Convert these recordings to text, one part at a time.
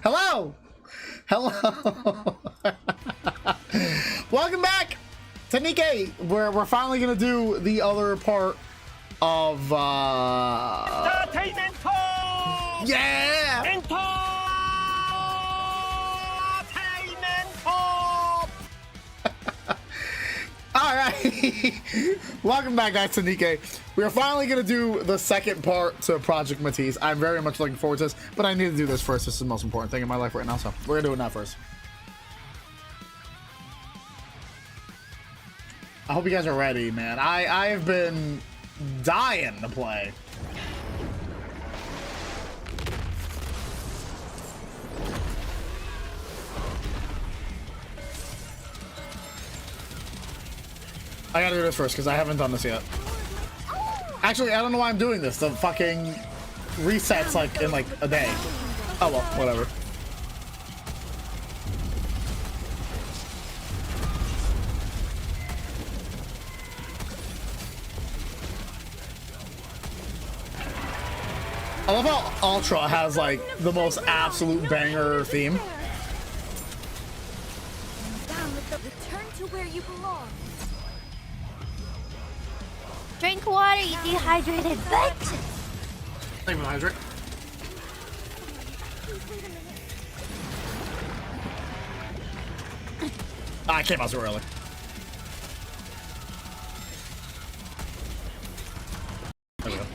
Hello. Hello. Welcome back to NIKKE, where we're finally gonna do the other part of yeah. All right. Welcome back, guys, to NIKKE. We are finally gonna do the second part to Project Matisse. I'm very much looking forward to this, but I need to do this first. This is the most important thing in my life right now, so we're gonna do it now first. I hope you guys are ready, man. I have been dying to play. I gotta do this first because I haven't done this yet. Actually, I don't know why I'm doing this. The fucking resets like in like a day. Oh well, whatever. I love how Ultra has like the most absolute banger theme. Return to where you belong. Drink water, you dehydrated bitch! Not even hydrate. I came out too early. There we go.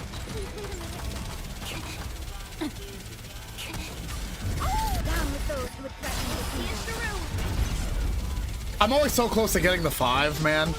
I'm always so close to getting the 5, man.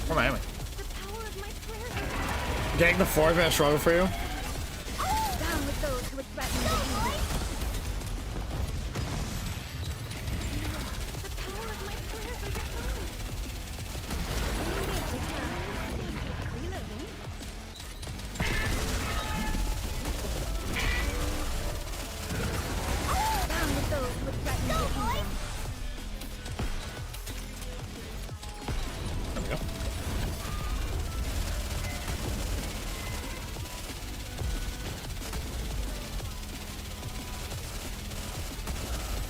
Where am I aiming? Getting the 4th minute struggle for you. Down with those who would threaten the kingdom. The power of my prayers are down with those who would threaten the kingdom. There we go.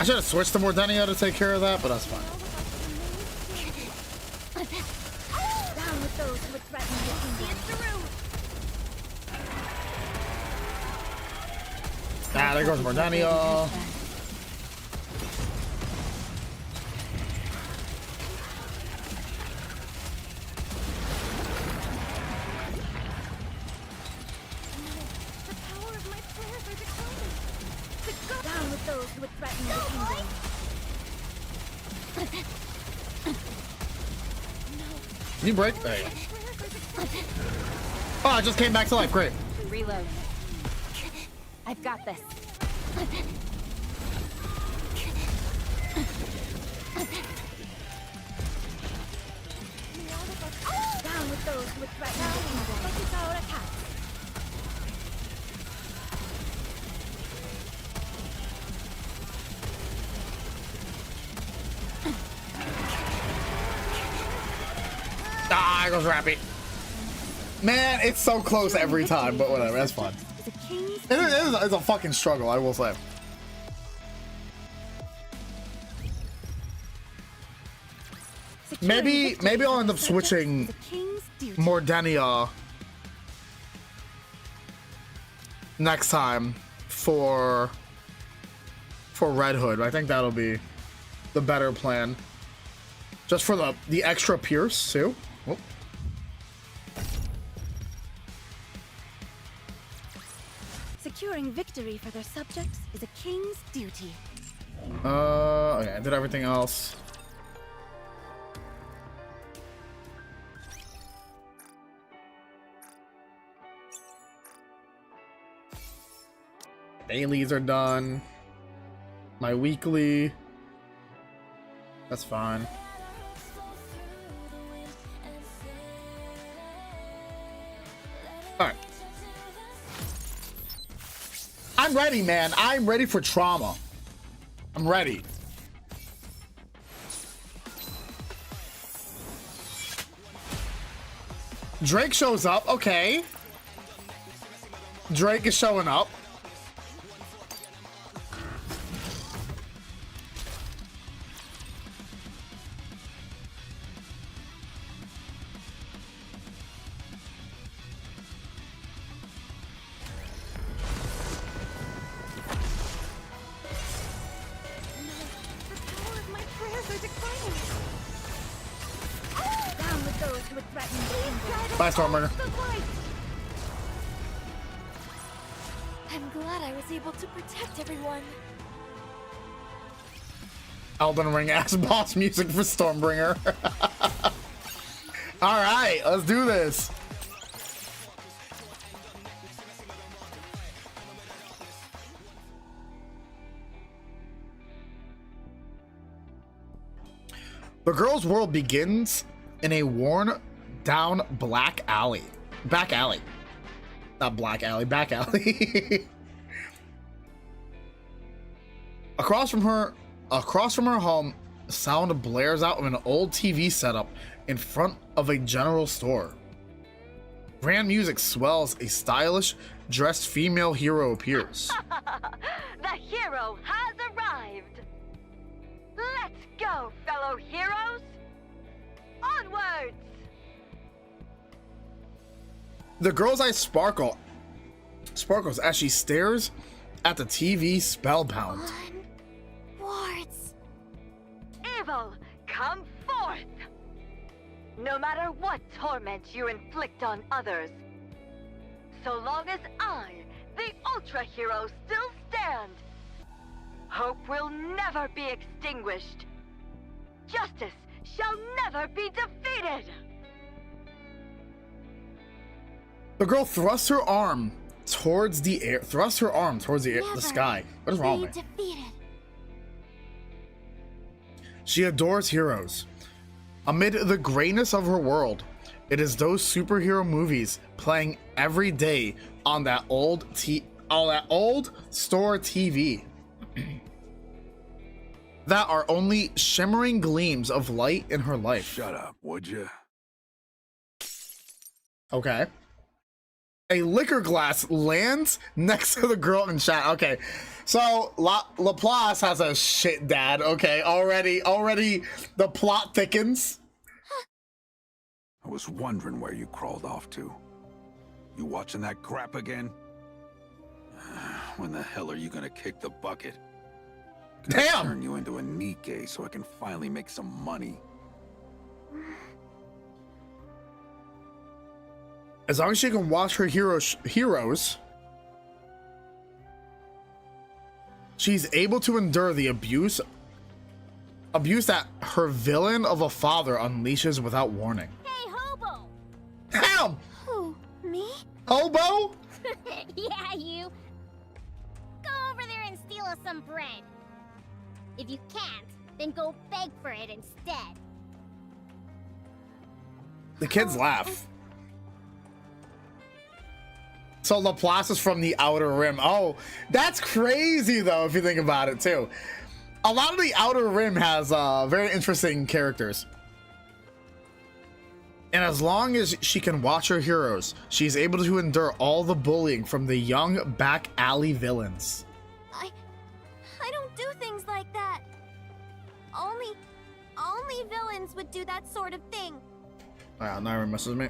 I should have switched to Mordenia to take care of that, but that's fine. Down with those who would threaten the kingdom. Ah, there goes Mordenia. The power of my prayers are declining. Down with those who would threaten the kingdom. Can you break? There you go. Oh, I just came back to life. Great. Reload. I've got this. Down with those who would threaten the kingdom. 𝐂𝐴𝐻. Ah, it goes Rappy. Man, it's so close every time, but whatever. That's fun. It's a fucking struggle, I will say. Maybe I'll end up switching Mordenia next time for Red Hood. I think that'll be the better plan. Just for the extra Pierce too. Oh. Securing victory for their subjects is a king's duty. Okay, I did everything else. Dailies are done. My weekly. That's fine. All right. I'm ready, man. I'm ready for trauma. I'm ready. Drake shows up. Okay. Drake is showing up. Bye, Stormbringer. I'm glad I was able to protect everyone. Elden Ring ass boss music for Stormbringer. All right, let's do this. The girl's world begins in a worn down back alley. Not black alley, back alley. Across from her home, sound blares out of an old TV setup in front of a general store. Grand music swells, a stylish dressed female hero appears. The hero has arrived. Let's go, fellow heroes. Onwards. The girl's eyes sparkles as she stares at the TV spellbound. Onwards. Evil, come forth. No matter what torment you inflict on others, so long as I, the Ultra Hero, still stand, hope will never be extinguished. Justice shall never be defeated. The girl thrusts her arm towards the air. The sky. What is wrong with me? Defeated. She adores heroes. Amid the grayness of her world, it is those superhero movies playing every day on that old store TV that are only shimmering gleams of light in her life. Shut up, would you? Okay. A liquor glass lands next to the girl in chat. Okay, so Laplace has a shit dad. Okay, already the plot thickens. I was wondering where you crawled off to. You watching that crap again? When the hell are you gonna kick the bucket? Damn! Turn you into a NIKKE so I can finally make some money. As long as she can watch her heroes, she's able to endure the abuse that her villain of a father unleashes without warning. Hey, hobo! Damn! Who? Me? Hobo? Yeah, you. Go over there and steal us some bread. If you can't, then go beg for it instead. The kids laugh. So Laplace is from the Outer Rim. Oh, that's crazy though, if you think about it too. A lot of the Outer Rim has very interesting characters. And as long as she can watch her heroes, she's able to endure all the bullying from the young back alley villains. I don't do things like that. Only villains would do that sort of thing. Wow, Naira messes me.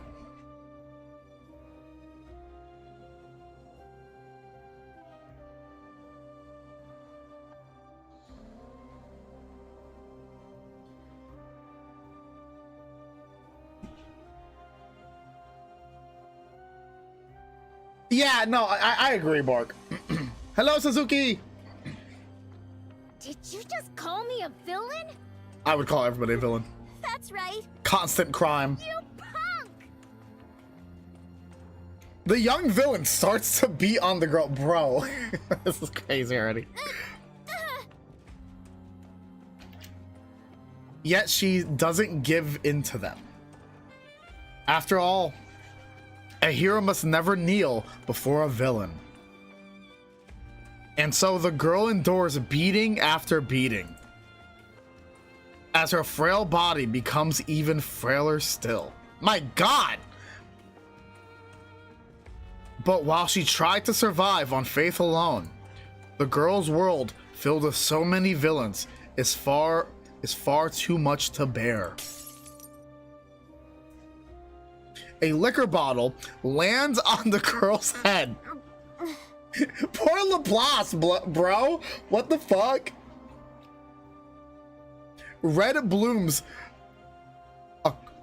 Yeah, no, I agree, Bark. Hello, Suzuki. Did you just call me a villain? I would call everybody a villain. That's right. Constant crime. You punk! The young villain starts to beat on the girl. Bro, this is crazy already. Yet she doesn't give in to them. After all, a hero must never kneel before a villain. And so the girl endures beating after beating, as her frail body becomes even frailer still. My God! But while she tried to survive on faith alone, the girl's world, filled with so many villains, is far too much to bear. A liquor bottle lands on the girl's head. Poor Laplace, bro. What the fuck? Red blooms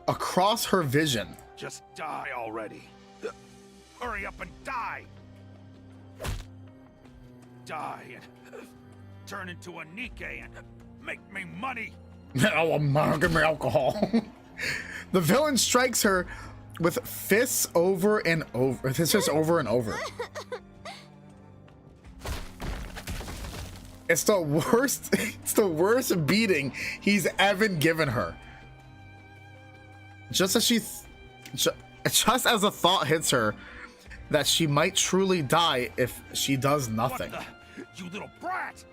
across her vision. Just die already. Hurry up and die. Die and turn into a NIKKE and make me money. Oh, give me alcohol. The villain strikes her with fists over and over. It's just over and over. It's the worst. It's the worst beating he's ever given her. Just as a thought hits her that she might truly die if she does nothing. What the, you little brat!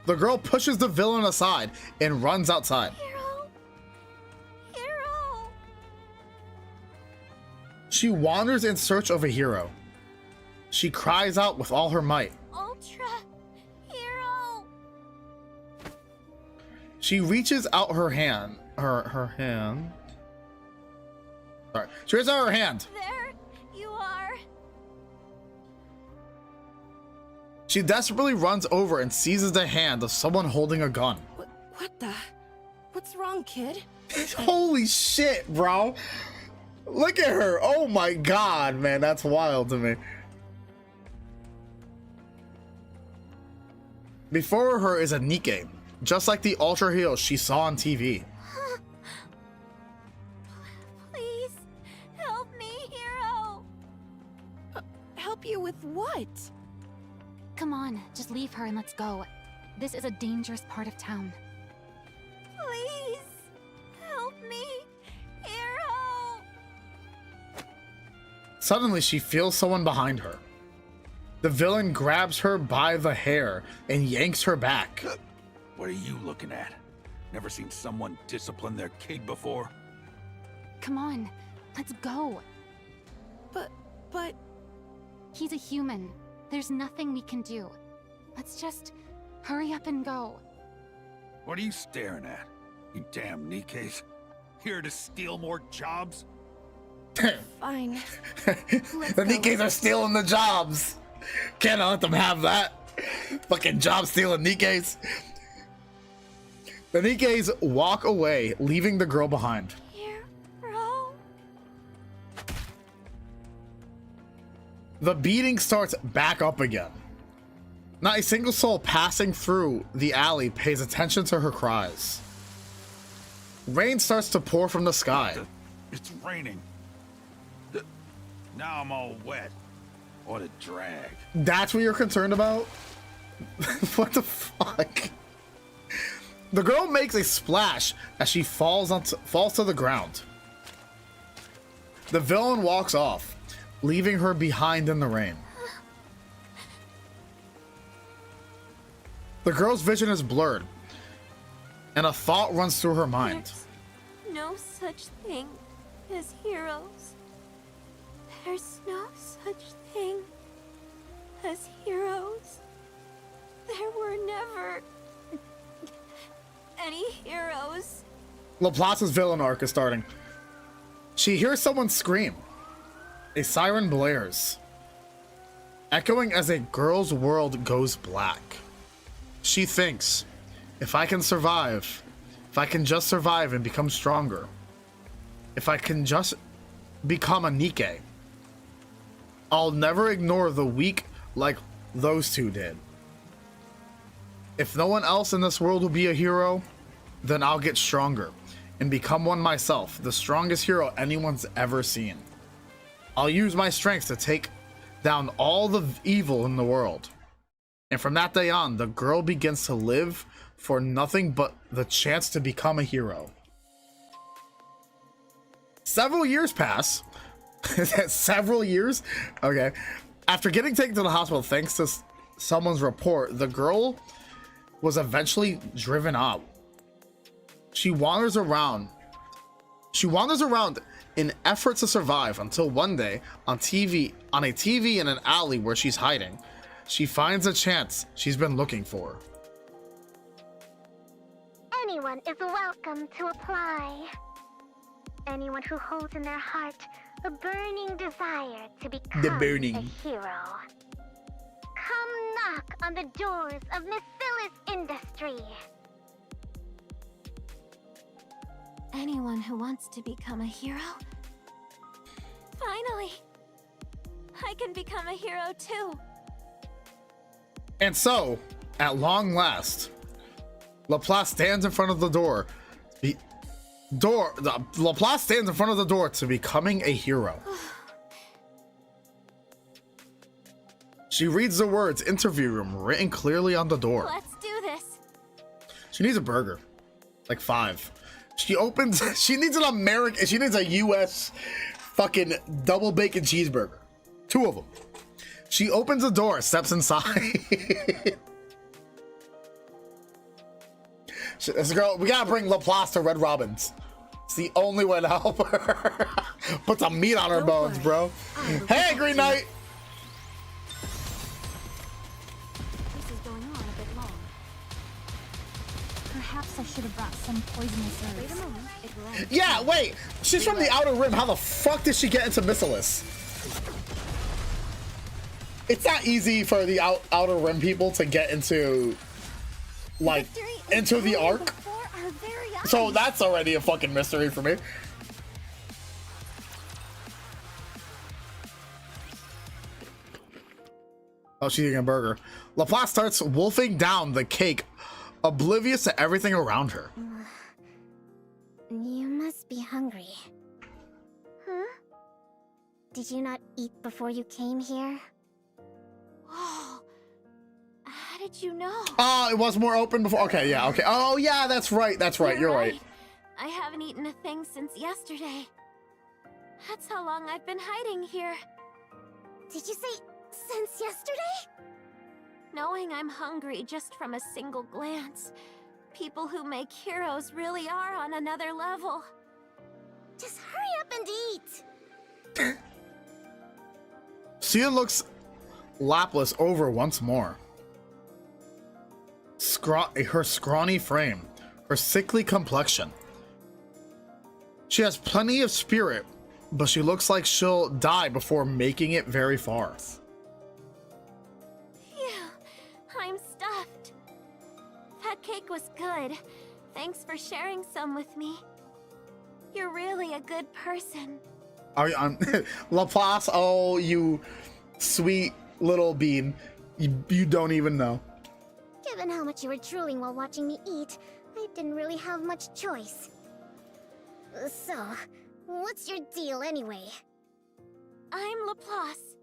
The girl pushes the villain aside and runs outside. Hero! Hero! She wanders in search of a hero. She cries out with all her might. Ultra Hero! She reaches out her hand. Her hand. Sorry. She reaches out her hand. There you are. She desperately runs over and seizes the hand of someone holding a gun. What the? What's wrong, kid? Holy shit, bro. Look at her. Oh my God, man. That's wild to me. Before her is a NIKKE, just like the Ultra Hero she saw on TV. Please help me, Hero. Help you with what? Come on, just leave her and let's go. This is a dangerous part of town. Please help me, Hero. Suddenly, she feels someone behind her. The villain grabs her by the hair and yanks her back. What are you looking at? Never seen someone discipline their kid before? Come on, let's go. But He's a human. There's nothing we can do. Let's just hurry up and go. What are you staring at? You damn NIKKEs. Here to steal more jobs? fine. The NIKKEs are stealing the jobs. Can't let them have that. Fucking job stealing NIKKEs. The NIKKEs walk away, leaving the girl behind. Hero. The beating starts back up again. Not a single soul passing through the alley pays attention to her cries. Rain starts to pour from the sky. It's raining. Now I'm all wet. What a drag. That's what you're concerned about? What the fuck? The girl makes a splash as she falls to the ground. The villain walks off, leaving her behind in the rain. The girl's vision is blurred, and a thought runs through her mind. There's no such thing as heroes. There's no such thing as heroes. There were never any heroes. Laplace's villain arc is starting. She hears someone scream. A siren blares, echoing as a girl's world goes black. She thinks, if I can survive, if I can just survive and become stronger, if I can just become a NIKKE, I'll never ignore the weak like those two did. If no one else in this world will be a hero, then I'll get stronger and become one myself, the strongest hero anyone's ever seen. I'll use my strength to take down all the evil in the world. And from that day on, the girl begins to live for nothing but the chance to become a hero. Several years pass. Several years? Okay. After getting taken to the hospital thanks to someone's report, the girl was eventually driven out. She wanders around in efforts to survive until one day on a TV in an alley where she's hiding, she finds a chance she's been looking for. Anyone is welcome to apply. Anyone who holds in their heart a burning desire to become a hero. Come knock on the doors of Missila's industry. Anyone who wants to become a hero? Finally! I can become a hero too. And so, at long last, Laplace stands in front of the door. Laplace stands in front of the door to becoming a hero. She reads the words "interview room" written clearly on the door. Let's do this. She needs a burger, like 5. She needs an American. She needs a U.S. fucking double bacon cheeseburger, 2 of them. She opens the door, steps inside. This girl, we gotta bring Laplace to Red Robin's. It's the only way to help her. Put some meat on her bones, bro. Hey, Green Knight. This is going on a bit long. Perhaps I should have brought some poisonous herbs. Wait a moment. It will end. Yeah, wait. She's from the Outer Rim. How the fuck did she get into Missilis? It's not easy for the Outer Rim people to get into, like, into the Ark. So that's already a fucking mystery for me. Oh, she's eating a burger. Laplace starts wolfing down the cake, oblivious to everything around her. You must be hungry. Huh? Did you not eat before you came here? Whoa. How did you know? Oh, it was more open before. Okay, yeah, okay. Oh, yeah, that's right. That's right. You're right. I haven't eaten a thing since yesterday. That's how long I've been hiding here. Did you say since yesterday? Knowing I'm hungry just from a single glance. People who make heroes really are on another level. Just hurry up and eat. Sia looks Laplace over once more. Her scrawny frame, her sickly complexion. She has plenty of spirit, but she looks like she'll die before making it very far. Phew, I'm stuffed. That cake was good. Thanks for sharing some with me. You're really a good person. Laplace, oh, you sweet little bean. You don't even know. Given how much you were drooling while watching me eat, I didn't really have much choice. So, what's your deal anyway? I'm Laplace.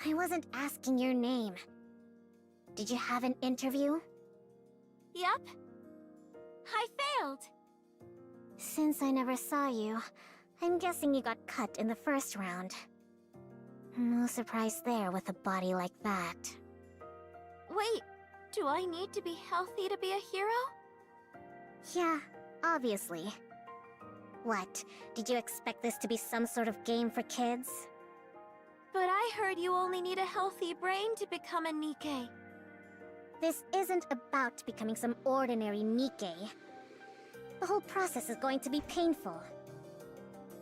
I wasn't asking your name. Did you have an interview? Yep. I failed. Since I never saw you, I'm guessing you got cut in the first round. No surprise there with a body like that. Wait, do I need to be healthy to be a hero? Yeah, obviously. What, did you expect this to be some sort of game for kids? But I heard you only need a healthy brain to become a NIKKE. This isn't about becoming some ordinary NIKKE. The whole process is going to be painful.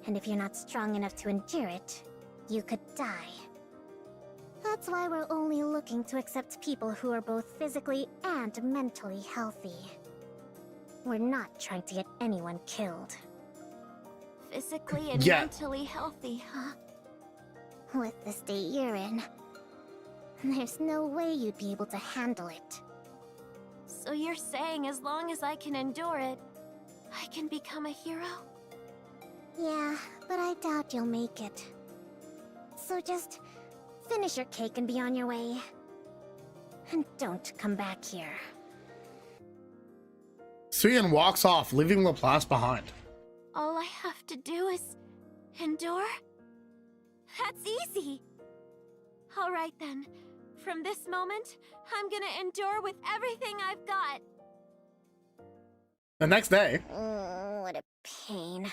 And if you're not strong enough to endure it, you could die. That's why we're only looking to accept people who are both physically and mentally healthy. We're not trying to get anyone killed. Physically and Yeah. mentally healthy, huh? With the state you're in, there's no way you'd be able to handle it. So you're saying as long as I can endure it, I can become a hero? Yeah, but I doubt you'll make it. So just finish your cake and be on your way. And don't come back here. Suyin walks off, leaving Laplace behind. All I have to do is endure? That's easy. All right then. From this moment, I'm gonna endure with everything I've got. The next day, Oh, what a pain.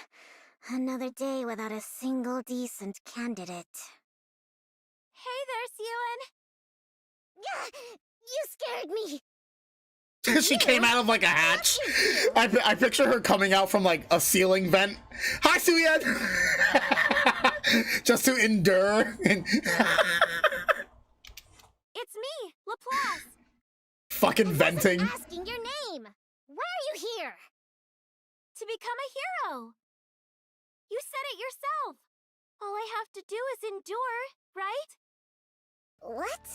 Another day without a single decent candidate. Hey there, Suyin. Gah! You scared me! she came out of like a hatch. I picture her coming out from like a ceiling vent. Hi, Suyin! Just to endure. It's me, Laplace. Fucking venting. Asking your name! Why are you here? To become a hero. You said it yourself. All I have to do is endure, right? What?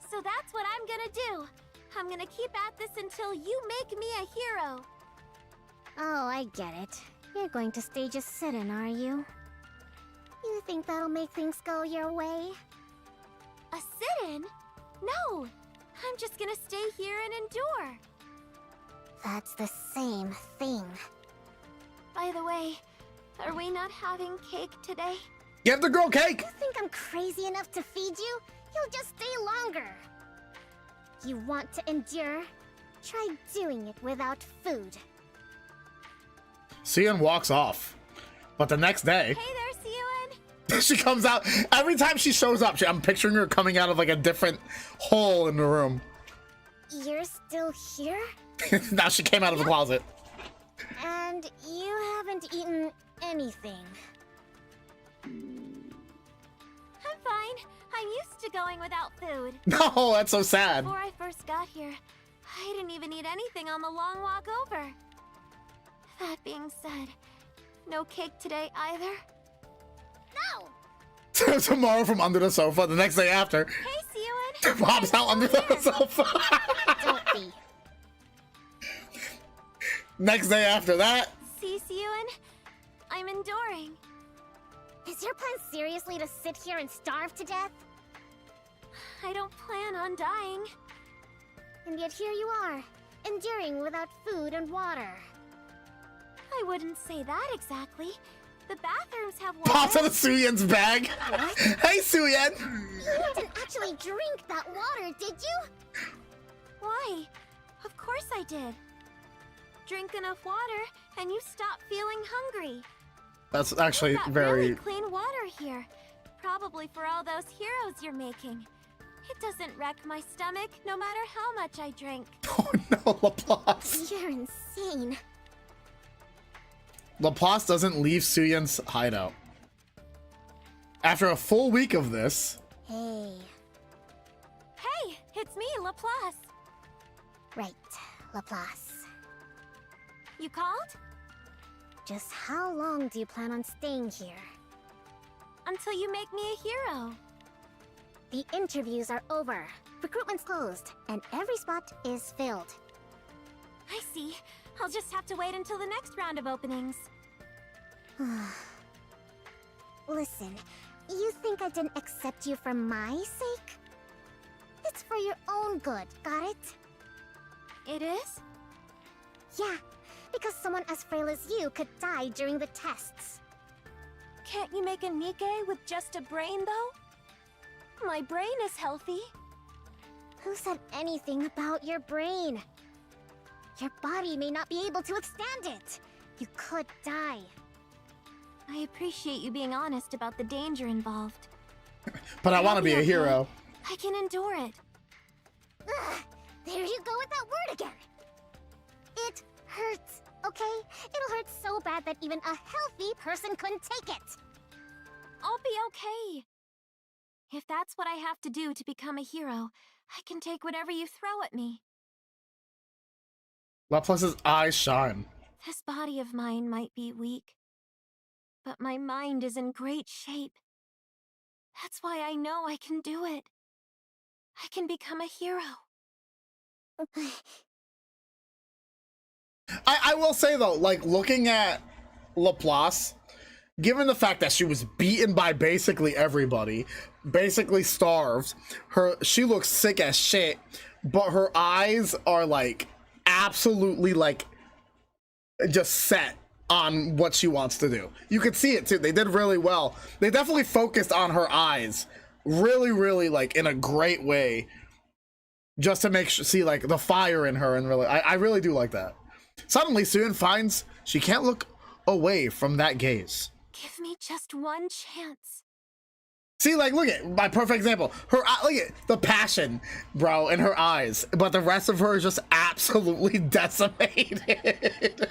So that's what I'm gonna do. I'm gonna keep at this until you make me a hero. Oh, I get it. You're going to stage a sit-in, are you? You think that'll make things go your way? A sit-in? No! I'm just gonna stay here and endure. That's the same thing. By the way, are we not having cake today? Give the girl cake! You think I'm crazy enough to feed you? You'll just stay longer. You want to endure? Try doing it without food. Suyin walks off. But the next day, Hey there, Suyin. she comes out. Every time she shows up, I'm picturing her coming out of like a different hole in the room. You're still here? Now she came out of the closet. And you haven't eaten anything. I'm fine. I'm used to going without food. No, that's so sad. Before I first got here, I didn't even eat anything on the long walk over. That being said, no cake today either. No! Tomorrow from under the sofa, the next day after, Hey, Suyin. pops out under the sofa. Don't be. Next day after that, See, Suyin? I'm enduring. Is your plan seriously to sit here and starve to death? I don't plan on dying. And yet here you are, enduring without food and water. I wouldn't say that exactly. The bathrooms have water. pops out of Suyin's bag. What? Hey, Suyin. You didn't actually drink that water, did you? Why? Of course I did. Drink enough water, and you stop feeling hungry. That's actually We've got very... really clean water here. Probably for all those heroes you're making. It doesn't wreck my stomach, no matter how much I drink. Oh no, Laplace. You're insane. Laplace doesn't leave Suyin's hideout. After a full week of this, Hey. Hey, it's me, Laplace. Right, Laplace. You called? Just how long do you plan on staying here? Until you make me a hero. The interviews are over, recruitment's closed, and every spot is filled. I see. I'll just have to wait until the next round of openings. Listen, you think I didn't accept you for my sake? It's for your own good, got it? It is? Yeah, because someone as frail as you could die during the tests. Can't you make a NIKKE with just a brain, though? My brain is healthy. Who said anything about your brain? Your body may not be able to withstand it. You could die. I appreciate you being honest about the danger involved. but I want to I'll be a okay. hero. I can endure it. Ugh, there you go with that word again. It hurts, okay? It'll hurt so bad that even a healthy person couldn't take it. I'll be okay. If that's what I have to do to become a hero, I can take whatever you throw at me. Laplace's eyes shine. This body of mine might be weak, but my mind is in great shape. That's why I know I can do it. I can become a hero. I will say though, like looking at Laplace, given the fact that she was beaten by basically everybody, basically starved, she looks sick as shit, but her eyes are like absolutely like just set on what she wants to do. You could see it too. They did really well. They definitely focused on her eyes really like in a great way, just to make sure, see like the fire in her, and really I really do like that. Suddenly Suyun finds she can't look away from that gaze. Give me just one chance. See, like, look at my perfect example. Her, look at the passion, bro, in her eyes, but the rest of her is just absolutely decimated.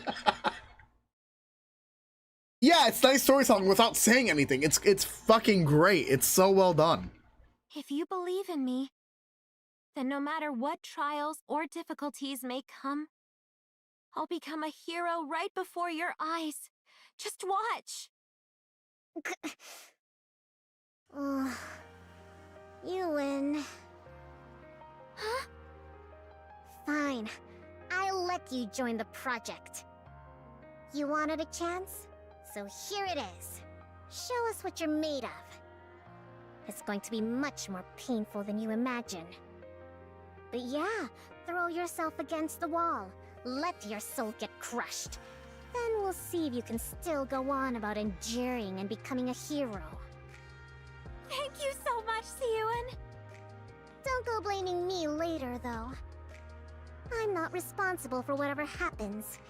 Yeah, it's nice storytelling without saying anything. It's fucking great. It's so well done. If you believe in me, then no matter what trials or difficulties may come, I'll become a hero right before your eyes. Just watch. You win. Huh? Fine. I'll let you join the project. You wanted a chance? So here it is. Show us what you're made of. It's going to be much more painful than you imagine. But yeah, throw yourself against the wall. Let your soul get crushed. Then we'll see if you can still go on about enduring and becoming a hero. Thank you so much, Suyun. Don't go blaming me later, though. I'm not responsible for whatever happens,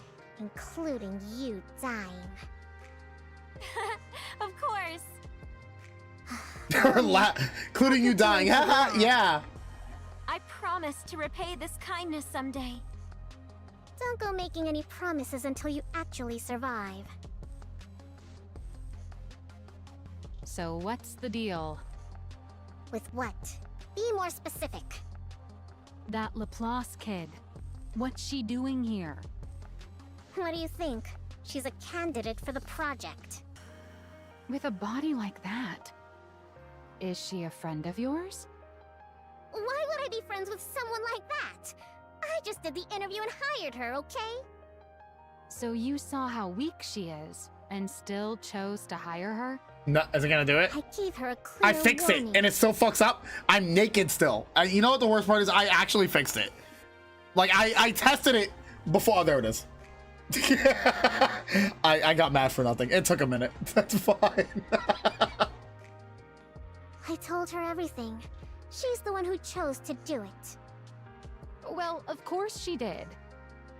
including you dying. Of course. Including you dying. Haha, yeah. I promise to repay this kindness someday. Don't go making any promises until you actually survive. So what's the deal? With what? Be more specific. That Laplace kid. What's she doing here? What do you think? She's a candidate for the project. With a body like that? Is she a friend of yours? Why would I be friends with someone like that? I just did the interview and hired her, okay? So you saw how weak she is, and still chose to hire her? No, is it gonna do it? I gave her a clear I fix it, warning. and it still fucks up. I'm naked still. You know what the worst part is? I actually fixed it. Like, I tested it before. Oh, there it is. I got mad for nothing. It took a minute. That's fine. I told her everything. She's the one who chose to do it. Well, of course she did.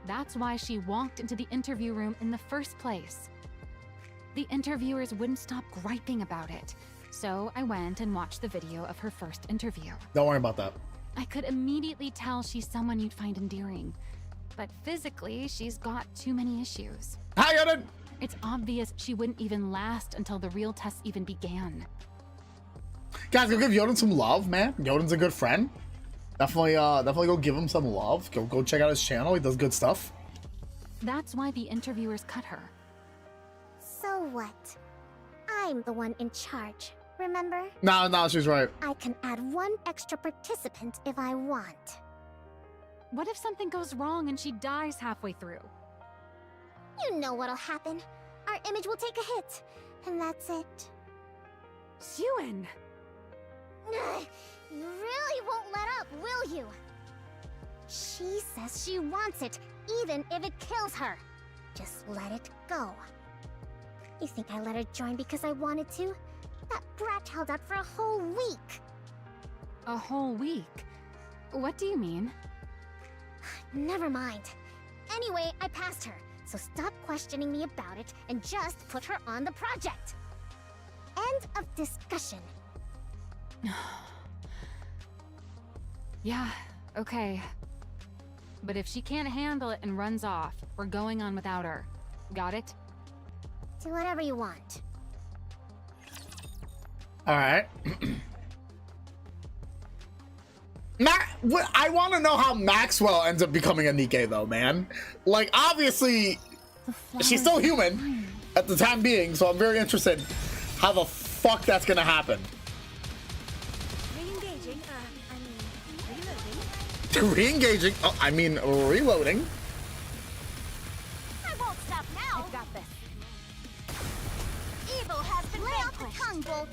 That's why she walked into the interview room in the first place. The interviewers wouldn't stop griping about it, so I went and watched the video of her first interview. Don't worry about that. I could immediately tell she's someone you'd find endearing, but physically, she's got too many issues. Hi, Yoden! It's obvious she wouldn't even last until the real tests even began. Guys, go give Yoden some love, man. Yoden's a good friend. Definitely go give him some love. Go check out his channel. He does good stuff. That's why the interviewers cut her. So what? I'm the one in charge, remember? No, she's right. I can add one extra participant if I want. What if something goes wrong and she dies halfway through? You know what'll happen. Our image will take a hit, and that's it. Suyun! You really won't let up, will you? She says she wants it, even if it kills her. Just let it go. You think I let her join because I wanted to? That brat held out for a whole week. A whole week? What do you mean? Never mind. Anyway, I passed her, so stop questioning me about it and just put her on the project. End of discussion. Yeah, okay. But if she can't handle it and runs off, we're going on without her. Got it? Do whatever you want. All right. I want to know how Maxwell ends up becoming a NIKKE, though, man. Like, obviously, she's still human at the time being, so I'm very interested how the fuck that's gonna happen. Re-engaging, reloading. Re-engaging. Oh, I mean, reloading. I won't stop now. I've got this. Evil has been Lay off the vanquished. tongue, Bolt.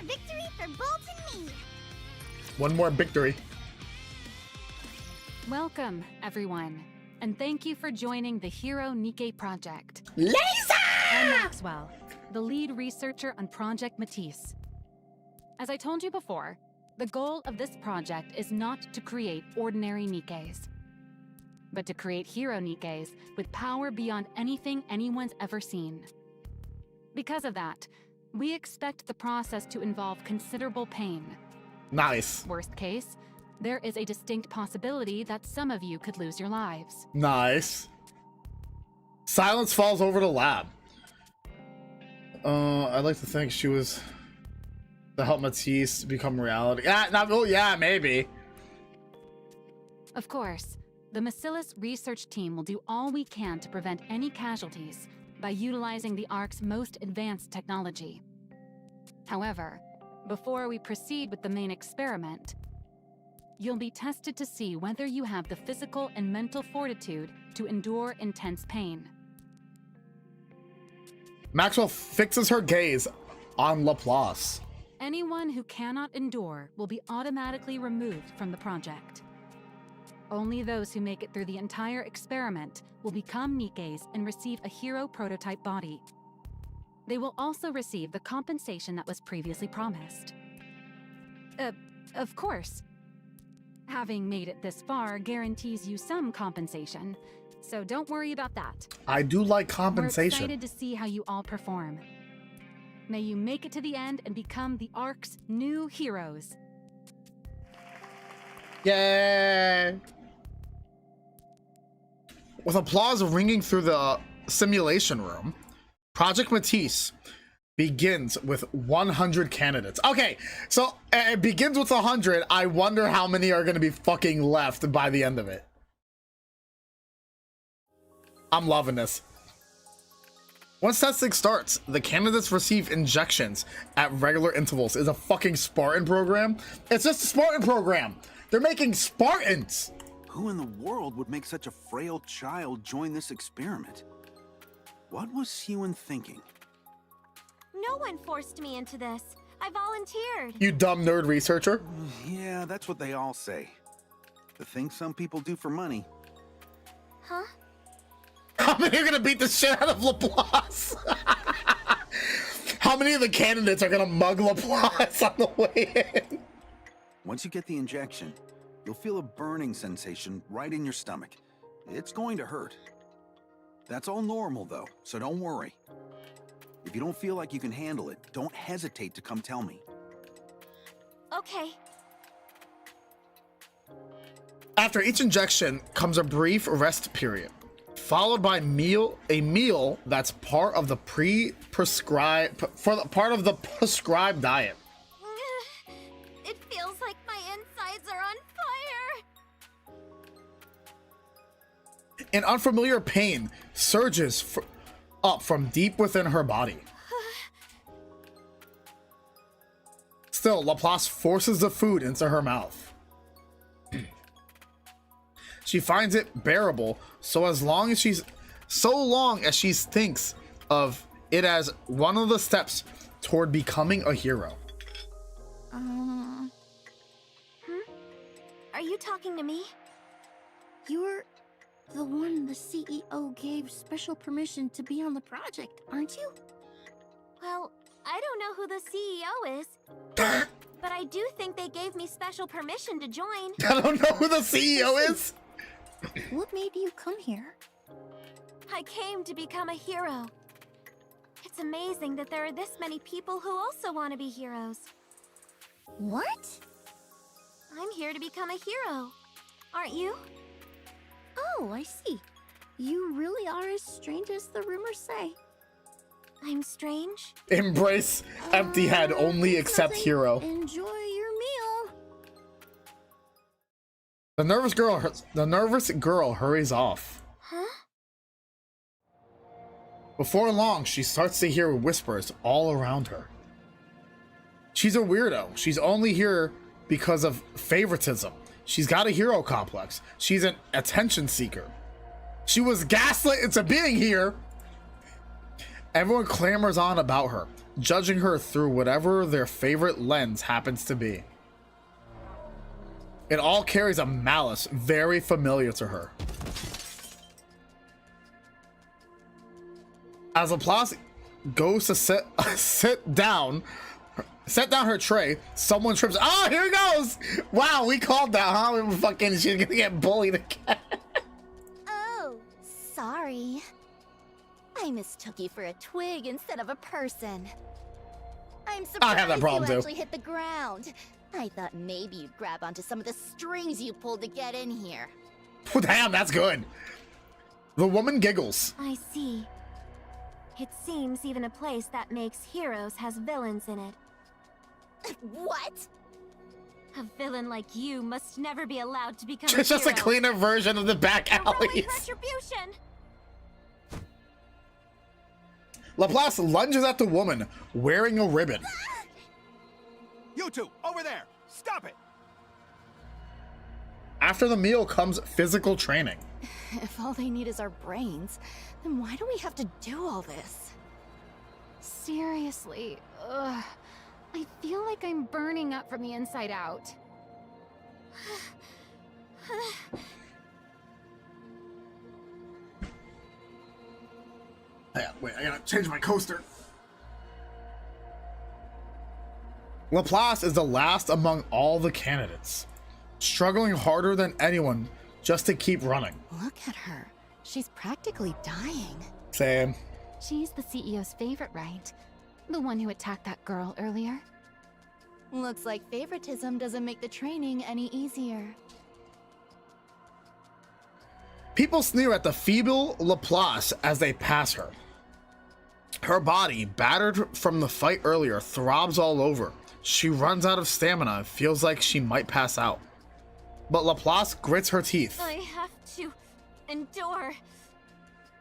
victory for Bolt and me! One more victory. Welcome, everyone, and thank you for joining the Hero NIKKE project. Laser! I'm Maxwell, the lead researcher on Project Matisse. As I told you before, the goal of this project is not to create ordinary NIKKEs, but to create hero NIKKEs with power beyond anything anyone's ever seen. Because of that, we expect the process to involve considerable pain. Nice. Worst case, there is a distinct possibility that some of you could lose your lives. Nice. Silence falls over the lab. I'd like to think she was to help Matisse become reality. Yeah, maybe. Of course, the Macillus research team will do all we can to prevent any casualties by utilizing the ARC's most advanced technology. However, before we proceed with the main experiment, you'll be tested to see whether you have the physical and mental fortitude to endure intense pain. Maxwell fixes her gaze on Laplace. Anyone who cannot endure will be automatically removed from the project. Only those who make it through the entire experiment will become NIKKEs and receive a hero prototype body. They will also receive the compensation that was previously promised. Of course. Having made it this far guarantees you some compensation, so don't worry about that. I do like We're compensation. excited to see how you all perform. May you make it to the end and become the ARC's new heroes. Yay! With applause ringing through the simulation room, Project Matisse begins with 100 candidates. Okay, so it begins with 100. I wonder how many are going to be fucking left by the end of it. I'm loving this. Once testing starts, the candidates receive injections at regular intervals. Is a fucking Spartan program? It's just a Spartan program. They're making Spartans. Who in the world would make such a frail child join this experiment? What was 𝐂𝐿 thinking? No one forced me into this. I volunteered. You dumb nerd researcher. Yeah, that's what they all say. The things some people do for money. Huh? How many are gonna beat the shit out of Laplace? How many of the candidates are gonna mug Laplace on the way in? Once you get the injection, you'll feel a burning sensation right in your stomach. It's going to hurt. That's all normal though, so don't worry. If you don't feel like you can handle it, don't hesitate to come tell me. Okay. After each injection comes a brief rest period, followed by a meal that's part of the prescribed diet. It feels like my insides are on fire. An unfamiliar pain surges up from deep within her body. Still, Laplace forces the food into her mouth. She finds it bearable so long as she thinks of it as one of the steps toward becoming a hero. Are you talking to me? You're the one the CEO gave special permission to be on the project, aren't you? Well, I don't know who the CEO is, but I do think they gave me special permission to join. I don't know who the CEO is. What made you come here? I came to become a hero. It's amazing that there are this many people who also want to be heroes. What? I'm here to become a hero. Aren't you? Oh, I see. You really are as strange as the rumors say. I'm strange? Embrace empty head, only accept Nothing. hero. Enjoy your meal. The nervous girl hurries off. Huh? Before long, she starts to hear whispers all around her. She's a weirdo. She's only here because of favoritism. She's got a hero complex. She's an attention seeker. She was gaslit into being here. Everyone clamors on about her, judging her through whatever their favorite lens happens to be. It all carries a malice very familiar to her. As LaPlace goes to set down her tray, someone trips. Oh, here it goes! Wow, we called that, huh? We fucking, she's gonna get bullied again. Oh, sorry. I mistook you for a twig instead of a person. I'm surprised have that problem you too. actually hit the ground. I thought maybe you'd grab onto some of the strings you pulled to get in here. Oh, damn, that's good. The woman giggles. I see. It seems even a place that makes heroes has villains in it. What? A villain like you must never be allowed to become It's a just a hero. cleaner version of the back Heroic alleys. retribution! LaPlace lunges at the woman wearing a ribbon. You two, over there! Stop it! After the meal comes physical training. If all they need is our brains, then why do we have to do all this? Seriously, ugh. I feel like I'm burning up from the inside out. Wait, I gotta change my coaster. LaPlace is the last among all the candidates, struggling harder than anyone just to keep running. Look at her. She's practically dying. Same. She's the CEO's favorite, right? The one who attacked that girl earlier. Looks like favoritism doesn't make the training any easier. People sneer at the feeble LaPlace as they pass her. Her body, battered from the fight earlier, throbs all over. She runs out of stamina and feels like she might pass out. But LaPlace grits her teeth. I have to endure.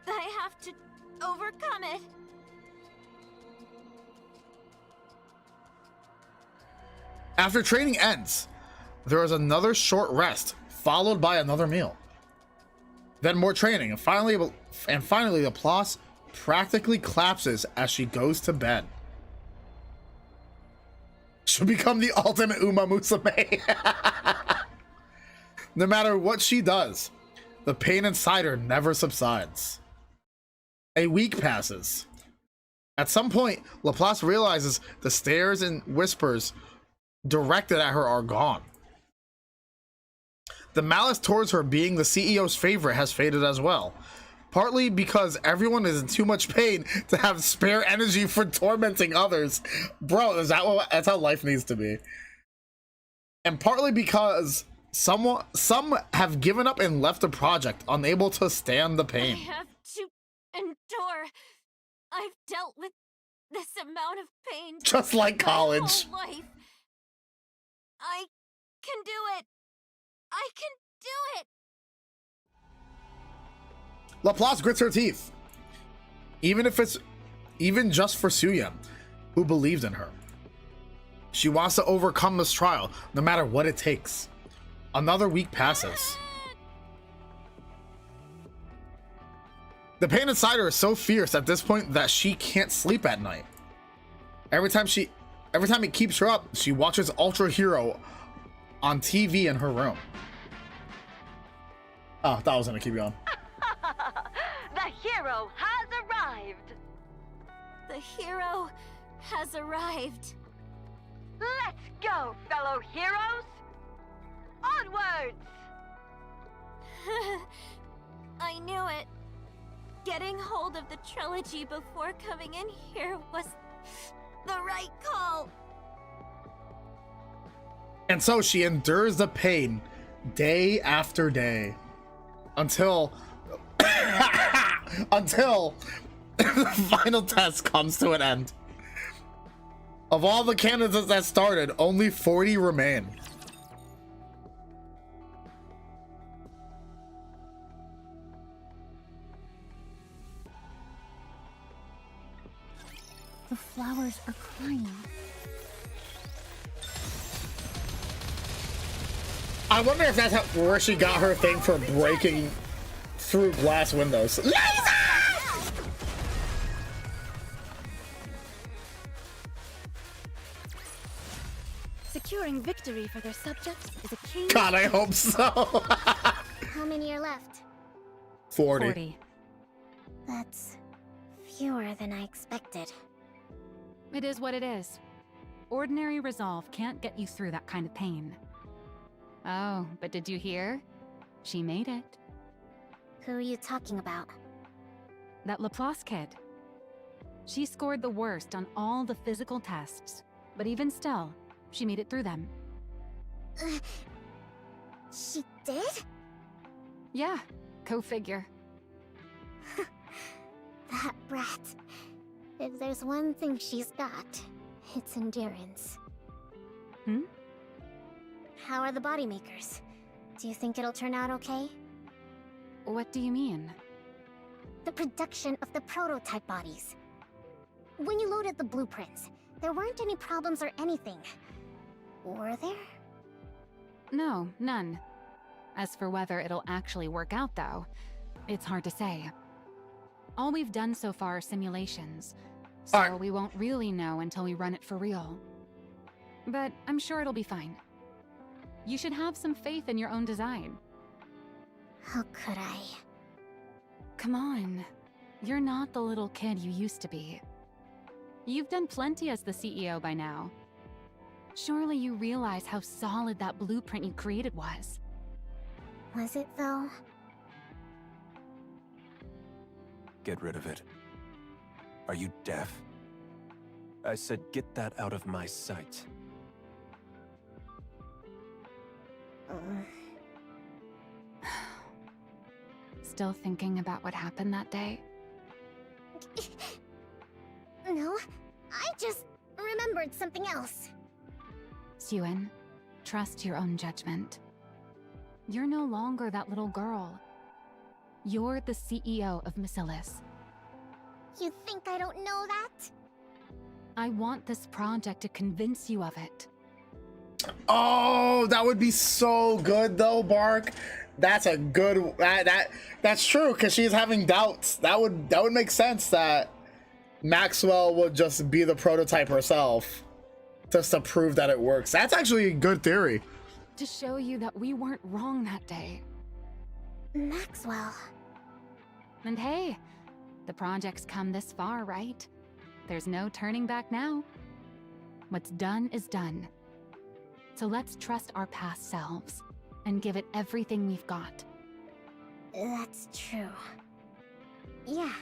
I have to overcome it. After training ends, there is another short rest, followed by another meal. Then more training, and finally LaPlace practically collapses as she goes to bed. She'll become the ultimate Uma Musume. No matter what she does, the pain inside her never subsides. A week passes. At some point, LaPlace realizes the stares and whispers directed at her are gone. The malice towards her being the CEO's favorite has faded as well. Partly because everyone is in too much pain to have spare energy for tormenting others. Bro, that's how life needs to be. And partly because some have given up and left the project, unable to stand the I pain. have to endure. I've dealt with this amount of pain Just like my college. whole life. I can do it. I can do it. LaPlace grits her teeth. Even just for Suya, who believed in her. She wants to overcome this trial, no matter what it takes. Another week passes. The pain inside her is so fierce at this point that she can't sleep at night. Every time it keeps her up, she watches Ultra Hero on TV in her room. Oh, I thought I was gonna keep going. The hero has arrived! The hero has arrived. Let's go, fellow heroes! Onwards! I knew it. Getting hold of the trilogy before coming in here was the right call. And so she endures the pain day after day until the final test comes to an end. Of all the candidates that started, only 40 remain. The flowers are crying. I wonder if that's where she got her thing for breaking through glass windows. Laser! Ensuring victory for their subjects is a key. God, I hope so. How many are left? 40. That's fewer than I expected. It is what it is. Ordinary resolve can't get you through that kind of pain. Oh, but did you hear? She made it. Who are you talking about? That Laplace kid. She scored the worst on all the physical tests, but even still, she made it through them. She did? Yeah, go figure. That brat. If there's one thing she's got, it's endurance. Hmm? How are the body makers? Do you think it'll turn out okay? What do you mean? The production of the prototype bodies. When you loaded the blueprints, there weren't any problems or anything. Were there? No, none. As for whether it'll actually work out, though, it's hard to say. All we've done so far are simulations, so we won't really know until we run it for real. But I'm sure it'll be fine. You should have some faith in your own design. How could I? Come on. You're not the little kid you used to be. You've done plenty as the CEO by now. Surely you realize how solid that blueprint you created was. Was it, though? Get rid of it. Are you deaf? I said get that out of my sight. Still thinking about what happened that day? No, I just remembered something else. Suen, trust your own judgment. You're no longer that little girl. You're the CEO of Mesilis. You think I don't know that? I want this project to convince you of it. Oh, that would be so good though, Bark. That's a good that's true, because she's having doubts. That would make sense that Maxwell would just be the prototype herself just to prove that it works. That's actually a good theory. To show you that we weren't wrong that day. Maxwell. And hey, the project's come this far, right? There's no turning back now. What's done is done. So let's trust our past selves and give it everything we've got. That's true. Yeah,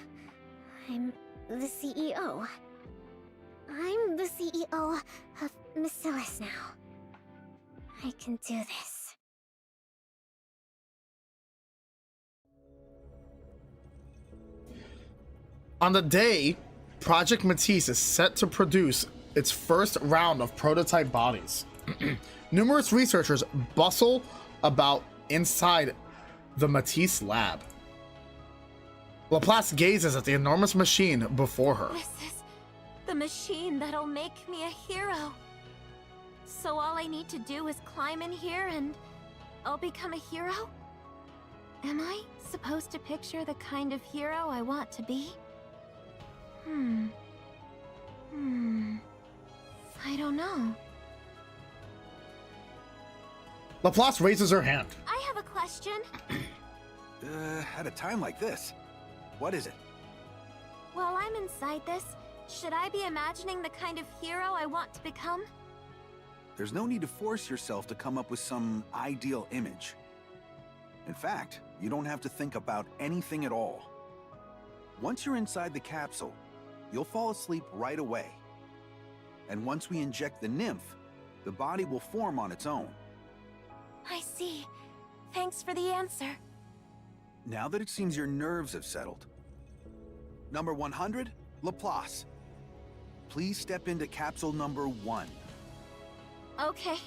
I'm the CEO. I'm the CEO of Mesilis now. I can do this. On the day, Project Matisse is set to produce its first round of prototype bodies. Numerous researchers bustle about inside the Matisse lab. Laplace gazes at the enormous machine before her. This is the machine that'll make me a hero. So all I need to do is climb in here and I'll become a hero? Am I supposed to picture the kind of hero I want to be? I don't know. Laplace raises her hand. I have a question. At a time like this, what is it? While I'm inside this, should I be imagining the kind of hero I want to become? There's no need to force yourself to come up with some ideal image. In fact, you don't have to think about anything at all. Once you're inside the capsule, you'll fall asleep right away. And once we inject the nymph, the body will form on its own. I see. Thanks for the answer. Now that it seems your nerves have settled. Number 100, Laplace. Please step into capsule number 1. Okay.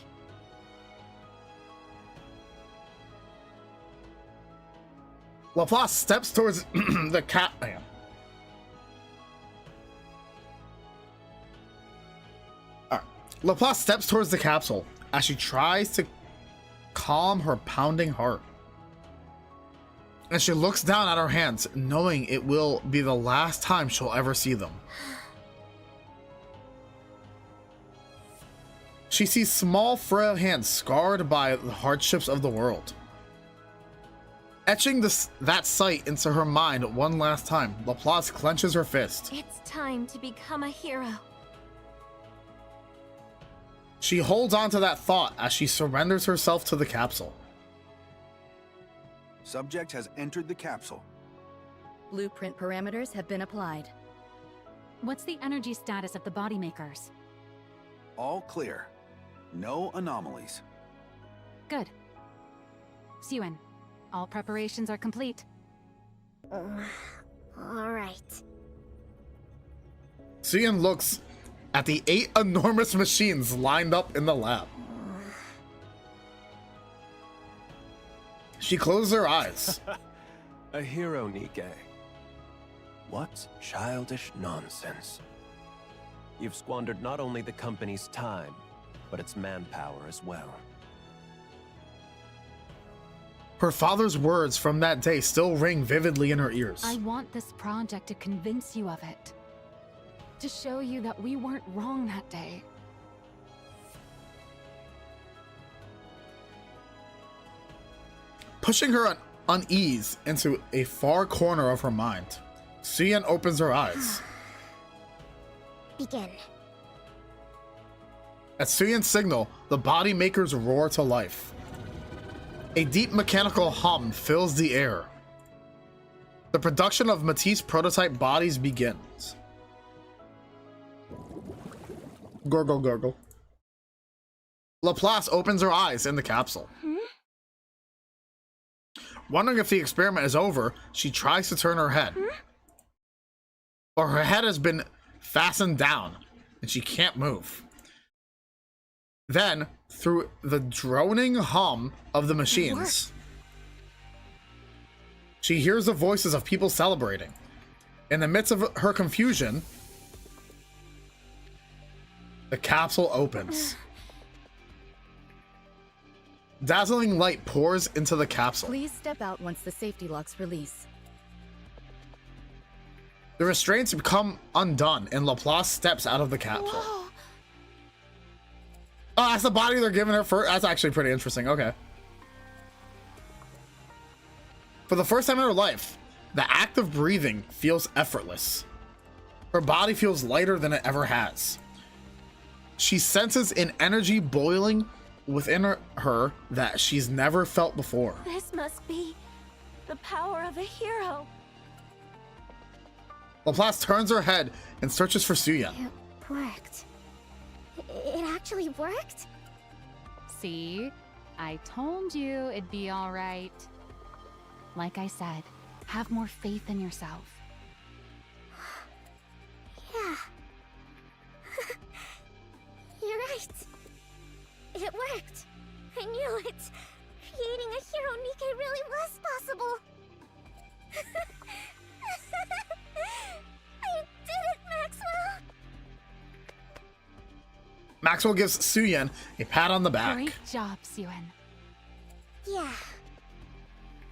Laplace steps towards the cat. Laplace steps towards the capsule as she tries to calm her pounding heart. And she looks down at her hands, knowing it will be the last time she'll ever see them. She sees small, frail hands scarred by the hardships of the world. Etching that sight into her mind one last time, Laplace clenches her fist. It's time to become a hero. She holds on to that thought as she surrenders herself to the capsule. Subject has entered the capsule. Blueprint parameters have been applied. What's the energy status of the body makers? All clear. No anomalies. Good. 𝐶, all preparations are complete. Alright. 𝐶 looks at the 8 enormous machines lined up in the lab. She closes her eyes. A hero, NIKKE. What childish nonsense. You've squandered not only the company's time, but its manpower as well. Her father's words from that day still ring vividly in her ears. I want this project to convince you of it. To show you that we weren't wrong that day. Pushing her unease into a far corner of her mind, 𝐶 opens her eyes. Begin. At 𝐶's signal, the body makers roar to life. A deep mechanical hum fills the air. The production of Matisse prototype bodies begins. Gurgle, gurgle. Laplace opens her eyes in the capsule. Wondering if the experiment is over, she tries to turn her head. But her head has been fastened down, and she can't move. Then, through the droning hum of the machines, she hears the voices of people celebrating. In the midst of her confusion, the capsule opens. Dazzling light pours into the capsule. Please step out once the safety locks release. The restraints become undone, and Laplace steps out of the capsule. Whoa. Oh, that's the body they're giving her first. That's actually pretty interesting. Okay. For the first time in her life, the act of breathing feels effortless. Her body feels lighter than it ever has. She senses an energy boiling within her that she's never felt before. This must be the power of a hero. Laplace turns her head and searches for 𝐶. It worked. It actually worked? See? I told you it'd be all right. Like I said, have more faith in yourself. Yeah. You're right. It worked. I knew it. Creating a hero NIKKE really was possible. I did it, Maxwell! Maxwell gives 𝐶 a pat on the back. Great job, 𝐶. Yeah.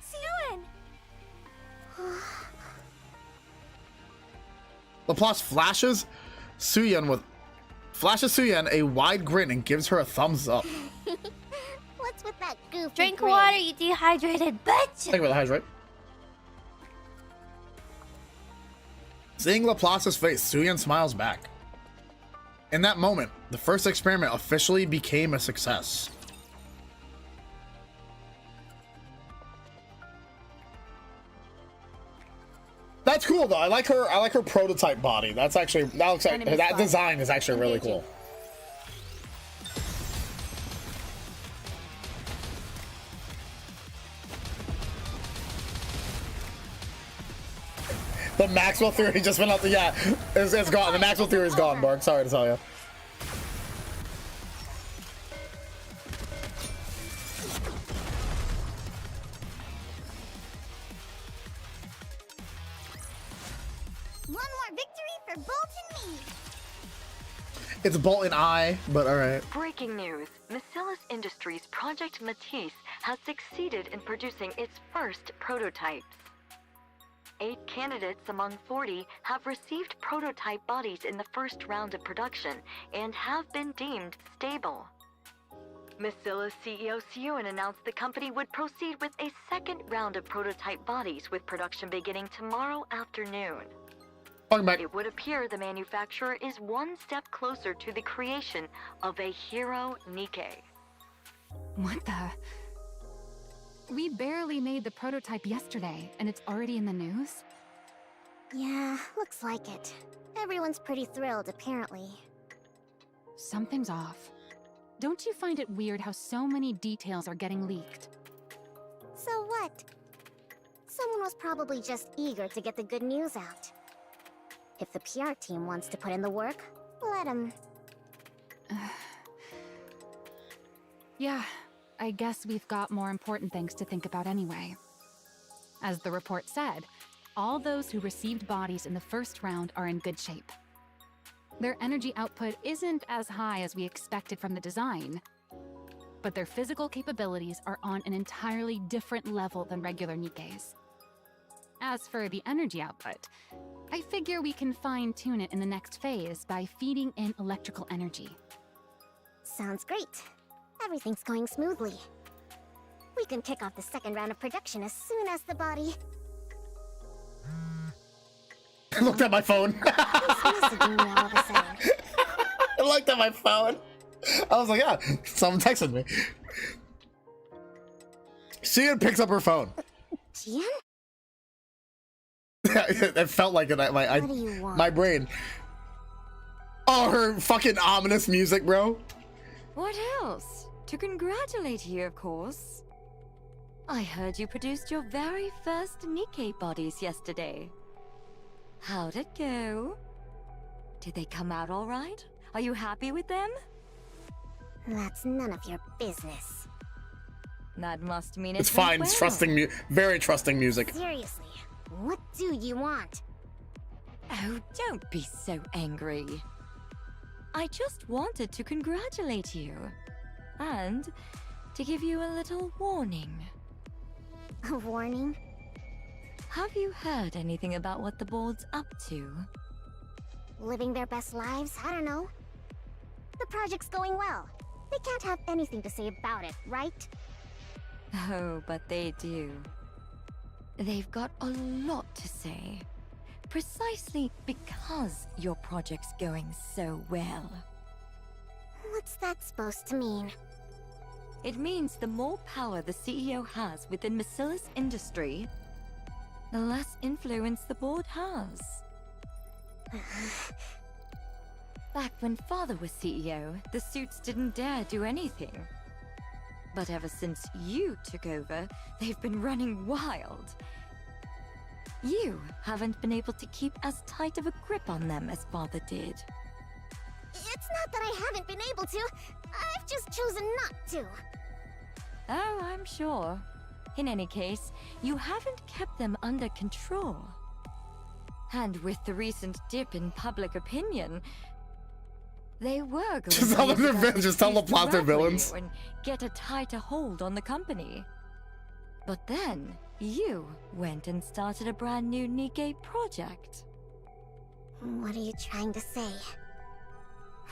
𝐶. Laplace flashes 𝐶 a wide grin and gives her a thumbs up. What's with that goofy Drink grin? water, you dehydrated bitch! Think about the hydrate. Seeing Laplace's face, 𝐶 smiles back. In that moment, the first experiment officially became a success. That's cool though. I like her prototype body. That's actually that design is actually really cool. The Maxwell theory just went out the it's gone. The Maxwell theory is gone, Bark. Sorry to tell you. One more victory for Bolt and me. It's Bolt and I, but all right. Breaking news. Macellus Industries' Project Matisse has succeeded in producing its first prototypes. 8 candidates among 40 have received prototype bodies in the first round of production and have been deemed stable. Misilla's CEO Sewin announced the company would proceed with a second round of prototype bodies with production beginning tomorrow afternoon. It would appear the manufacturer is one step closer to the creation of a hero NIKKE. What the? We barely made the prototype yesterday, and it's already in the news? Yeah, looks like it. Everyone's pretty thrilled, apparently. Something's off. Don't you find it weird how so many details are getting leaked? So what? Someone was probably just eager to get the good news out. If the PR team wants to put in the work, let them. Yeah, I guess we've got more important things to think about anyway. As the report said, all those who received bodies in the first round are in good shape. Their energy output isn't as high as we expected from the design, but their physical capabilities are on an entirely different level than regular NIKKEs. As for the energy output, I figure we can fine-tune it in the next phase by feeding in electrical energy. Sounds great. Everything's going smoothly. We can kick off the second round of production as soon as the body... I looked at my phone. Who's messaging me all of a sudden? I looked at my phone. I was like, yeah, someone texted me. She picks up her phone. Jian? It felt like it. What do you want? My brain. Oh, her fucking ominous music, bro. What else? To congratulate you, of course. I heard you produced your very first NIKKE bodies yesterday. How'd it go? Did they come out all right? Are you happy with them? That's none of your business. That must mean It's fine. went It's well. trusting, very trusting music. Seriously, what do you want? Oh, don't be so angry. I just wanted to congratulate you. And to give you a little warning. A warning? Have you heard anything about what the board's up to? Living their best lives? I don't know. The project's going well. They can't have anything to say about it, right? Oh, but they do. They've got a lot to say. Precisely because your project's going so well. What's that supposed to mean? It means the more power the CEO has within Misilla's industry, the less influence the board has. Back when Father was CEO, the suits didn't dare do anything. But ever since you took over, they've been running wild. You haven't been able to keep as tight of a grip on them as Father did. It's not that I haven't been able to. I've just chosen not to. Oh, I'm sure. In any case, you haven't kept them under control. And with the recent dip in public opinion, they were going Just tell them use they're that just tell the excuse to plot they're rally villains. you and get a tighter hold on the company. But then, you went and started a brand new NIKKE project. What are you trying to say?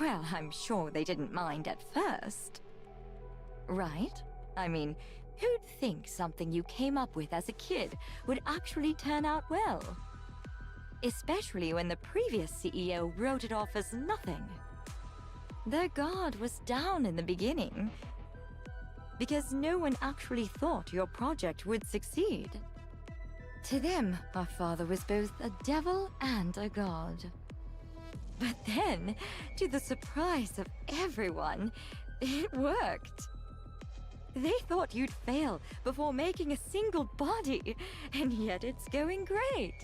Well, I'm sure they didn't mind at first. Right? I mean, who'd think something you came up with as a kid would actually turn out well? Especially when the previous CEO wrote it off as nothing. Their guard was down in the beginning, because no one actually thought your project would succeed. To them, our father was both a devil and a god. But then, to the surprise of everyone, it worked. They thought you'd fail before making a single body, and yet it's going great.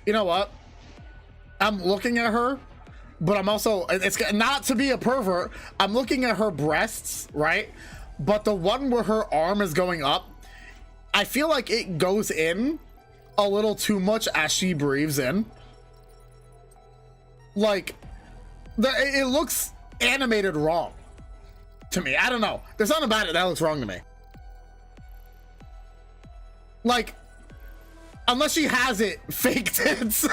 You know what? I'm looking at her, but I'm also, it's not to be a pervert, I'm looking at her breasts, right? But the one where her arm is going up, I feel like it goes in a little too much as she breathes in. Like, it looks animated wrong to me. I don't know. There's something about it that looks wrong to me. Like, unless she has it fake tits.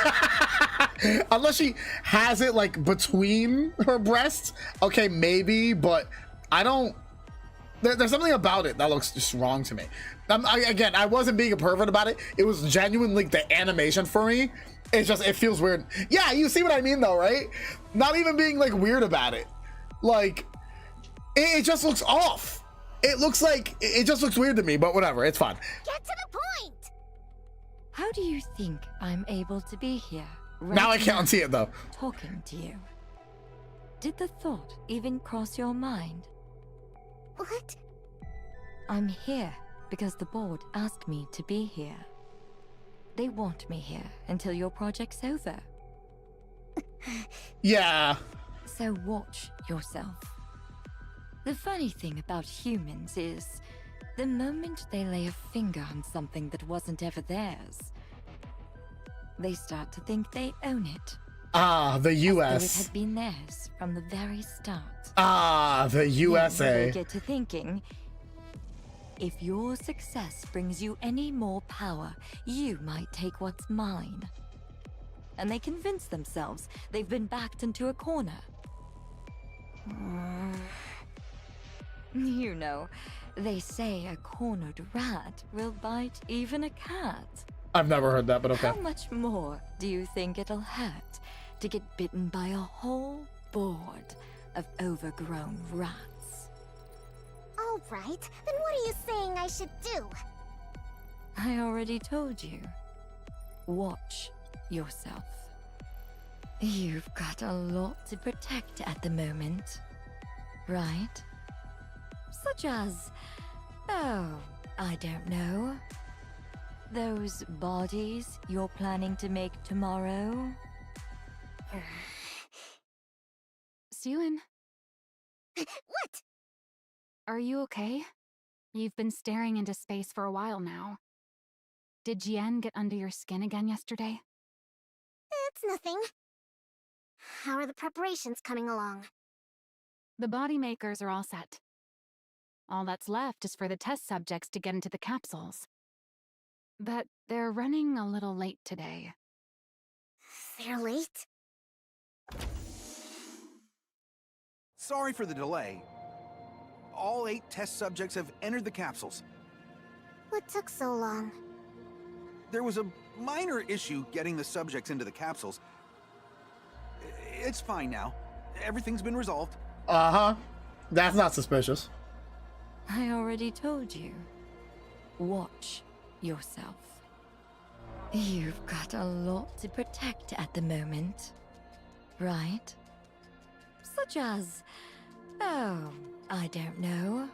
Unless she has it like between her breasts, okay, maybe, but I don't. There's something about it that looks just wrong to me. Again, I wasn't being a pervert about it. It was genuinely the animation for me. It's just, it feels weird. Yeah, you see what I mean though, right? Not even being like weird about it. Like, it just looks off. It looks like, it just looks weird to me, but whatever, it's fine. Get to the point! How do you think I'm able to be here? Right Now I can't see it though. Talking to you. Did the thought even cross your mind? What? I'm here because the board asked me to be here. They want me here until your project's over. Yeah. So watch yourself. The funny thing about humans is, the moment they lay a finger on something that wasn't ever theirs, they start to think they own it. Ah, the US. As though it had been theirs from the very start. Ah, the USA. They get to thinking, if your success brings you any more power, you might take what's mine. And they convince themselves they've been backed into a corner. You know, they say a cornered rat will bite even a cat. I've never heard that, but okay. How much more do you think it'll hurt to get bitten by a whole board of overgrown rats? All right, then what are you saying I should do? I already told you. Watch yourself. You've got a lot to protect at the moment, right? Such as, oh, I don't know. Those bodies you're planning to make tomorrow? Suyun, What? are you okay? You've been staring into space for a while now. Did Jian get under your skin again yesterday? It's nothing. How are the preparations coming along? The body makers are all set. All that's left is for the test subjects to get into the capsules. But they're running a little late today. They're late? Sorry for the delay. All 8 test subjects have entered the capsules. What took so long? There was a minor issue getting the subjects into the capsules. It's fine now. Everything's been resolved. Uh-huh. That's not suspicious. I already told you. Watch yourself. You've got a lot to protect at the moment, right? Such as, oh, I don't know.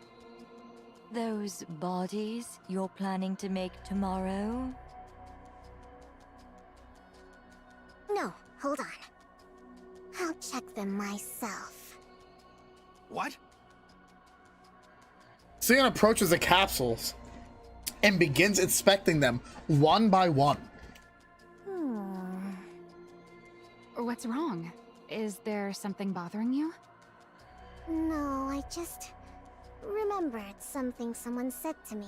Those bodies you're planning to make tomorrow? No, hold on. I'll check them myself. What? Suyun approaches the capsules and begins inspecting them one by one. What's wrong? Is there something bothering you? No, I just remembered something someone said to me.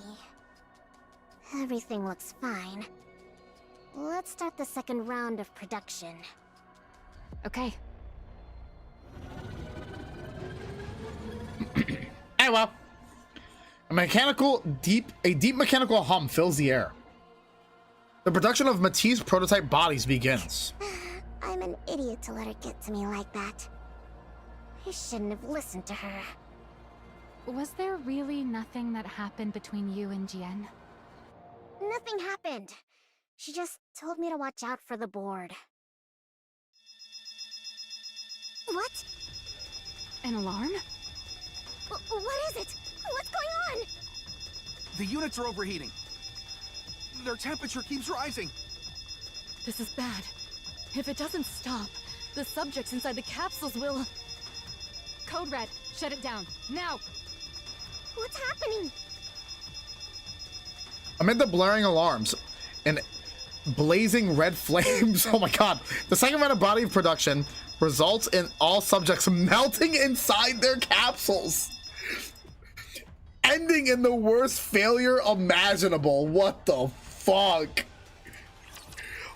Everything looks fine. Let's start the second round of production. Okay. Hey, well. A deep mechanical hum fills the air. The production of Matisse prototype bodies begins. I'm an idiot to let her get to me like that. I shouldn't have listened to her. Was there really nothing that happened between you and Jian? Nothing happened. She just told me to watch out for the board. What? An alarm? What is it? What's going on? The units are overheating. Their temperature keeps rising. This is bad. If it doesn't stop, the subjects inside the capsules will... Code Red, shut it down, now! What's happening? Amid the blaring alarms and blazing red flames, oh my god, the second round of body production results in all subjects melting inside their capsules, ending in the worst failure imaginable. What the fuck?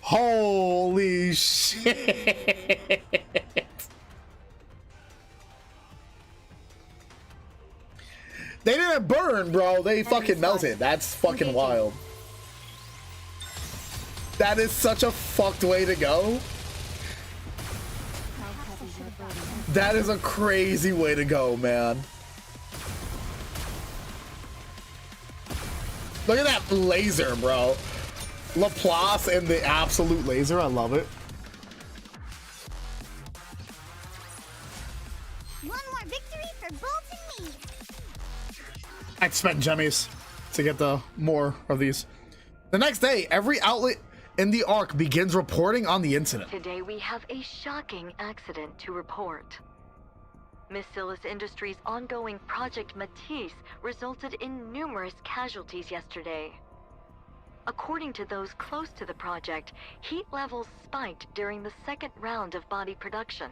Holy shit. They didn't burn, bro. They fucking melted. That's fucking wild. That is such a fucked way to go. That is a crazy way to go, man. Look at that laser, bro. Laplace and the absolute laser. I love it. One more victory for Bolt and me. I'd spend jemmies to get the more of these. The next day, every outlet in the Ark begins reporting on the incident. Today we have a shocking accident to report. Miss Silas Industries' ongoing Project Matisse resulted in numerous casualties yesterday. According to those close to the project, heat levels spiked during the second round of body production,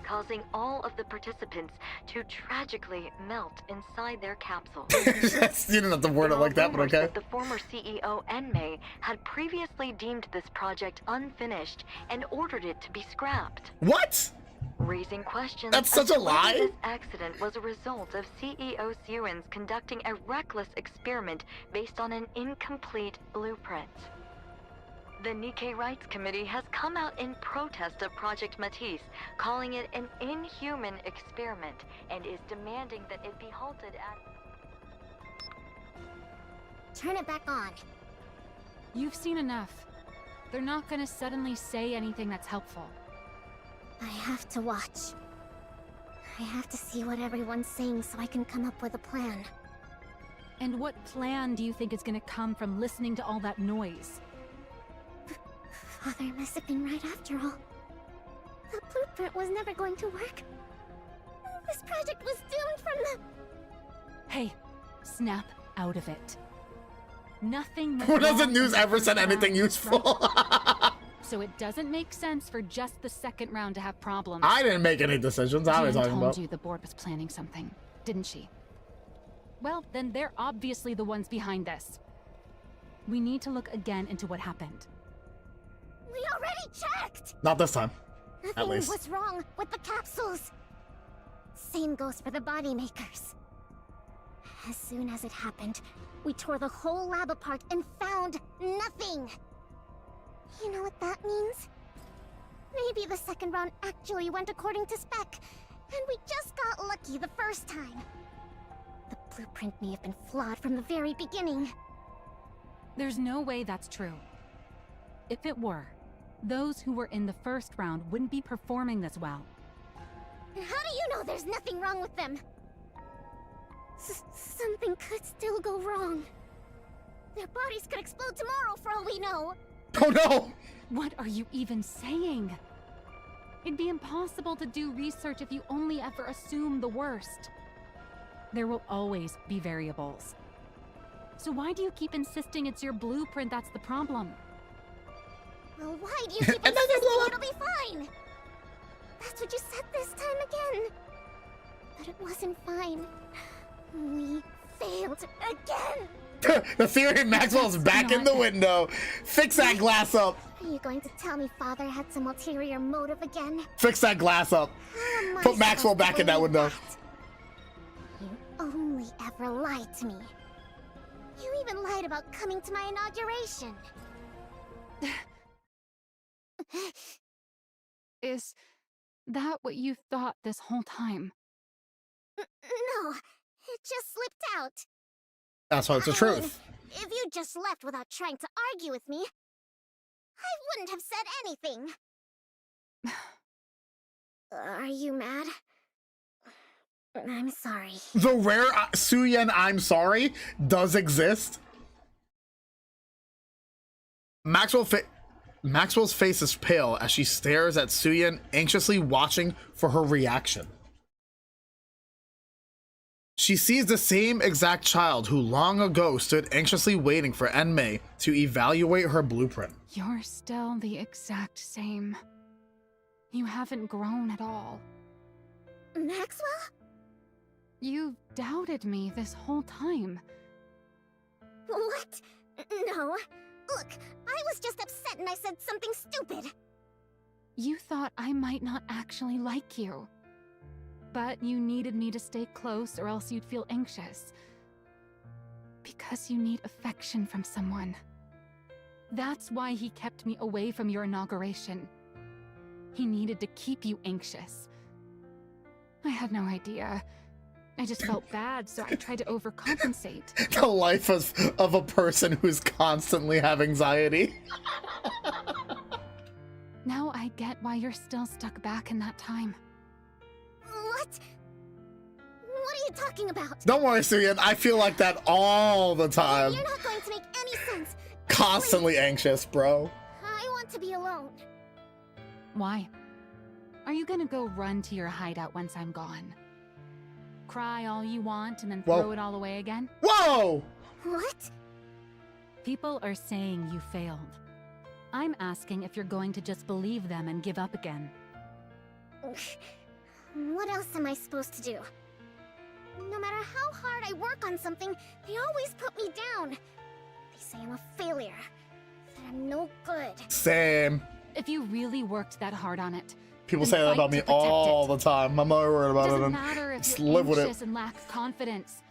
causing all of the participants to tragically melt inside their capsules. You didn't have to word it like that, but okay. That the former CEO 𝐿 had previously deemed this project unfinished and ordered it to be scrapped. What? Raising questions. That's such a lie? This accident was a result of CEO Sewins conducting a reckless experiment based on an incomplete blueprint. The NIKKE Rights Committee has come out in protest of Project Matisse, calling it an inhuman experiment, and is demanding that it be halted at... Turn it back on. You've seen enough. They're not gonna suddenly say anything that's helpful. I have to watch. I have to see what everyone's saying so I can come up with a plan. And what plan do you think is gonna come from listening to all that noise? Father must have been right after all. The blueprint was never going to work. This project was doomed from the... Hey, snap out of it. Nothing... When has the news ever said anything useful? So it doesn't make sense for just the second round to have problems. I didn't make any decisions. I was Jan talking told about. you the board was planning something, didn't she? Well, then they're obviously the ones behind this. We need to look again into what happened. We already checked! Not this time. At Nothing least. was wrong with the capsules. Same goes for the body makers. As soon as it happened, we tore the whole lab apart and found nothing. You know what that means? Maybe the second round actually went according to spec, and we just got lucky the first time. The blueprint may have been flawed from the very beginning. There's no way that's true. If it were, those who were in the first round wouldn't be performing this well. How do you know there's nothing wrong with them? Something could still go wrong. Their bodies could explode tomorrow for all we know. Oh no! What are you even saying? It'd be impossible to do research if you only ever assume the worst. There will always be variables. So why do you keep insisting it's your blueprint that's the problem? Well, why do you keep insisting it'll be fine? That's what you said this time again. But it wasn't fine. We failed again. The theory of Maxwell's back in the window. Fix that glass up. Are you going to tell me Father had some ulterior motive again? Fix that glass up. Put Maxwell back in that window. You only ever lied to me. You even lied about coming to my inauguration. Is that what you thought this whole time? No, it just slipped out. That's what's the truth. If you just left without trying to argue with me, I wouldn't have said anything. Are you mad? I'm sorry. The rare Suyen I'm sorry does exist. Maxwell's face is pale as she stares at Suyen, anxiously watching for her reaction. She sees the same exact child who long ago stood anxiously waiting for 𝐿 to evaluate her blueprint. You're still the exact same. You haven't grown at all. Maxwell? You've doubted me this whole time. What? No. Look, I was just upset upset and I said something stupid. You thought I might not actually like you. But you needed me to stay close or else you'd feel anxious. Because you need affection from someone. That's why he kept me away from your inauguration. He needed to keep you anxious. I had no idea. I just felt bad, so I tried to overcompensate. The life of a person who's constantly have anxiety. Now I get why you're still stuck back in that time. What? What are you talking about? Don't worry, Suyin. I feel like that all the time. You're not going to make any sense. Constantly Please. anxious, bro. I want to be alone. Why? Are you gonna go run to your hideout once I'm gone? Cry all you want and then throw it all away again? Whoa! What? People are saying you failed. I'm asking if you're going to just believe them and give up again. What else am I supposed to do? No matter how hard I work on something, they always put me down. They say I'm a failure, that I'm no good. Same. If you really worked that hard on it, people then say that fight about me to protect all it. the time. I'm not worried about It it. doesn't And matter if just you're live with anxious it. and lack confidence.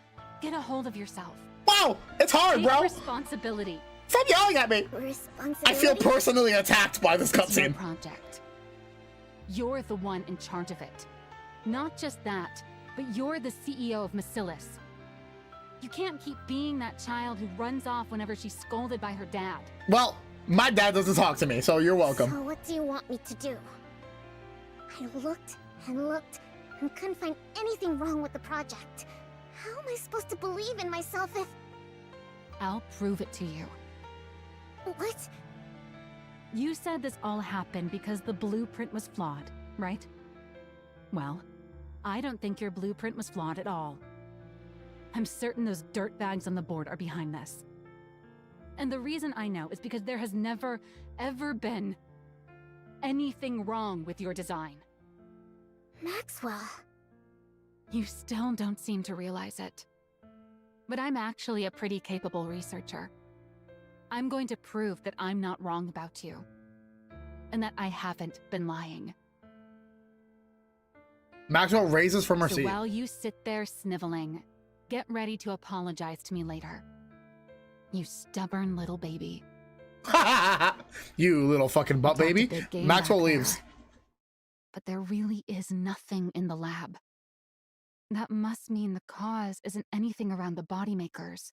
Get a hold of yourself. Wow, it's hard, Take bro. responsibility. Stop yelling at me. Responsibility? I feel personally attacked by this It's your cutscene. project. You're the one in charge of it. Not just that, but you're the CEO of 𝐴𝐵𝐿𝐿. You can't keep being that child who runs off whenever she's scolded by her dad. Well, my dad doesn't talk to me, so you're welcome. So what do you want me to do? I looked and looked and couldn't find anything wrong with the project. How am I supposed to believe in myself if... I'll prove it to you. What? You said this all happened because the blueprint was flawed, right? Well, I don't think your blueprint was flawed at all. I'm certain those dirtbags on the board are behind this. And the reason I know is because there has never, ever been anything wrong with your design. Maxwell. You still don't seem to realize it. But I'm actually a pretty capable researcher. I'm going to prove that I'm not wrong about you. And that I haven't been lying. Maxwell raises from her So seat. while you sit there sniveling, get ready to apologize to me later. You stubborn little baby. You little fucking butt Talked a baby. big game Maxwell back there. leaves. But there really is nothing in the lab. That must mean the cause isn't anything around the body makers.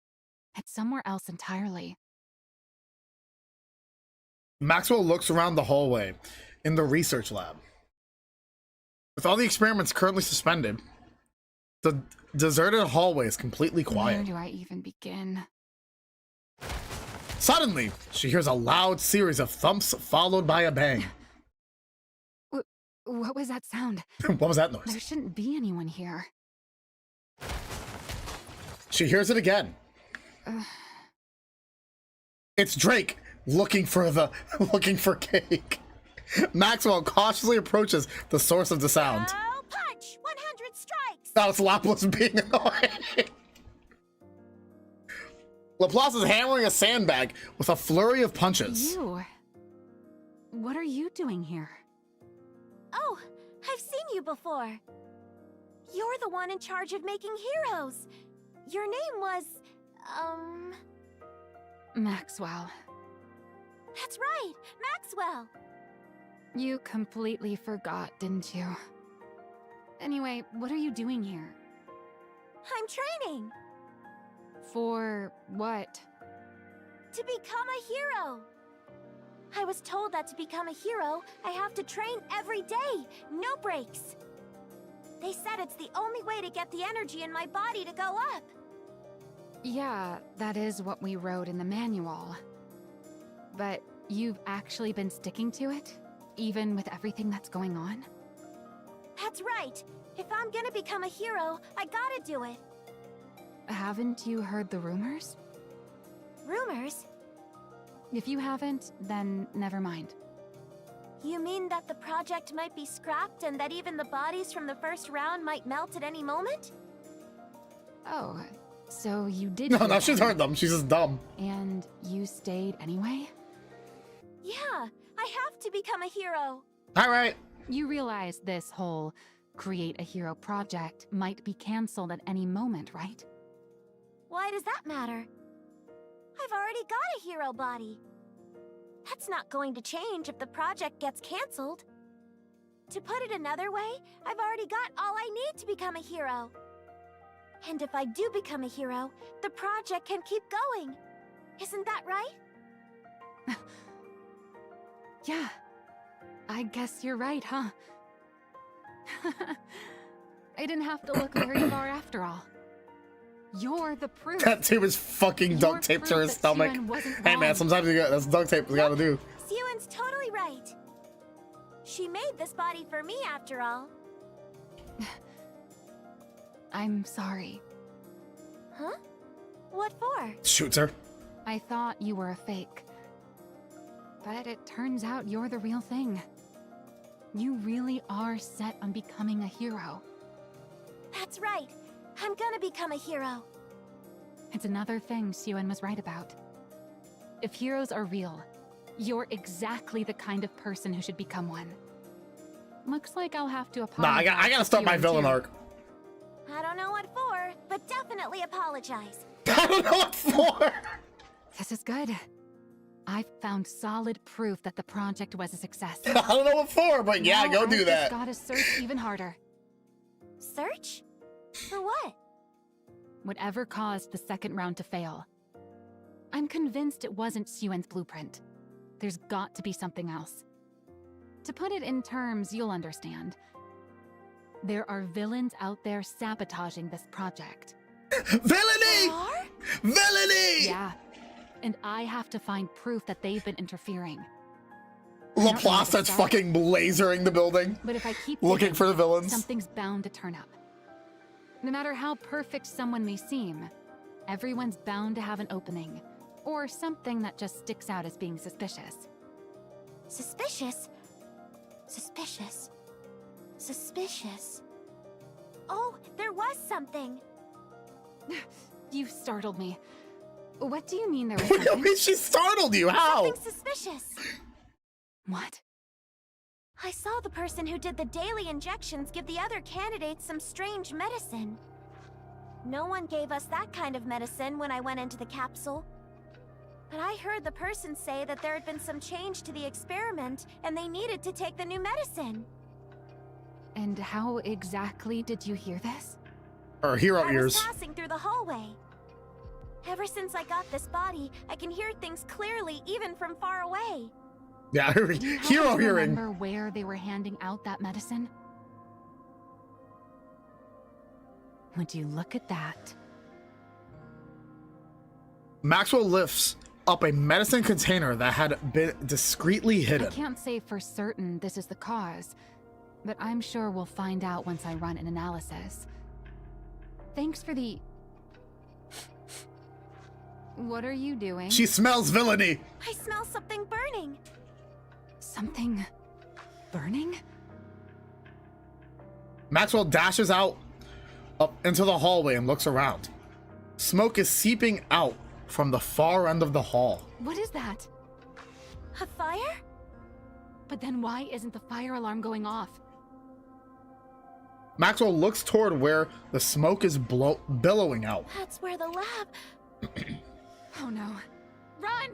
It's somewhere else entirely. Maxwell looks around the hallway in the research lab. With all the experiments currently suspended, the deserted hallway is completely Where quiet. do I even begin? Suddenly, she hears a loud series of thumps followed by a bang. What was that sound? What was that noise? There shouldn't be anyone here. She hears it again. It's Drake looking for cake. Maxwell cautiously approaches the source of the sound. Oh, punch! 100 strikes! That was Laplace being annoying. Laplace is hammering a sandbag with a flurry of punches. You? What are you doing here? Oh, I've seen you before. You're the one in charge of making heroes. Your name was, Maxwell. That's right, Maxwell. You completely forgot, didn't you? Anyway, what are you doing here? I'm training For what? to become a hero. I was told that to become a hero, I have to train every day, no breaks. They said it's the only way to get the energy in my body to go up. Yeah, that is what we wrote in the manual. But you've actually been sticking to it? Even with everything that's going on? That's right. If I'm gonna become a hero, I gotta do it. Haven't you heard the rumors? Rumors? If you haven't, then never mind. You mean that the project might be scrapped and that even the bodies from the first round might melt at any moment? Oh, so you did No, hear no, she's them. heard them. She's just dumb. And you stayed anyway? Yeah, I have to become a hero. All right. You realize this whole create a hero project might be cancelled at any moment, right? Why does that matter? I've already got a hero body. That's not going to change if the project gets cancelled. To put it another way, I've already got all I need to become a hero. And if I do become a hero, the project can keep going. Isn't that right? Yeah. I guess you're right, huh? I didn't have to look very far after all. You're the proof. That tube is fucking duct taped to his stomach. Hey man, sometimes you got that's duct tape we gotta do. 𝐂𝐲𝐻's totally right. She made this body for me after all. I'm sorry. Huh? What for? Shoots her. I thought you were a fake. But it turns out you're the real thing. You really are set on becoming a hero. That's right. I'm gonna become a hero. It's another thing 𝐂𝐻 was right about. If heroes are real, you're exactly the kind of person who should become one. Looks like I'll have to apologize. Nah, I gotta start my villain arc. I don't know what for, but definitely apologize. I don't know what for. This is good. I've found solid proof that the project was a success. I don't know what for, but yeah, Now go do I've that. just gotta search even harder. Search? For what? Whatever caused the second round to fail. I'm convinced it wasn't 𝐂𝐻's blueprint. There's got to be something else. To put it in terms you'll understand, there are villains out there sabotaging this project. Villainy! Villainy! Yeah, and I have to find proof that they've been interfering. Laplace starts fucking lasering the building. But if I keep looking digging, for the villains. something's bound to turn up. No matter how perfect someone may seem, everyone's bound to have an opening, or something that just sticks out as being suspicious. Suspicious? Suspicious. Suspicious. Oh, there was something. You startled me. What do you mean there was What do you something? mean she startled you? How? Something suspicious. What? I saw the person who did the daily injections give the other candidates some strange medicine. No one gave us that kind of medicine when I went into the capsule. But I heard the person say that there had been some change to the experiment and they needed to take the new medicine. And how exactly did you hear this? Or hero I ears. was passing through the hallway. Ever since I got this body, I can hear things clearly even from far away. Yeah, Do you hero happen to hearing. remember where they were handing out that medicine? Would you look at that? Maxwell lifts up a medicine container that had been discreetly I hidden. can't say for certain this is the cause, but I'm sure we'll find out once I run an analysis. Thanks for the... What are you doing? She smells villainy. I smell something burning. Something... burning? Maxwell dashes out up into the hallway and looks around. Smoke is seeping out from the far end of the hall. What is that? A fire? But then why isn't the fire alarm going off? Maxwell looks toward where the smoke is billowing out. That's where the lab... Oh no. Run!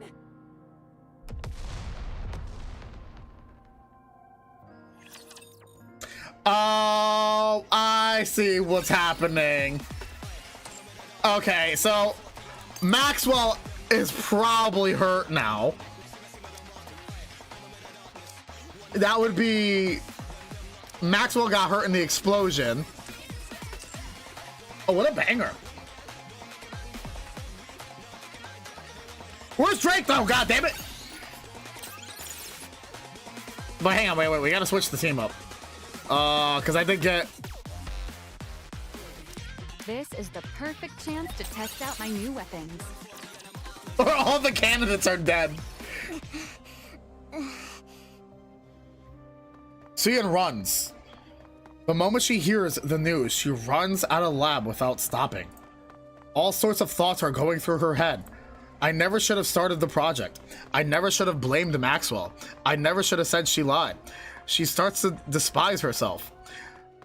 Oh, I see what's happening. Okay, so Maxwell is probably hurt now. That would be... Maxwell got hurt in the explosion. Oh, what a banger. Where's Drake though? God damn it. But hang on, wait. We gotta switch the team up. Because I did get... This is the perfect chance to test out my new weapons. All the candidates are dead. 𝐂𝐻 runs. The moment she hears the news, she runs out of the lab without stopping. All sorts of thoughts are going through her head. I never should have started the project. I never should have blamed Maxwell. I never should have said she lied. She starts to despise herself.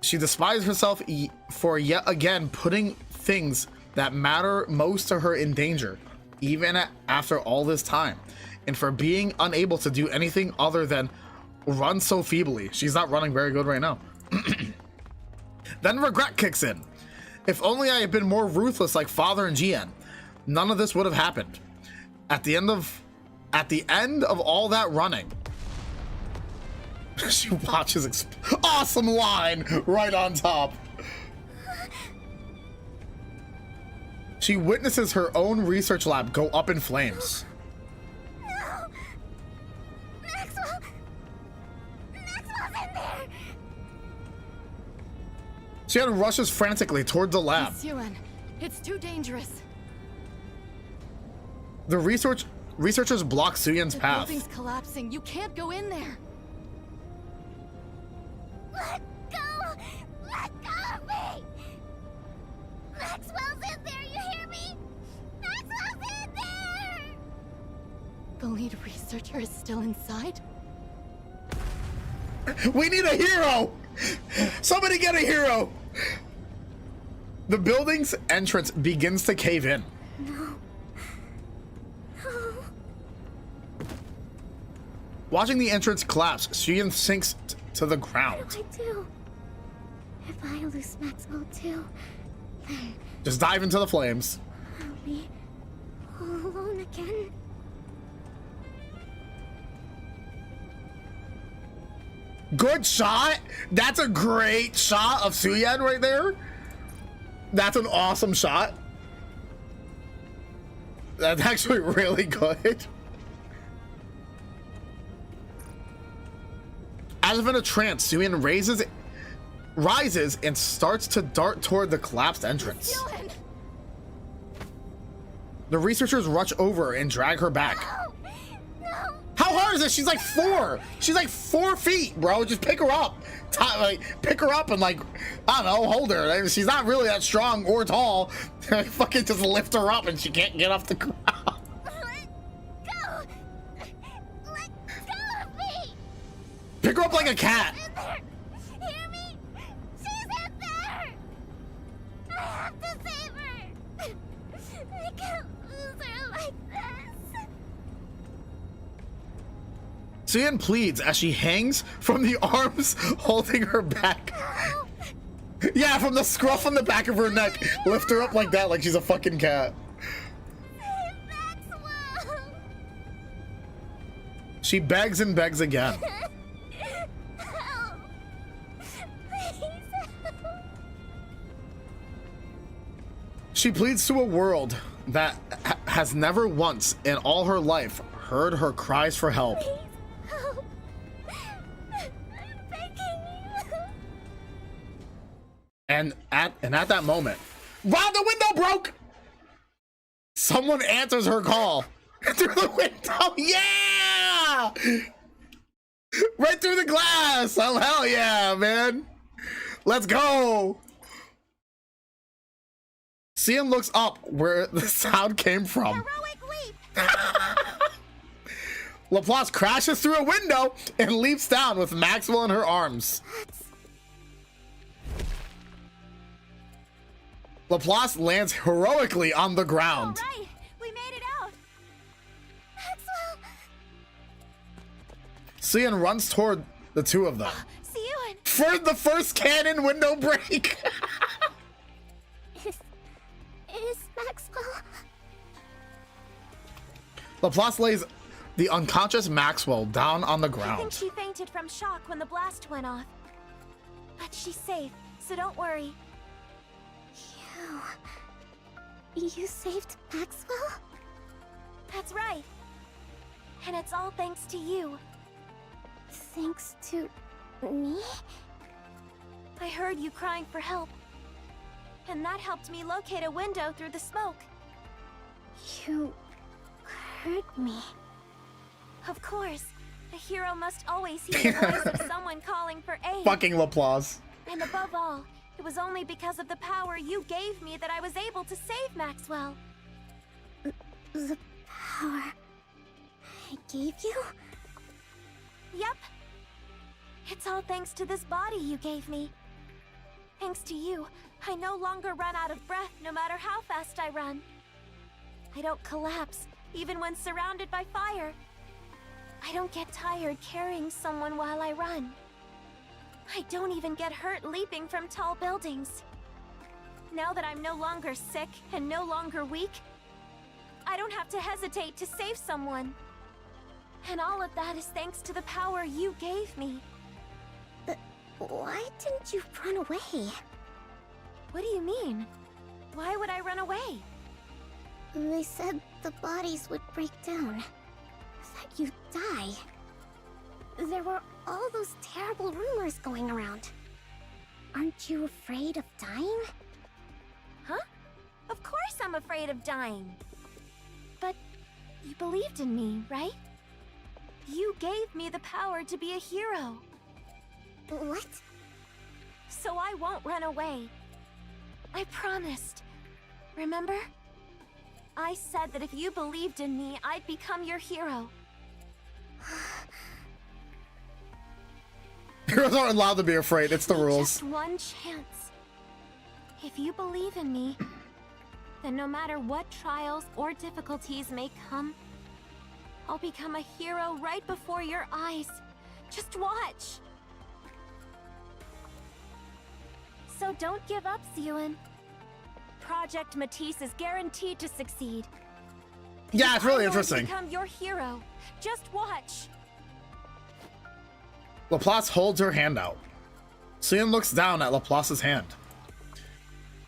She despises herself for yet again putting things that matter most to her in danger, even after all this time, and for being unable to do anything other than run so feebly. She's not running very good right now. Then regret kicks in. If only I had been more ruthless like Father and GN, none of this would have happened. At the end of all that running, she watches awesome line right on top. She witnesses her own research lab go up in flames. No! Maxwell! Maxwell's in there! Xian rushes frantically toward the lab. 𝐶, it's too dangerous. The researchers block Suyen's path. The building's collapsing. You can't go in there. Let go! Let go of me! Maxwell's in there, you hear me? Maxwell's in there! The lead researcher is still inside? We need a hero! Somebody get a hero! The building's entrance begins to cave in. No. No. Watching the entrance collapse, Suyen sinks to the ground. What do I do? If I lose Maxwell too, then Just dive into the flames. I'll be all alone again. Good shot. That's a great shot of Suyen right there. That's an awesome shot. That's actually really good. As if in a trance, Suyen rises and starts to dart toward the collapsed entrance. The researchers rush over and drag her back. No! No! How hard is this? She's like 4. She's like 4 feet, bro. Just pick her up. Pick her up and like, I don't know, hold her. She's not really that strong or tall. Fucking just lift her up and she can't get off the ground. Let go! Let go of me! Pick her up like a cat. She's in there! Hear me? She's in there! I have to save her! I can't lose her like this! Suyen pleads as she hangs from the arms holding her back. Help! Yeah, from the scruff on the back of her neck. Lift her up like that, like she's a fucking cat. Save Maxwell! She begs and begs again. Help! Please help! She pleads to a world that has never once in all her life heard her cries for help. Please help! I'm begging you! And at that moment, wow, the window broke! Someone answers her call. Through the window, yeah! Right through the glass! Oh, hell yeah, man! Let's go! Xian looks up where the sound came from. Heroic leap! Laplace crashes through a window and leaps down with Maxwell in her arms. Laplace lands heroically on the ground. All right, we made it out. Maxwell! Xian runs toward the two of them. See you in. For the first cannon window break. Is Maxwell? Laplace lays the unconscious Maxwell down on the I think ground. she fainted from shock when the blast went off. But she's safe, so don't worry. You saved Maxwell? That's right. And it's all thanks to you. Thanks to me? I heard you crying for help. And that helped me locate a window through the smoke. You heard me. Of course. A hero must always hear the voice of someone calling for aid. Fucking Laplace. And above all, it was only because of the power you gave me that I was able to save Maxwell. The power I gave you? Yep. It's all thanks to this body you gave me. Thanks to you, I no longer run out of breath no matter how fast I run. I don't collapse, even when surrounded by fire. I don't get tired carrying someone while I run. I don't even get hurt leaping from tall buildings. Now that I'm no longer sick and no longer weak, I don't have to hesitate to save someone. And all of that is thanks to the power you gave me. But why didn't you run away? What do you mean? Why would I run away? They said the bodies would break down. That you'd die. There were all those terrible rumors going around. Aren't you afraid of dying? Huh? Of course I'm afraid of dying. But you believed in me, right? You gave me the power to be a hero. What? So I won't run away. I promised. Remember? I said that if you believed in me, I'd become your hero. Heroes aren't allowed to be afraid. It's the rules. Just one chance. If you believe in me, then no matter what trials or difficulties may come, I'll become a hero right before your eyes. Just watch. So don't give up, 𝐂𝐿. Project Matisse is guaranteed to succeed. Yeah, it's really I'm going to interesting. become your hero. Just watch. Laplace holds her hand out. 𝐂𝐿 looks down at Laplace's hand,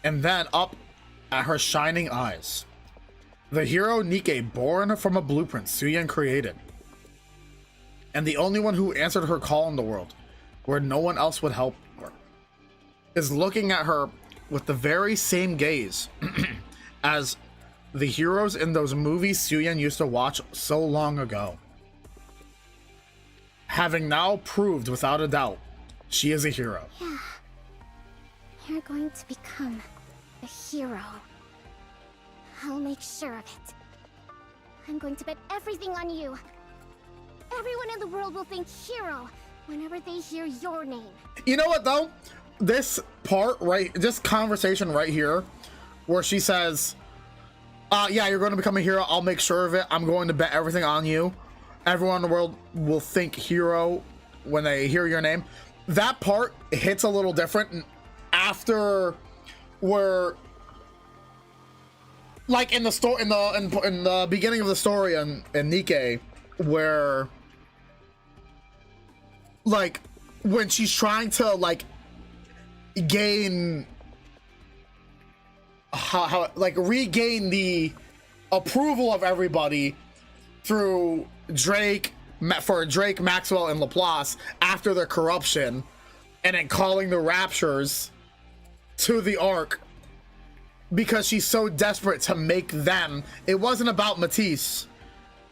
and then up at her shining eyes. The hero NIKKE, born from a blueprint 𝐂𝐿 created, and the only one who answered her call in the world, where no one else would help her, is looking at her with the very same gaze as the heroes in those movies 𝐂𝐿 used to watch so long ago. Having now proved without a doubt, she is a hero. Yeah. You're going to become a hero. I'll make sure of it. I'm going to bet everything on you. Everyone in the world will think hero whenever they hear your name. You know what though? This part this conversation right here, where she says, yeah, you're going to become a hero. I'll make sure of it. I'm going to bet everything on you. Everyone in the world will think hero when they hear your name. That part hits a little different after where, like in the story, in the beginning of the story in NIKKE, where like when she's trying to like gain regain the approval of everybody through Drake, Maxwell, and Laplace after their corruption, and then calling the Raptures to the Ark because she's so desperate to make them. It wasn't about Matisse,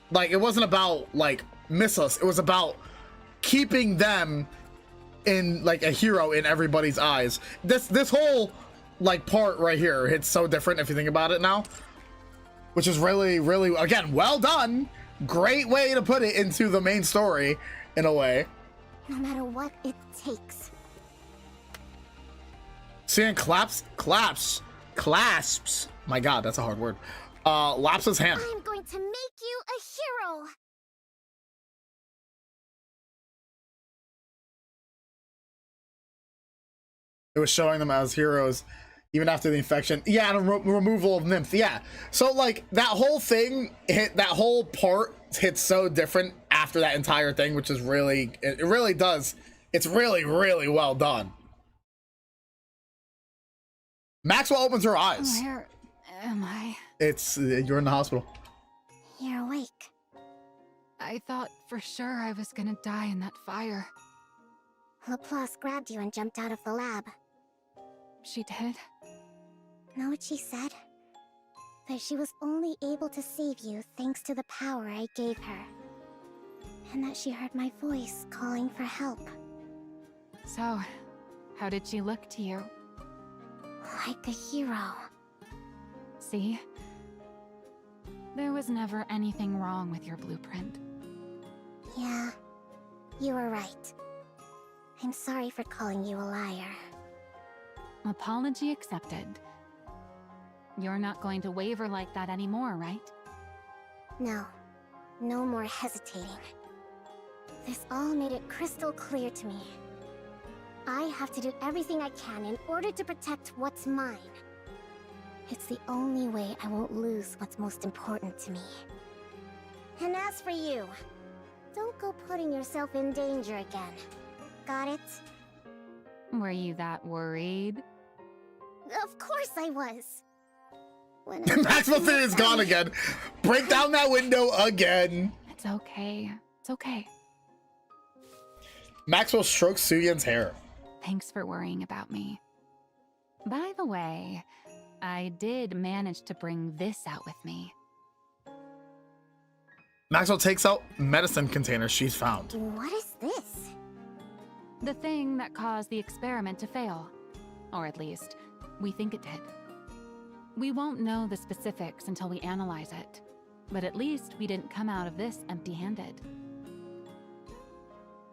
like it wasn't about like Missus. It was about keeping them in like a hero in everybody's eyes. This whole like part right here hits so different if you think about it now, which is really, really, again, well done. Great way to put it into the main story in a way. No matter what it takes. 𝐂𝐿 clasps. My God, that's a hard word. Laps his hand. I'm going to make you a hero. It was showing them as heroes even after the infection. Yeah, and removal of nymph. Yeah. So like that whole thing that whole part hits so different after that entire thing, which is really, it really does. It's really, really well done. Maxwell opens her eyes. Where am I? It's, you're in the hospital. You're awake. I thought for sure I was gonna die in that fire. Laplace grabbed you and jumped out of the lab. She did? Know what she said? That she was only able to save you thanks to the power I gave her. And that she heard my voice calling for help. So, how did she look to you? Like a hero. See? There was never anything wrong with your blueprint. Yeah, you were right. I'm sorry for calling you a liar. Apology accepted. You're not going to waver like that anymore, right? No, no more hesitating. This all made it crystal clear to me. I have to do everything I can in order to protect what's mine. It's the only way I won't lose what's most important to me. And as for you, don't go putting yourself in danger again. Got it? Were you that worried? Of course I was. When Maxwell theory is gone again. Break down that window again. It's okay. It's okay. Maxwell strokes Suyen's hair. Thanks for worrying about me. By the way, I did manage to bring this out with me. Maxwell takes out medicine container she's found. What is this? The thing that caused the experiment to fail. Or at least, we think it did. We won't know the specifics until we analyze it. But at least we didn't come out of this empty-handed.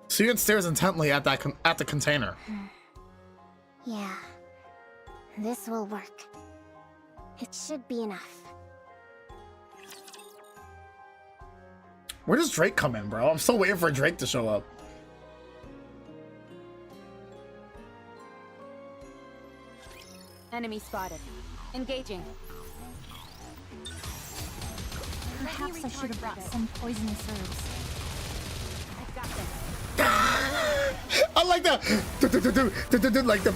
Suyen stares intently at the container. Yeah, this will work. It should be enough. Where does Drake come in, bro? I'm still waiting for Drake to show up. Enemy spotted. Engaging. Perhaps I should have brought some poisonous herbs. I've got this. I like the like the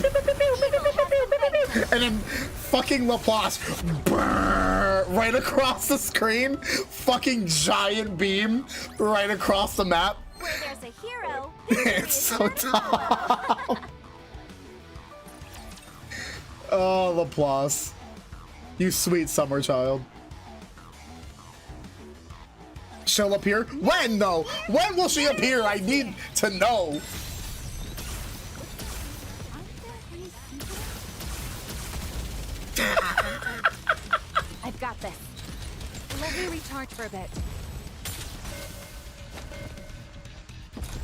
and then fucking Laplace right across the screen, fucking giant beam right across the map. Where there's a hero, It's so tough. Oh, Laplace, you sweet summer child. She'll appear? When, though? When will she appear? I need to know. I've got this. Let me recharge for a bit.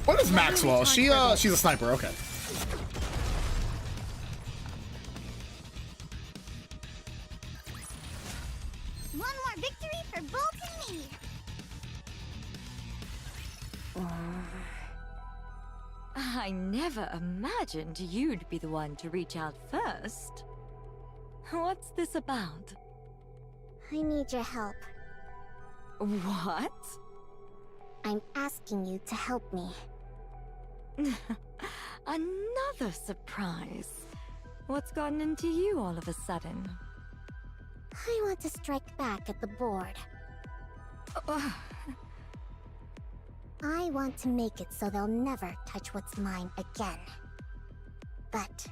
What is Maxwell? She's a sniper. Okay. One more victory for Bolt and me. I never imagined you'd be the one to reach out first. What's this about? I need your help. What? I'm asking you to help me. Another surprise. What's gotten into you all of a sudden? I want to strike back at the board. I want to make it so they'll never touch what's mine again. But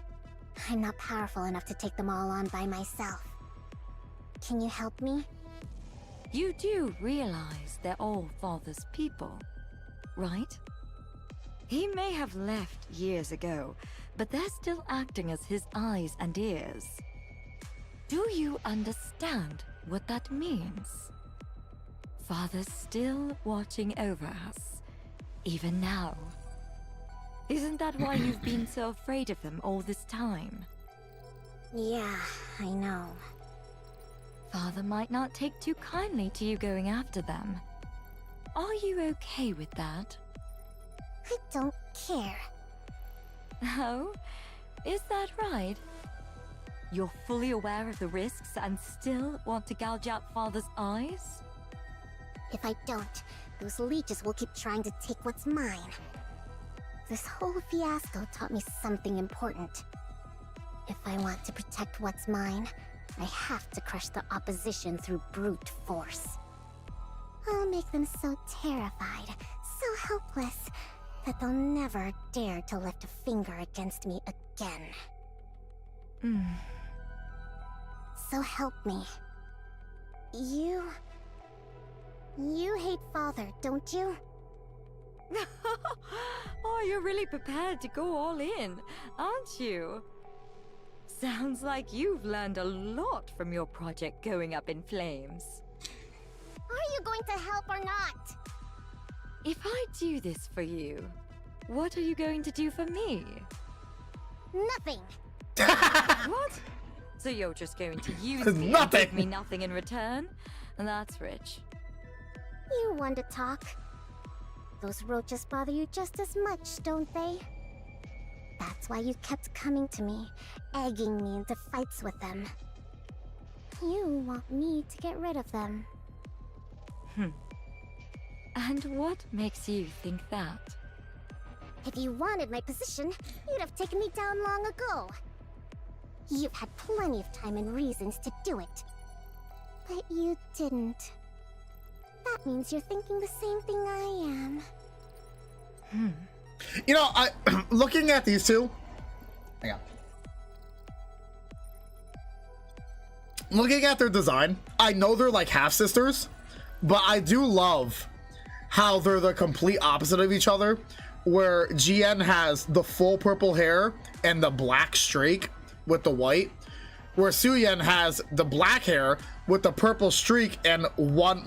I'm not powerful enough to take them all on by myself. Can you help me? You do realize they're all Father's people, right? He may have left years ago, but they're still acting as his eyes and ears. Do you understand what that means? Father's still watching over us, even now. Isn't that why you've been so afraid of them all this time? Yeah, I know. Father might not take too kindly to you going after them. Are you okay with that? I don't care. Oh? Is that right? You're fully aware of the risks and still want to gouge out Father's eyes? If I don't, those leeches will keep trying to take what's mine. This whole fiasco taught me something important. If I want to protect what's mine, I have to crush the opposition through brute force. I'll make them so terrified, so helpless, that they'll never dare to lift a finger against me again. So help me. You hate Father, don't you? Oh, you're really prepared to go all in, aren't you? Sounds like you've learned a lot from your project going up in flames. Are you going to help or not? If I do this for you, what are you going to do for me? Nothing. What? So you're just going to use me and Nothing. give me nothing in return? That's rich. You want to talk. Those roaches bother you just as much, don't they? That's why you kept coming to me, egging me into fights with them. You want me to get rid of them. And what makes you think that? If you wanted my position, you'd have taken me down long ago. You've had plenty of time and reasons to do it. But you didn't. That means you're thinking the same thing I am. You know, I looking at these two. Hang on. Looking at their design, I know they're like half sisters, but I do love how they're the complete opposite of each other. Where GN has the full purple hair and the black streak with the white, where Suyen has the black hair with the purple streak and one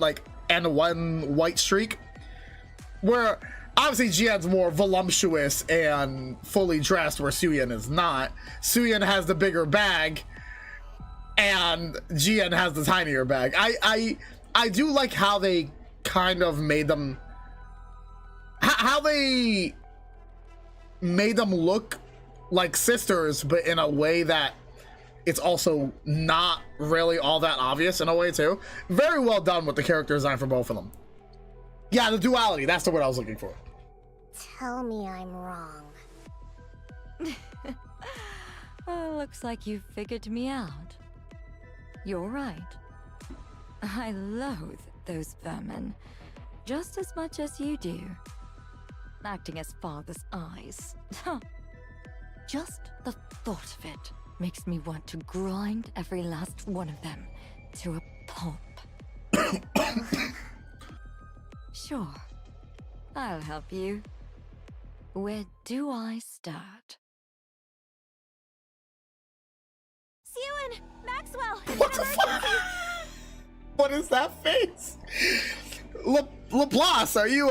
white streak. Where obviously GN's more voluptuous and fully dressed, where Suyen is not. Suyen has the bigger bag and GN has the tinier bag. I do like how they kind of made them, how they made them look like sisters, but in a way that it's also not really all that obvious in a way too. Very well done with the character design for both of them. Yeah, the duality, that's the word I was looking for. Tell me I'm wrong. Looks like you figured me out. You're right. I loathe those vermin just as much as you do. Acting as father's eyes. Just the thought of it makes me want to grind every last one of them to a pulp. Sure, I'll help you. Where do I start? Suyen! Maxwell! What the fuck? What is that face? Laplace, are you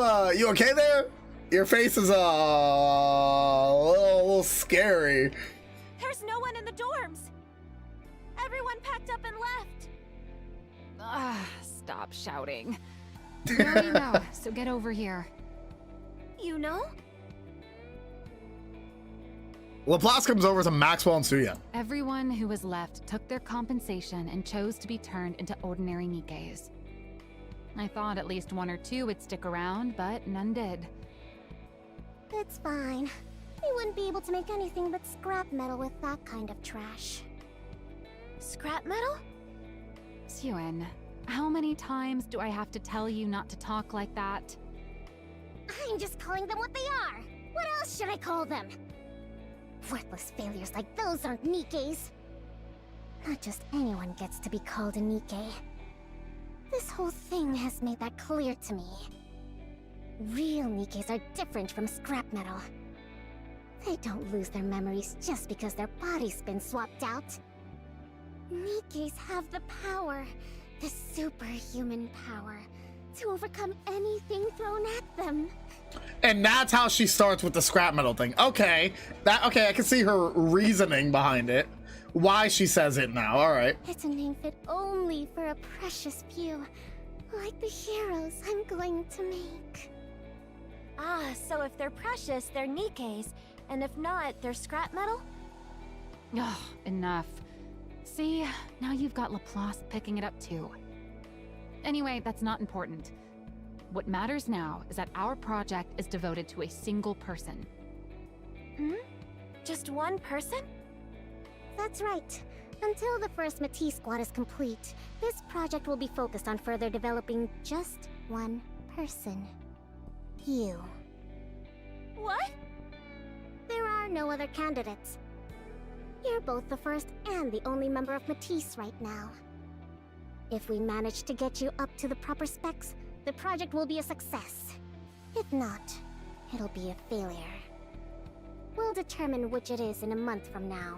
okay there? Your face is a little scary. There's no one in the dorms! Everyone packed up and left! Stop shouting. We already know, so get over here. You know? Laplace comes over to Maxwell and Suyen. Everyone who was left took their compensation and chose to be turned into ordinary NIKKEs. I thought at least one or two would stick around, but none did. It's fine. We wouldn't be able to make anything but scrap metal with that kind of trash. Scrap metal? Suyen, how many times do I have to tell you not to talk like that? I'm just calling them what they are. What else should I call them? Worthless failures like those aren't NIKKEs. Not just anyone gets to be called a NIKKE. This whole thing has made that clear to me. Real NIKKEs are different from scrap metal. They don't lose their memories just because their body's been swapped out. NIKKEs have the power, the superhuman power, to overcome anything thrown at them. And that's how she starts with the scrap metal thing. Okay, I can see her reasoning behind it. Why she says it now, alright. It's a name fit only for a precious few, like the heroes I'm going to make. Ah, so if they're precious, they're NIKKEs, and if not, they're scrap metal? Ugh, enough. See, now you've got Laplace picking it up too. Anyway, that's not important. What matters now is that our project is devoted to a single person. Just one person? That's right. Until the first Matisse squad is complete, this project will be focused on further developing just one person. You. What? There are no other candidates. You're both the first and the only member of Matisse right now. If we manage to get you up to the proper specs, the project will be a success. If not, it'll be a failure. We'll determine which it is in a month from now.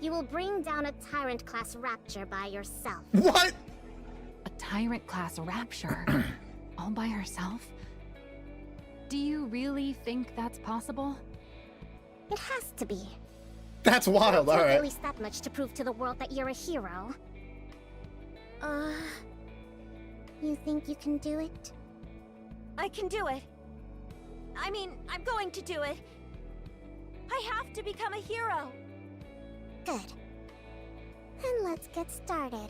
You will bring down a Tyrant-class Rapture by yourself. What? A tyrant-class rapture all by herself? Do you really think that's possible? It has to be. That's wild, It alright. at least that much to prove to the world that you're a hero. You think you can do it? I can do it. I mean, I'm going to do it. I have to become a hero. Good. Then let's get started.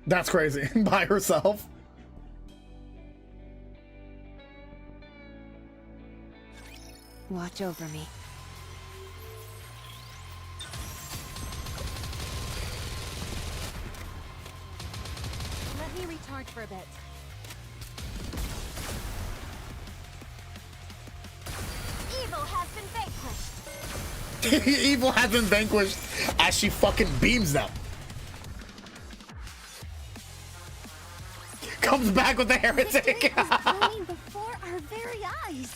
That's crazy. By herself. Watch over me. Let me recharge for a bit. Evil has been vanquished. Evil has been vanquished as she fucking beams them. Comes back with the heretic. Growing before our very eyes.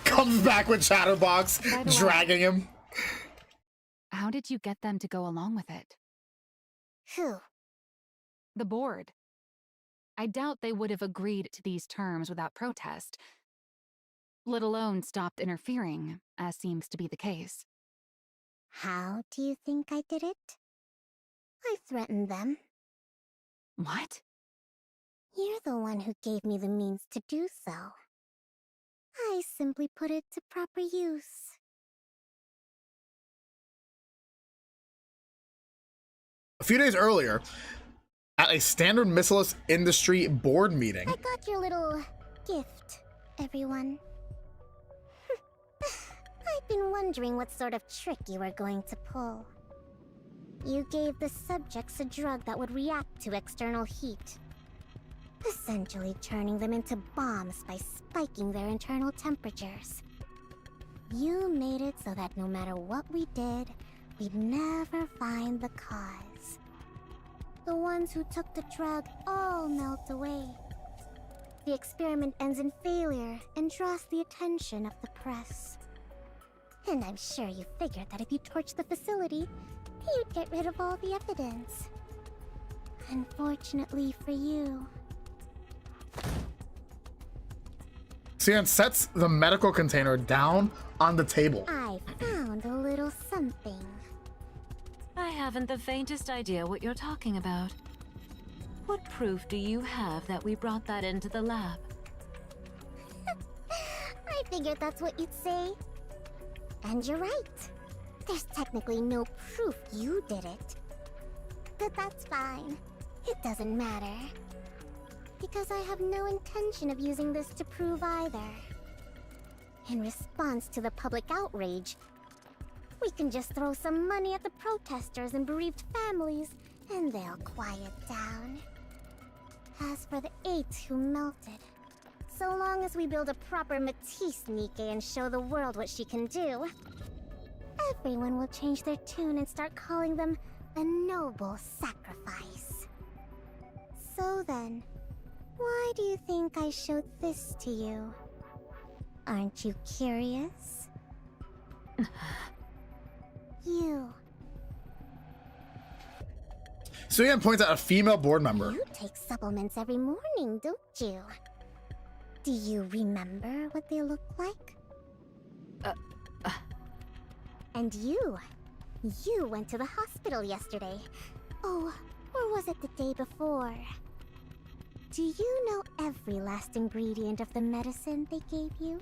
Comes back with Chatterbox By the way- dragging him. How did you get them to go along with it? Who? The board. I doubt they would have agreed to these terms without protest, let alone stopped interfering, as seems to be the case. How do you think I did it? I threatened them. What? You're the one who gave me the means to do so. I simply put it to proper use. A few days earlier, at a Standard Missilist Industry board meeting. I got your little gift, everyone. I've been wondering what sort of trick you were going to pull. You gave the subjects a drug that would react to external heat, essentially turning them into bombs by spiking their internal temperatures. You made it so that no matter what we did, we'd never find the cause. The ones who took the drug all melt away. The experiment ends in failure and draws the attention of the press. And I'm sure you figured that if you torched the facility, you'd get rid of all the evidence. Unfortunately for you. Cian sets the medical container down on the table. I found a little something. I haven't the faintest idea what you're talking about. What proof do you have that we brought that into the lab? I figured that's what you'd say. And you're right. There's technically no proof you did it. But that's fine. It doesn't matter. Because I have no intention of using this to prove either. In response to the public outrage, we can just throw some money at the protesters and bereaved families, and they'll quiet down. As for the 8 who melted, so long as we build a proper Matisse NIKKE and show the world what she can do, everyone will change their tune and start calling them a noble sacrifice. So then, why do you think I showed this to you? Aren't you curious? You. Cian points out a female board member. You take supplements every morning, don't you? Do you remember what they look like? And you went to the hospital yesterday. Oh, or was it the day before? Do you know every last ingredient of the medicine they gave you?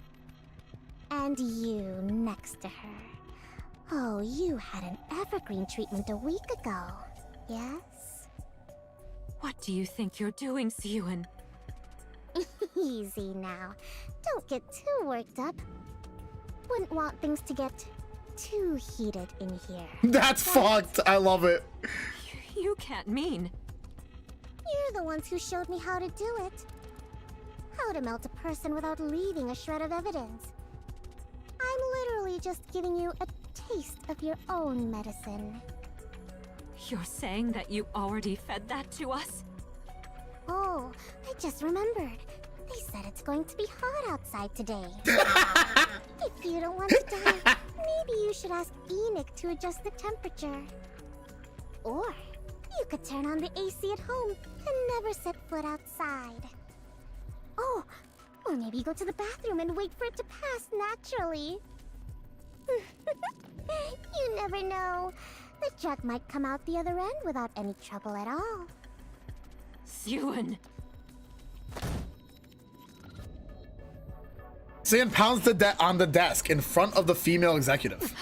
And you next to her. Oh, you had an evergreen treatment a week ago, yes? What do you think you're doing, Siyun? Easy now. Don't get too worked up. Wouldn't want things to get too heated in here. That's fucked. I love it. You can't mean. You're the ones who showed me how to do it. How to melt a person without leaving a shred of evidence. I'm literally just giving you a taste of your own medicine. You're saying that you already fed that to us? Oh, I just remembered. They said it's going to be hot outside today. If you don't want to die, maybe you should ask 𝐿𝐴𝐻 to adjust the temperature. Or you could turn on the AC at home and never set foot outside. Oh, or maybe go to the bathroom and wait for it to pass naturally. You never know. The jug might come out the other end without any trouble at all. Siwon! Sian pounds on the desk in front of the female executive.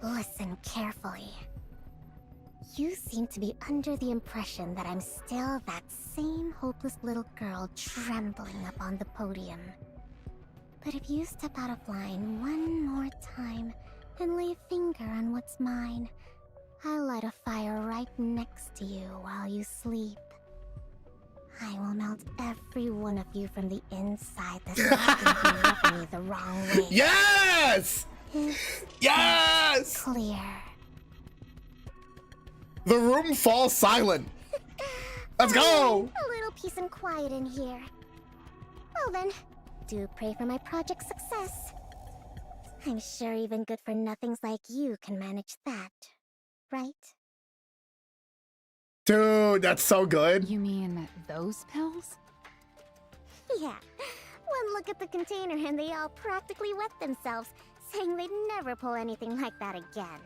Listen carefully. You seem to be under the impression that I'm still that same hopeless little girl trembling up on the podium. But if you step out of line one more time and lay a finger on what's mine, I'll light a fire right next to you while you sleep. I will melt every one of you from the inside the second you rub me the wrong way. Yes! Yes! Clear. The room falls silent. Let's go! A little peace and quiet in here. Well then, do pray for my project's success. I'm sure even good-for-nothings like you can manage that, right? Dude, that's so good. You mean those pills? Yeah. One look at the container and they all practically wet themselves, saying they'd never pull anything like that again.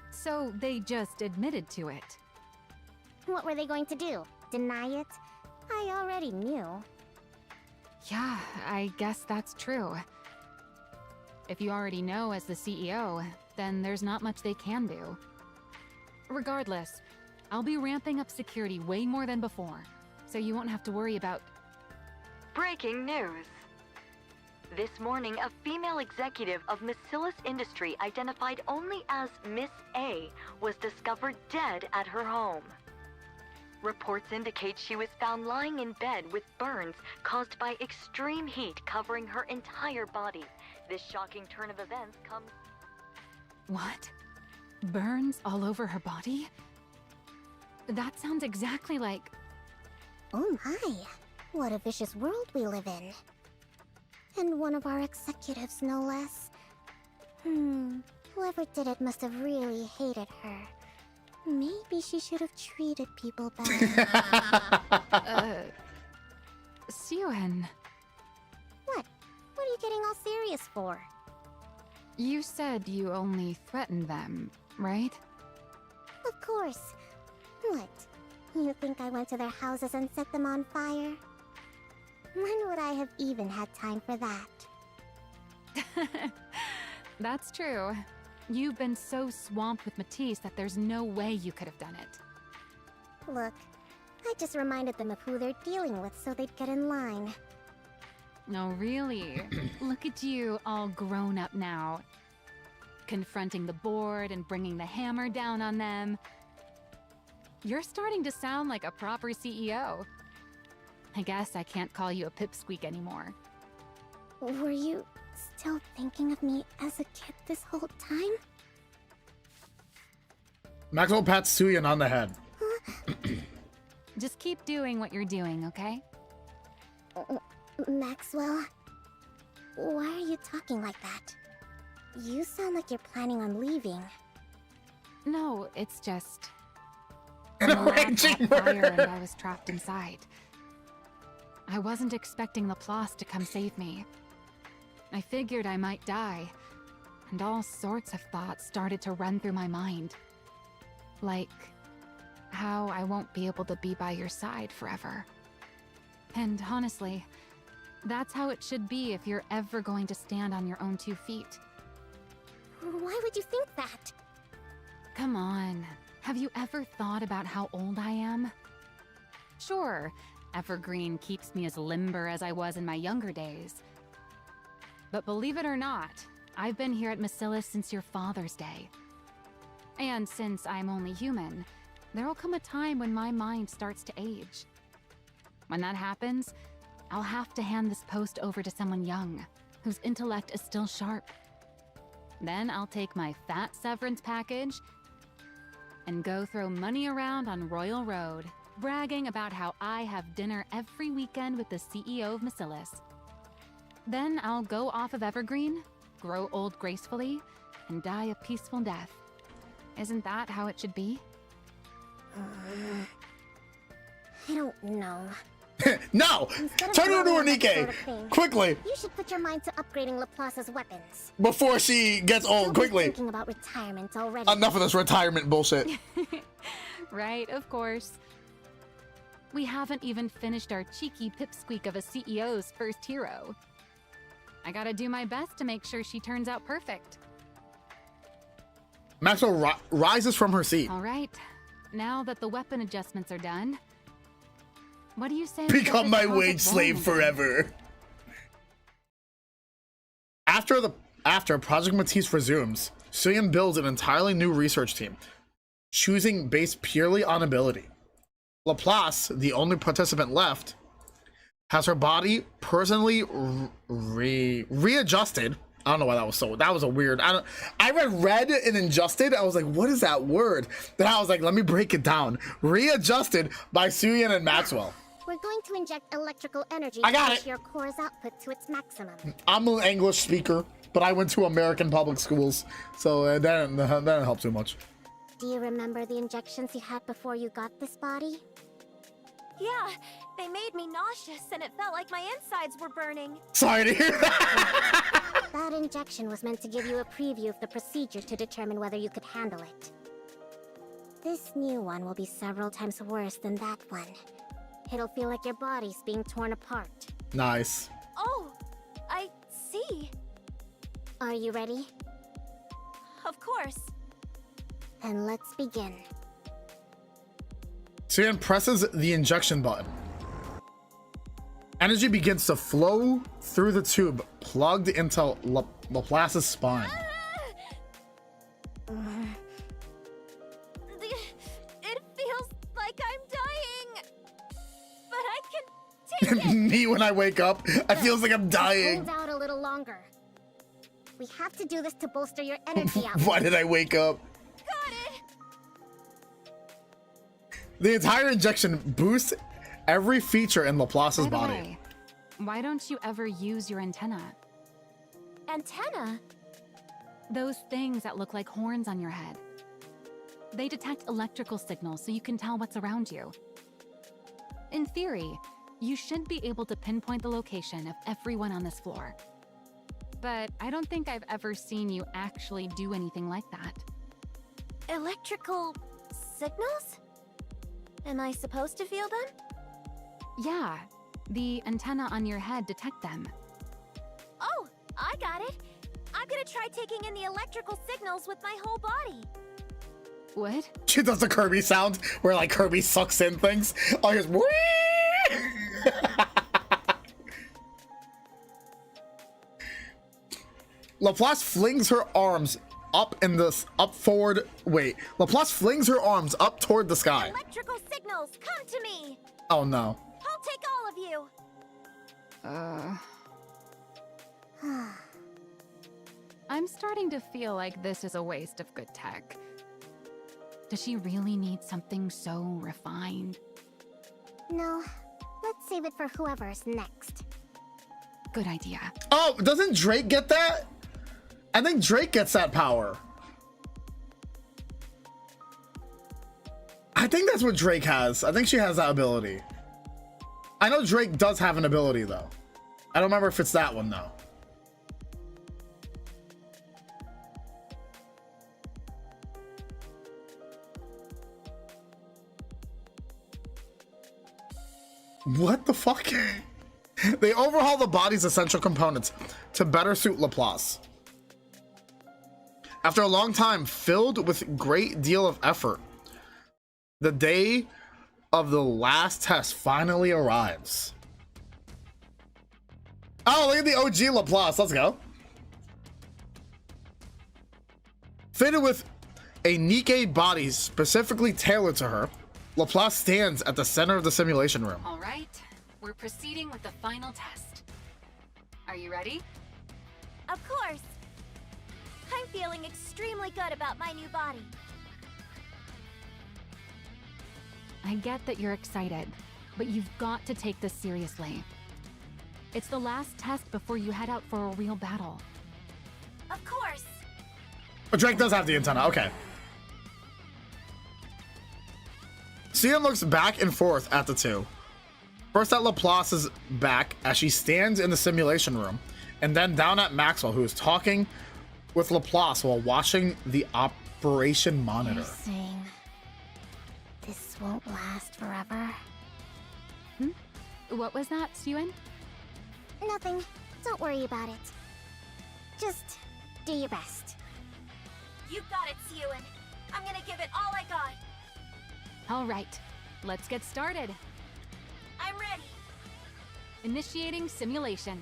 So they just admitted to it. What were they going to do? Deny it? I already knew. Yeah, I guess that's true. If you already know as the CEO, then there's not much they can do. Regardless, I'll be ramping up security way more than before, so you won't have to worry about... Breaking news. This morning, a female executive of Macillus Industry identified only as Miss A was discovered dead at her home. Reports indicate she was found lying in bed with burns caused by extreme heat covering her entire body. This shocking turn of events comes... What? Burns all over her body? That sounds exactly like... Oh my, what a vicious world we live in. And one of our executives, no less. Whoever did it must have really hated her. Maybe she should have treated people better. Siwon. What? What are you getting all serious for? You said you only threatened them, right? Of course. What? You think I went to their houses and set them on fire? When would I have even had time for that? That's true. You've been so swamped with Matisse that there's no way you could have done it. Look, I just reminded them of who they're dealing with so they'd get in line. No, really. Look at you, all grown up now. Confronting the board and bringing the hammer down on them. You're starting to sound like a proper CEO. I guess I can't call you a pipsqueak anymore. Were you still thinking of me as a kid this whole time? Maxwell pats Suyan on the head. Just keep doing what you're doing, okay? Maxwell? Why are you talking like that? You sound like you're planning on leaving. No, it's just... An arranging murder! And I was trapped inside. I wasn't expecting Laplace to come save me. I figured I might die, and all sorts of thoughts started to run through my mind. Like, how I won't be able to be by your side forever. And honestly, that's how it should be if you're ever going to stand on your own 2 feet. Why would you think that? Come on, have you ever thought about how old I am? Sure, Evergreen keeps me as limber as I was in my younger days. But believe it or not, I've been here at Macillus since your father's day. And since I'm only human, there'll come a time when my mind starts to age. When that happens, I'll have to hand this post over to someone young, whose intellect is still sharp. Then I'll take my fat severance package and go throw money around on Royal Road, bragging about how I have dinner every weekend with the CEO of Macillus. Then I'll go off of Evergreen, grow old gracefully, and die a peaceful death. Isn't that how it should be? I don't know. No! Instead of Turn her into a doing that NIKKE! sort of thing, Quickly! You should put your mind to upgrading Laplace's weapons. Before she gets old, Don't quickly! be thinking about retirement already. Enough of this retirement bullshit. Right, of course. We haven't even finished our cheeky pipsqueak of a CEO's first hero. I gotta do my best to make sure she turns out perfect. Maxwell rises from her seat. All right, now that the weapon adjustments are done, what do you say? we get Become this my project wage slave rolling? forever. After Project Matisse resumes, Suyeon builds an entirely new research team, choosing based purely on ability. Laplace, the only participant left, has her body personally readjusted. I don't know why that was a weird. I read red and adjusted. I was like, what is that word? Then I was like, let me break it down. Readjusted by Suyeon and Maxwell. We're going to inject electrical energy I got to it. push your core's output to its maximum. I'm an English speaker, but I went to American public schools, so that didn't help too much. Do you remember the injections you had before you got this body? Yeah, they made me nauseous and it felt like my insides were burning. Sorry to hear that. That injection was meant to give you a preview of the procedure to determine whether you could handle it. This new one will be several times worse than that one. It'll feel like your body's being torn apart. Nice. Oh, I see. Are you ready? Of course. Then let's begin. Suyeon presses the injection button. Energy begins to flow through the tube plugged into Laplace's spine. It feels like I'm dying. But I can take it. Me when I wake up, I feel like I'm dying. Hold out a little longer. We have to do this to bolster your energy out. Why did I wake up? Got it. The entire injection boosts every feature in Laplace's By the body. way, why don't you ever use your antenna? Antenna? Those things that look like horns on your head. They detect electrical signals so you can tell what's around you. In theory, you should be able to pinpoint the location of everyone on this floor. But I don't think I've ever seen you actually do anything like that. Electrical signals? Am I supposed to feel them? Yeah, the antenna on your head detect them. Oh, I got it. I'm gonna try taking in the electrical signals with my whole body. What? She does the Kirby sound where like Kirby sucks in things. Oh, here's Laplace flings her arms up in this forward. Wait, Laplace flings her arms up toward the sky. Electrical signals, come to me. Oh no. I'll take all of you. I'm starting to feel like this is a waste of good tech. Does she really need something so refined? No, let's save it for whoever's next. Good idea. Oh, doesn't Drake get that? I think Drake gets that power. I think that's what Drake has. I think she has that ability. I know Drake does have an ability though. I don't remember if it's that one though. What the fuck? They overhaul the body's essential components to better suit Laplace. After a long time filled with great deal of effort, the day of the last test finally arrives. Oh, look at the OG Laplace. Let's go. Fitted with a NIKKE body specifically tailored to her, Laplace stands at the center of the simulation room. All right, we're proceeding with the final test. Are you ready? Of course. I'm feeling extremely good about my new body. I get that you're excited, but you've got to take this seriously. It's the last test before you head out for a real battle. Of course. Oh, Drake does have the antenna. Okay. Sion looks back and forth at the two. First at Laplace's back as she stands in the simulation room, and then down at Maxwell, who is talking with Laplace while watching the operation monitor. You're saying this won't last forever? What was that, Sion? Nothing. Don't worry about it. Just do your best. You got it, Sion. I'm gonna give it all I got. All right, let's get started. I'm ready. Initiating simulation.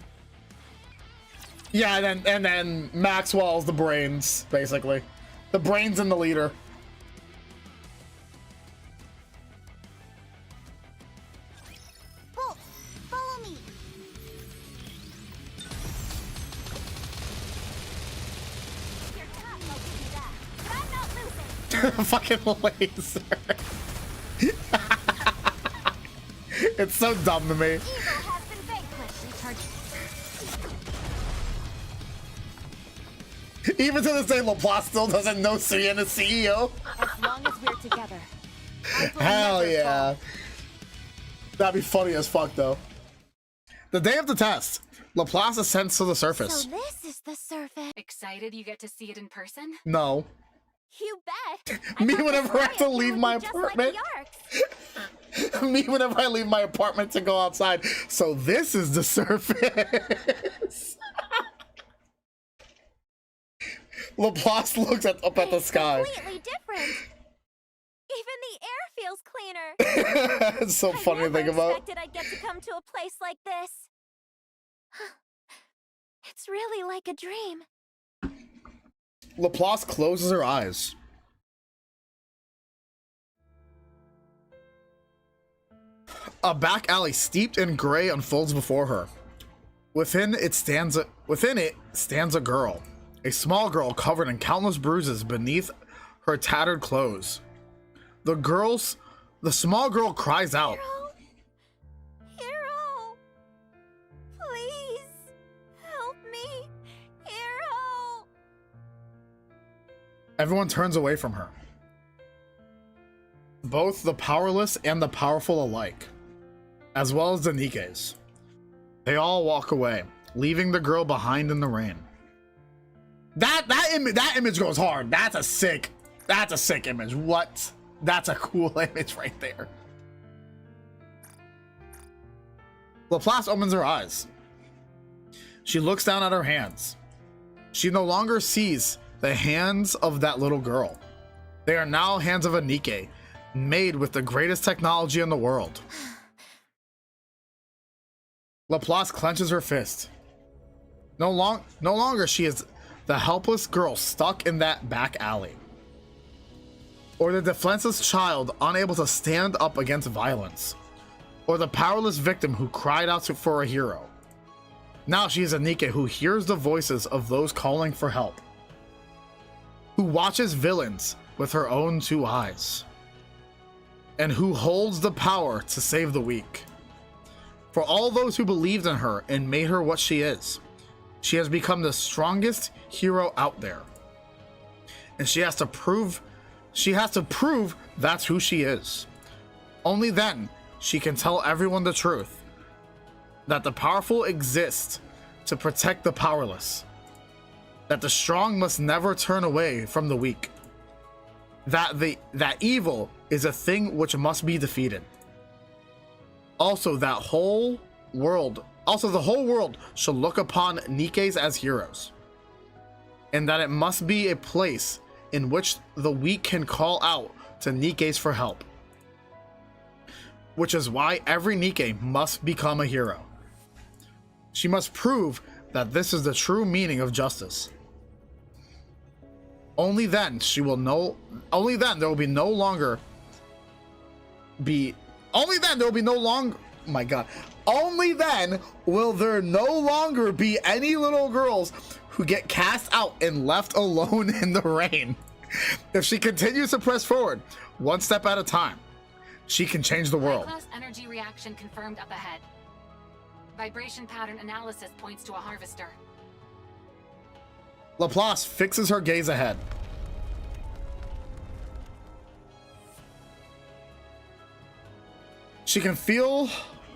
Yeah, and then Maxwell's the brains, basically. The brains and the leader. Bolt, follow me. You're tough, I'll give you that. But I'm not losing. Fucking laser. It's so dumb to me. Evil has been vanquished. Even to this day, Laplace still doesn't know Sion is CEO. As long as we're together. Hell yeah. That'd be funny as fuck, though. The day of the test, Laplace ascends to the surface. So this is the surface. Excited you get to see it in person? No. You bet. Me whenever I have to leave my apartment. Me whenever I leave my apartment to go outside. So this is the surface. Laplace looks up at the sky. Completely different. Even the air feels cleaner. It's so funny to think I about. expected I'd get to come to a place like this. It's really like a dream. Laplace closes her eyes. A back alley steeped in gray unfolds before her. Within it stands a girl. A small girl covered in countless bruises beneath her tattered clothes. The small girl cries out. Hero! Please! Help me! Hero! Everyone turns away from her. Both the powerless and the powerful alike, as well as the NIKKEs. They all walk away, leaving the girl behind in the rain. That image goes hard. That's a sick image. What? That's a cool image right there. Laplace opens her eyes. She looks down at her hands. She no longer sees the hands of that little girl. They are now hands of a NIKKE, made with the greatest technology in the world. Laplace clenches her fist. No longer she is the helpless girl stuck in that back alley, or the defenseless child unable to stand up against violence, or the powerless victim who cried out for a hero. Now she is a NIKKE who hears the voices of those calling for help, who watches villains with her own two eyes, and who holds the power to save the weak. For all those who believed in her and made her what she is, she has become the strongest hero out there. And she has to prove that's who she is. Only then she can tell everyone the truth, that the powerful exist to protect the powerless, that the strong must never turn away from the weak, that evil is a thing which must be defeated. Also, the whole world should look upon NIKKEs as heroes, and that it must be a place in which the weak can call out to NIKKEs for help. Which is why every NIKKE must become a hero. She must prove that this is the true meaning of justice. Only then there will no longer be any little girls who get cast out and left alone in the rain. If she continues to press forward, one step at a time, she can change the world. High-class energy reaction confirmed up ahead. Vibration pattern analysis points to a harvester. Laplace fixes her gaze ahead. She can feel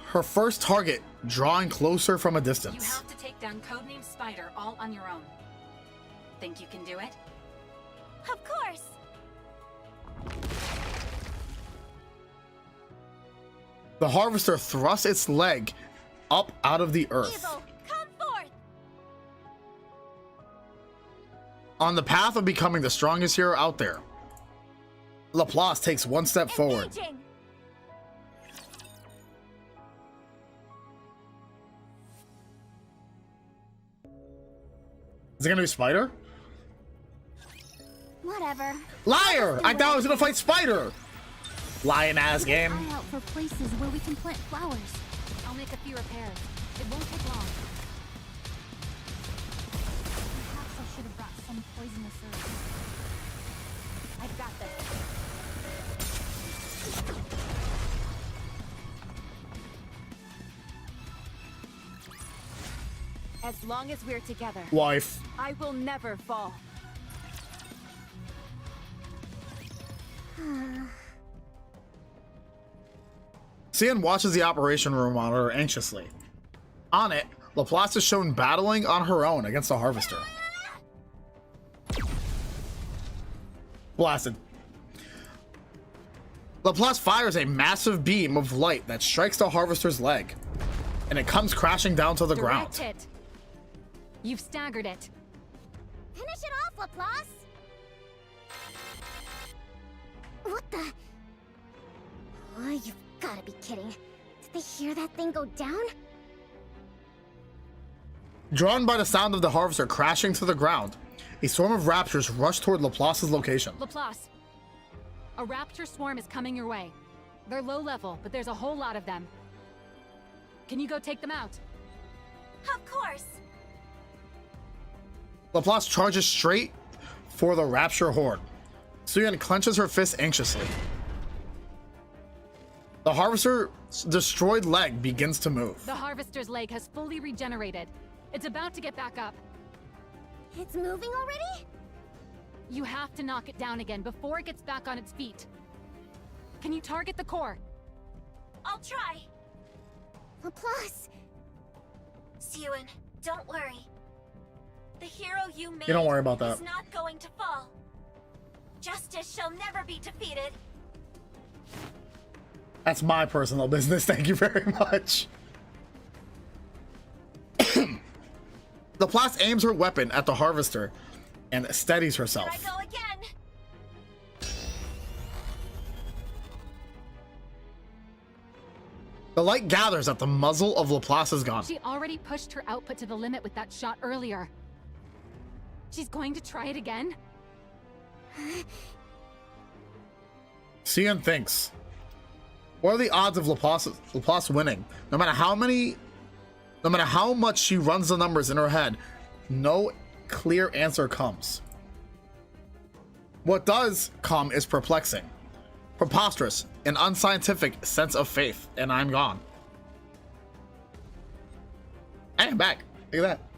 her first target drawing closer from a You distance. have to take down Codename Spider all on your own. Think you can do it? Of course! The harvester thrusts its leg up out of the earth. Evil, come forth! On the path of becoming the strongest hero out there, Laplace takes one step forward. Engaging. Is it gonna be Spider? Whatever. Liar! I thought I was gonna fight Spider! Lying ass game. Eye out for places where we can plant flowers. I'll make a few repairs. It won't take long. Perhaps I should have brought some poisonous herbs. I've got this. As long as we're together, Wife. I will never fall. Cian watches the operation room monitor anxiously. On it, Laplace is shown battling on her own against the harvester. Blasted. Laplace fires a massive beam of light that strikes the harvester's leg, and it comes crashing down to the Direct ground. it. You've staggered it. Finish it off, Laplace! What the? Oh, you've gotta be kidding. Did they hear that thing go down? Drawn by the sound of the harvester crashing to the ground, a swarm of raptors rush toward Laplace's location. Laplace, a raptor swarm is coming your way. They're low level, but there's a whole lot of them. Can you go take them out? Of course! Laplace charges straight for the rapture horde. Suyan clenches her fist anxiously. The harvester's destroyed leg begins to move. The harvester's leg has fully regenerated. It's about to get back up. It's moving already? You have to knock it down again before it gets back on its feet. Can you target the core? I'll try! Laplace! Suyan, don't worry. The hero you made You don't worry about that. is not going to fall. Justice shall never be defeated. That's my personal business, thank you very much. Laplace aims her weapon at the harvester and steadies herself. Here I go again! The light gathers at the muzzle of Laplace's gun. She already pushed her output to the limit with that shot earlier. She's going to try it again? Cian thinks. What are the odds of Laplace winning? No matter how much she runs the numbers in her head, no clear answer comes. What does come is perplexing, preposterous, an unscientific sense of faith, and I'm gone. Hey, I'm back. Look at that.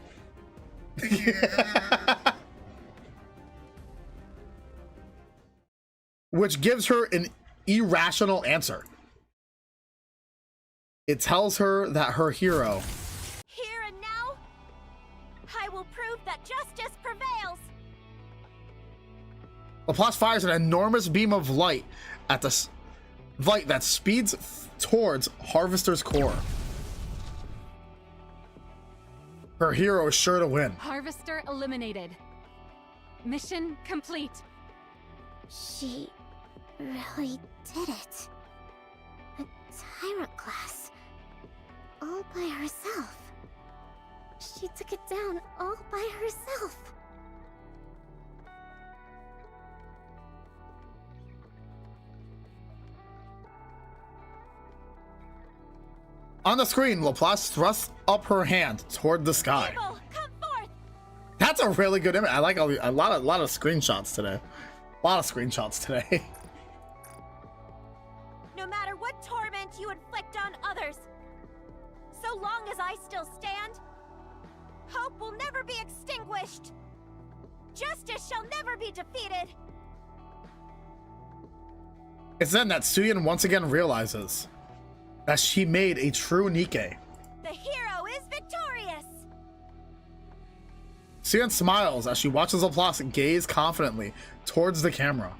Which gives her an irrational answer. It tells her that her hero, Here and now, I will prove that justice prevails! Laplace fires an enormous beam of light at the light that speeds towards Harvester's core. Her hero is sure to win. Harvester eliminated. Mission complete. She really did it. A tyrant class. All by herself. She took it down all by herself. On the screen, Laplace thrusts up her hand toward the sky. Evil, come forth! That's a really good image. I like a lot of screenshots today. A lot of screenshots today. No matter what torment you inflict on others, so long as I still stand, hope will never be extinguished. Justice shall never be defeated. It's then that Suyan once again realizes as she made a true NIKKE. The hero is victorious! Sion smiles as she watches Laplace gaze confidently towards the camera.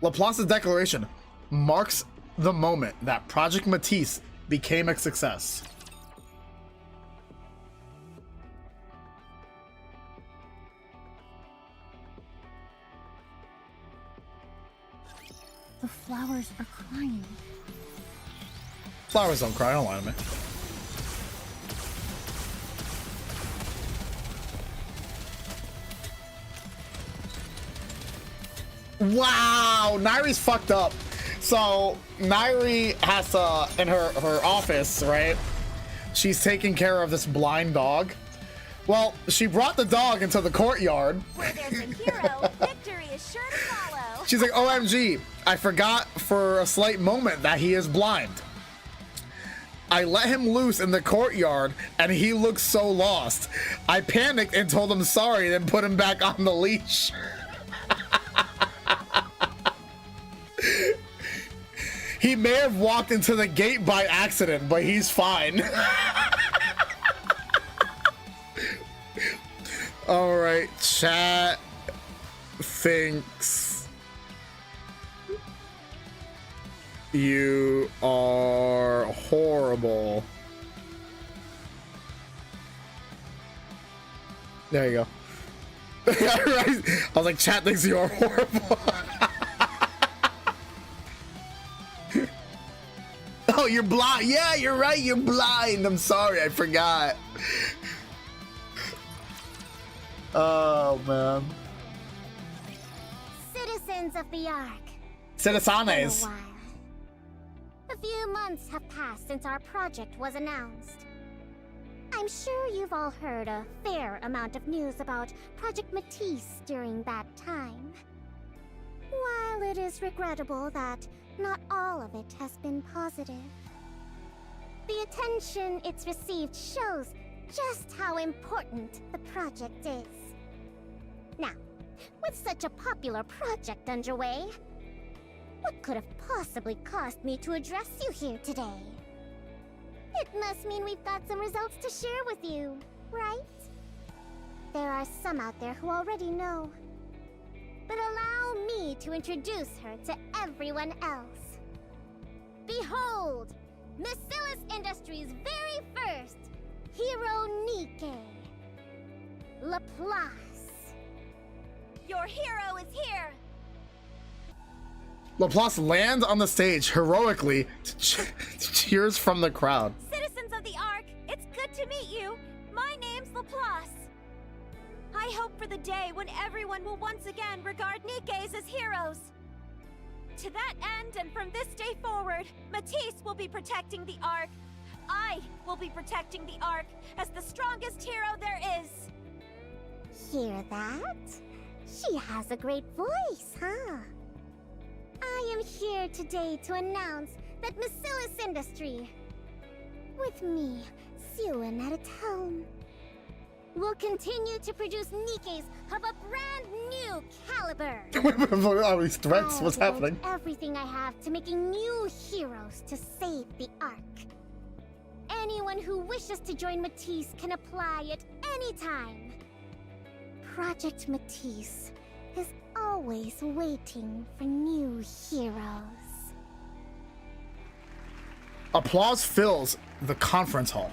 Laplace's declaration marks the moment that Project Matisse became a success. The flowers are crying. Flowers don't cry, don't lie to me. Wow, Nairi's fucked up. So Nairi has to, in her office, right? She's taking care of this blind dog. Well, she brought the dog into the courtyard. Where there's a hero, victory is sure to follow. She's like, OMG, I forgot for a slight moment that he is blind. I let him loose in the courtyard and he looked so lost. I panicked and told him sorry, then put him back on the leash. He may have walked into the gate by accident, but he's fine. All right, chat thinks you are horrible. There you go. Yeah, right. I was like, chat thinks you are horrible. Oh, you're blind. Yeah, you're right. You're blind. I'm sorry. I forgot. Oh, man. Citizens of the Ark. Citizanes. A few months have passed since our project was announced. I'm sure you've all heard a fair amount of news about Project Matisse during that time. While it is regrettable that not all of it has been positive, the attention it's received shows just how important the project is. Now, with such a popular project underway, what could have possibly caused me to address you here today? It must mean we've got some results to share with you, right? There are some out there who already know. But allow me to introduce her to everyone else. Behold, Miscellaneous Industries' very first hero NIKKE, Laplace. Your hero is here! Laplace lands on the stage heroically to cheers from the crowd. Citizens of the Ark, it's good to meet you. My name's Laplace. I hope for the day when everyone will once again regard NIKKEs as heroes. To that end, and from this day forward, Matisse will be protecting the Ark. I will be protecting the Ark as the strongest hero there is. Hear that? She has a great voice, huh? I am here today to announce that Miscellaneous Industry, with me, Sion at its helm, will continue to produce NIKKEs of a brand new caliber. All these threats, what's happening? Everything I have to making new heroes to save the Ark. Anyone who wishes to join Matisse can apply at any time. Project Matisse is always waiting for new heroes. Applause fills the conference hall.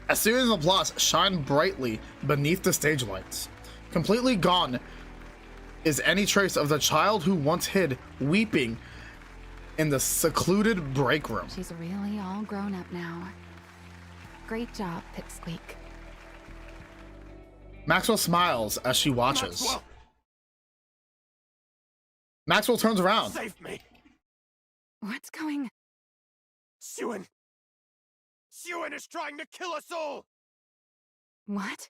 As soon as applause shines brightly beneath the stage lights, completely gone is any trace of the child who once hid weeping in the secluded break room. She's really all grown up now. Great job, Pipsqueak. Maxwell smiles as she watches. Maxwell turns around. Save me! What's going? Sion is trying to kill us all! What?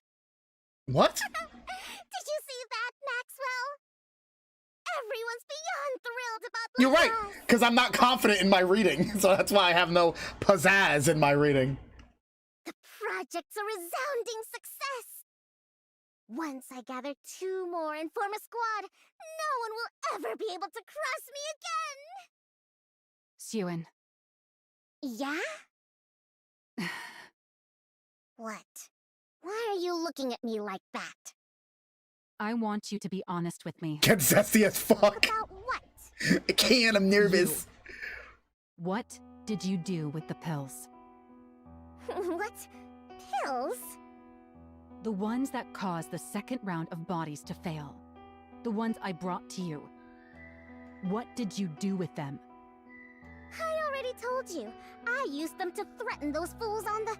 What? Did you see that, Maxwell? Everyone's beyond thrilled about You're right, Laplace. because I'm not confident in my reading, so that's why I have no pizzazz in my reading. The project's a resounding success. Once I gather 2 more and form a squad, no one will ever be able to cross me again! Xiuan. Yeah? What? Why are you looking at me like that? I want you to be honest with me. Get zesty as fuck. About what? I can't, I'm nervous. What did you do with the pills? What? Pills? The ones that caused the second round of bodies to fail. The ones I brought to you. What did you do with them? I already told you. I used them to threaten those fools on the...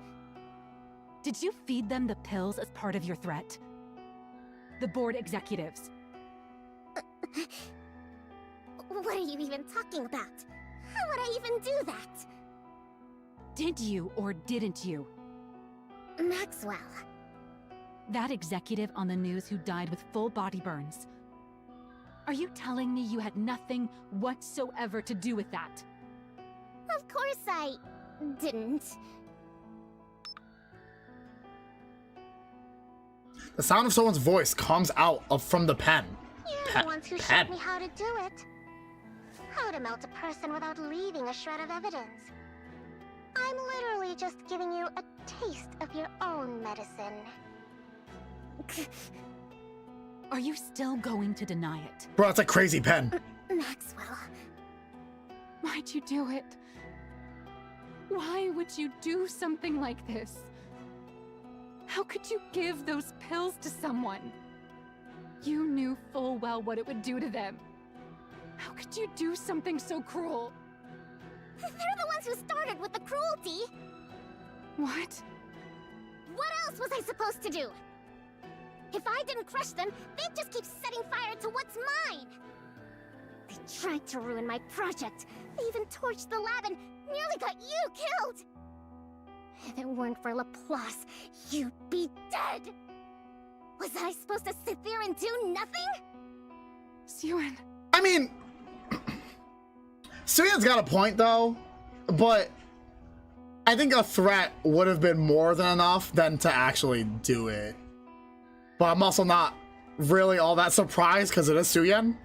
Did you feed them the pills as part of your threat? The board executives. What are you even talking about? How would I even do that? Did you or didn't you? Maxwell. That executive on the news who died with full body burns. Are you telling me you had nothing whatsoever to do with that? Of course I... didn't. The sound of someone's voice comes out from the pen. You're the ones who showed me how to do it. How to melt a person without leaving a shred of evidence. I'm literally just giving you a taste of your own medicine. Are you still going to deny it? Bro, it's a crazy pen. Maxwell. Why'd you do it? Why would you do something like this? How could you give those pills to someone? You knew full well what it would do to them. How could you do something so cruel? They're the ones who started with the cruelty. What? What else was I supposed to do? If I didn't crush them, they'd just keep setting fire to what's mine. They tried to ruin my project. They even torched the lab and nearly got you killed. If it weren't for Laplace, you'd be dead. Was I supposed to sit there and do nothing? Xiuan. I mean, Xiuan's got a point though, but I think a threat would have been more than enough than to actually do it. But I'm also not really all that surprised because it is Xiuan.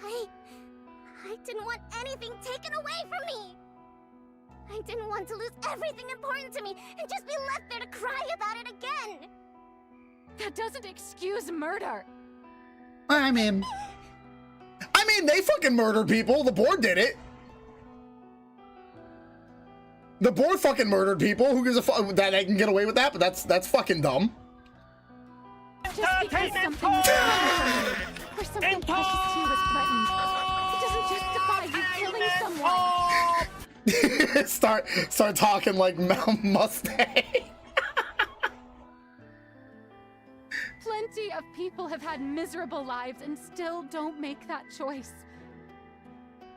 I didn't want anything taken away from me. I didn't want to lose everything important to me and just be left there to cry about it again. That doesn't excuse murder. I mean, they fucking murdered people. The board did it. The board fucking murdered people. Who gives a fuck that they can get away with that? But that's fucking dumb. Just because something was threatened, or something precious to you was threatened, it doesn't justify you killing someone. start talking like Mustang. Plenty of people have had miserable lives and still don't make that choice.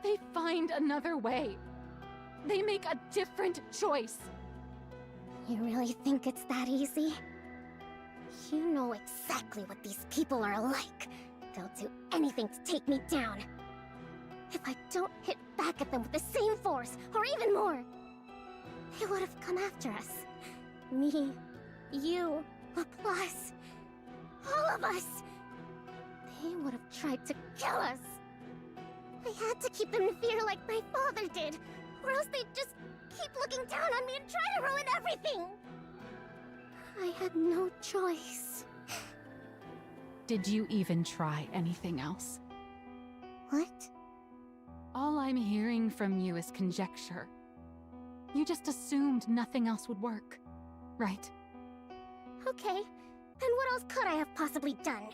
They find another way. They make a different choice. You really think it's that easy? You know exactly what these people are like. They'll do anything to take me down. If I don't hit back at them with the same force, or even more, they would have come after us. Me, you, Laplace, all of us. They would have tried to kill us. I had to keep them in fear like my father did, or else they'd just keep looking down on me and try to ruin everything. I had no choice. Did you even try anything else? What? All I'm hearing from you is conjecture. You just assumed nothing else would work, right? Okay, then what else could I have possibly done?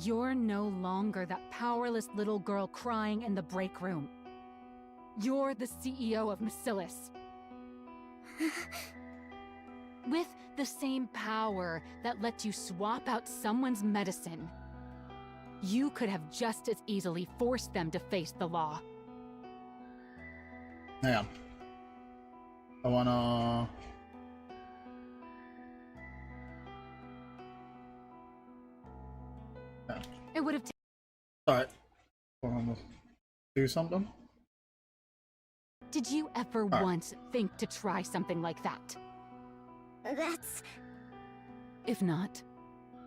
You're no longer that powerless little girl crying in the break room. You're the CEO of Macillus. With the same power that lets you swap out someone's medicine, you could have just as easily forced them to face the law. Yeah. I wanna... Yeah. It would have Alright. Wanna do something? Did you ever once think to try something like that? That's... If not,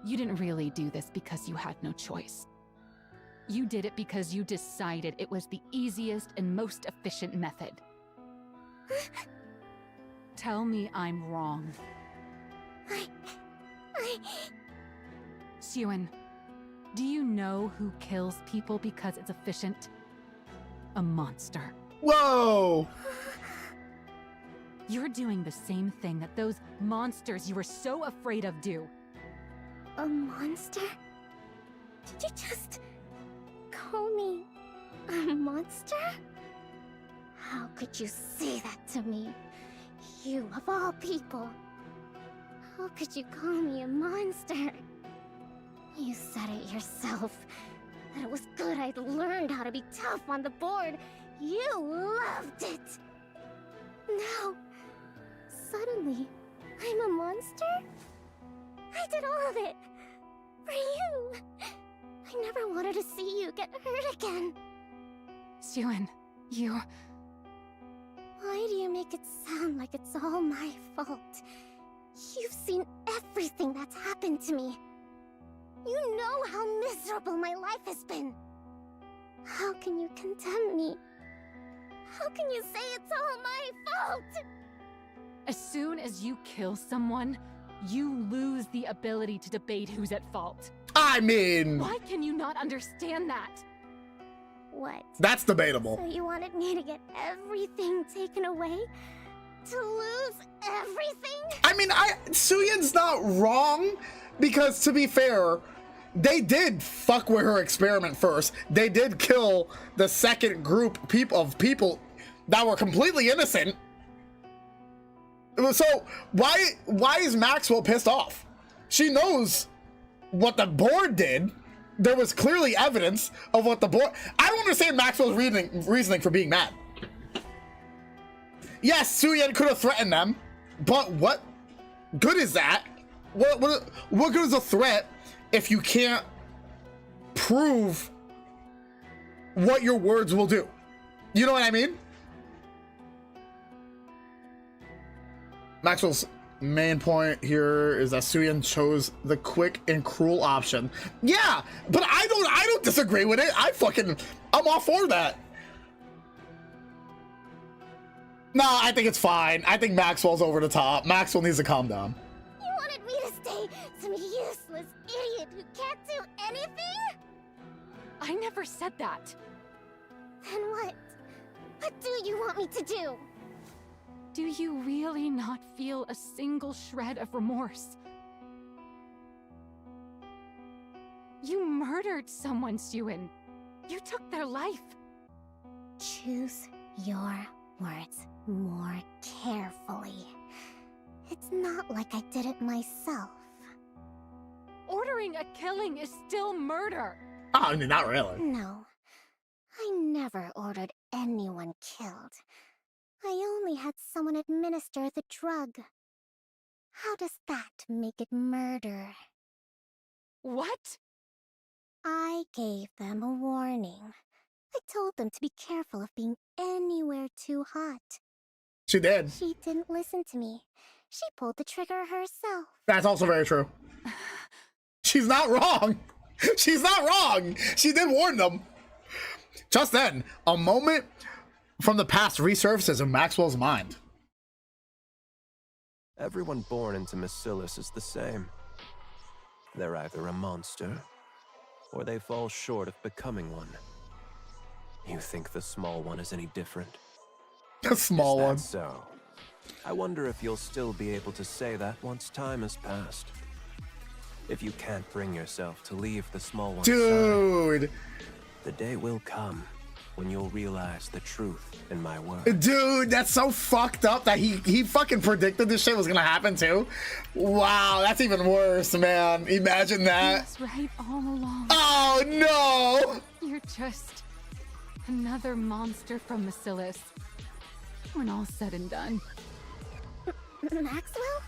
You didn't really do this because you had no choice. You did it because you decided it was the easiest and most efficient method. Tell me I'm wrong. 𝐿𝐿, do you know who kills people because it's efficient? A monster. Whoa! You're doing the same thing that those monsters you were so afraid of do. A monster? Did you just call me a monster? How could you say that to me? You of all people. How could you call me a monster? You said it yourself. That it was good I'd learned how to be tough on the board. You loved it. Now, suddenly, I'm a monster? I did all of it. For you. I never wanted to see you get hurt again. 𝐿𝐿, you... Why do you make it sound like it's all my fault? You've seen everything that's happened to me. You know how miserable my life has been. How can you condemn me? How can you say it's all my fault? As soon as you kill someone, you lose the ability to debate who's at fault. I mean... Why can you not understand that? What? That's debatable. So you wanted me to get everything taken away? To lose everything? I mean, 𝐿𝐿's not wrong, because to be fair, they did fuck with her experiment first. They did kill the second group of people that were completely innocent. So why is Maxwell pissed off? She knows what the board did. There was clearly evidence of what the board... I don't understand Maxwell's reasoning for being mad. Yes, 𝐿𝐿 could have threatened them, but what good is that? What good is a threat if you can't prove what your words will do? You know what I mean? Maxwell's main point here is that 𝐿𝐿 chose the quick and cruel option. Yeah, but I don't disagree with it. I'm all for that. No, I think it's fine. I think Maxwell's over the top. Maxwell needs to calm down. You wanted me to stay some useless idiot who can't do anything? I never said that. Then what? What do you want me to do? Do you really not feel a single shred of remorse? You murdered someone, 𝐿𝐿. You took their life. Choose your words more carefully. It's not like I did it myself. Ordering a killing is still murder. Oh, I mean, not really. No, I never ordered anyone killed. I only had someone administer the drug. How does that make it murder? What? I gave them a warning. I told them to be careful of being anywhere too hot. She did. She didn't listen to me. She pulled the trigger herself. That's also very true. She's not wrong. She's not wrong. She did warn them. Just then, a moment from the past resurfaces in Maxwell's mind. Everyone born into Masilis is the same. They're either a monster, or they fall short of becoming one. You think the small one is any different? The small one. So, I wonder if you'll still be able to say that once time has passed. If you can't bring yourself to leave the small one's Dude. side, the day will come when you'll realize the truth in my words. Dude, that's so fucked up that he fucking predicted this shit was gonna happen too. Wow, that's even worse, man. Imagine that. That's right all along. Oh no! You're just another monster from Masilis. When all's said and done. Maxwell?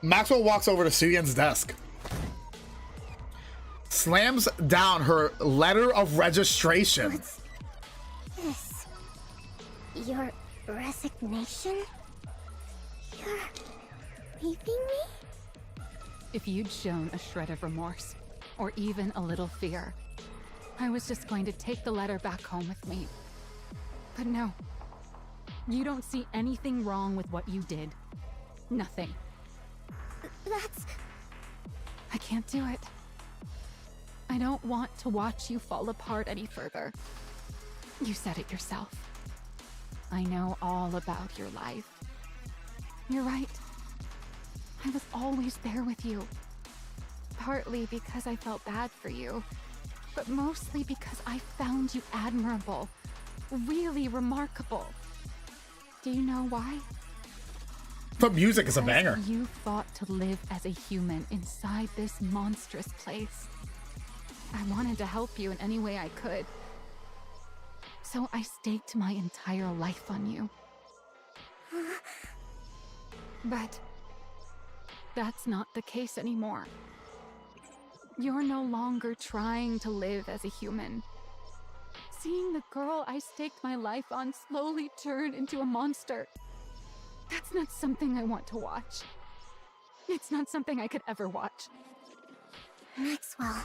Maxwell walks over to 𝐿𝐿's desk. Slams down her letter of registration. What's this? Your resignation? You're leaving me? If you'd shown a shred of remorse, or even a little fear, I was just going to take the letter back home with me. But no. You don't see anything wrong with what you did. Nothing. That's... I can't do it. I don't want to watch you fall apart any further. You said it yourself. I know all about your life. You're right. I was always there with you. Partly because I felt bad for you, but mostly because I found you admirable. Really remarkable. Do you know why? The music is a banger. You fought to live as a human inside this monstrous place. I wanted to help you in any way I could. So I staked my entire life on you. But that's not the case anymore. You're no longer trying to live as a human. Seeing the girl I staked my life on slowly turn into a monster, that's not something I want to watch. It's not something I could ever watch. Maxwell.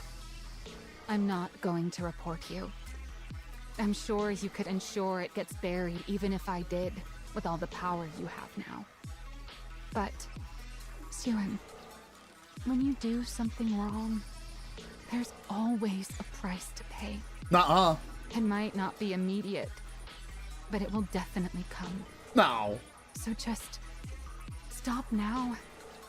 I'm not going to report you. I'm sure you could ensure it gets buried even if I did, with all the power you have now. But, Siren, when you do something wrong, there's always a price to pay. Nuh-uh. It might not be immediate, but it will definitely come. No. So just stop now,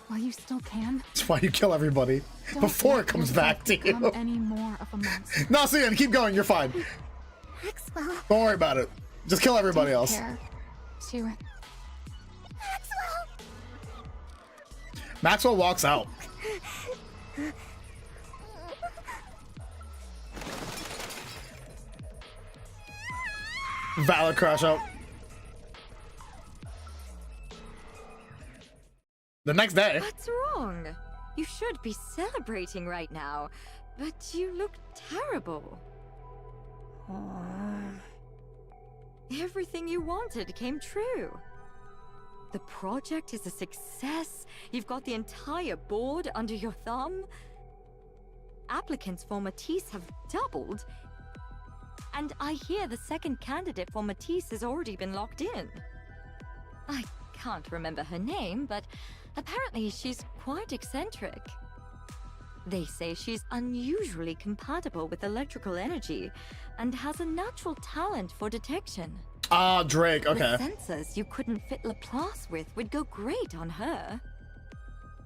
while you still can. That's why you kill everybody before it comes back to you. Any more of a monster. No, Sian, keep going. You're fine. Maxwell. Don't worry about it. Just kill everybody Take else. Care. Siren. Maxwell walks out. Valid crash out. The next day. What's wrong? You should be celebrating right now, but you look terrible. Everything you wanted came true. The project is a success. You've got the entire board under your thumb. Applicants for Matisse have doubled. And I hear the second candidate for Matisse has already been locked in. I can't remember her name, but apparently she's quite eccentric. They say she's unusually compatible with electrical energy and has a natural talent for detection. Ah, Drake, okay. The sensors you couldn't fit Laplace with would go great on her.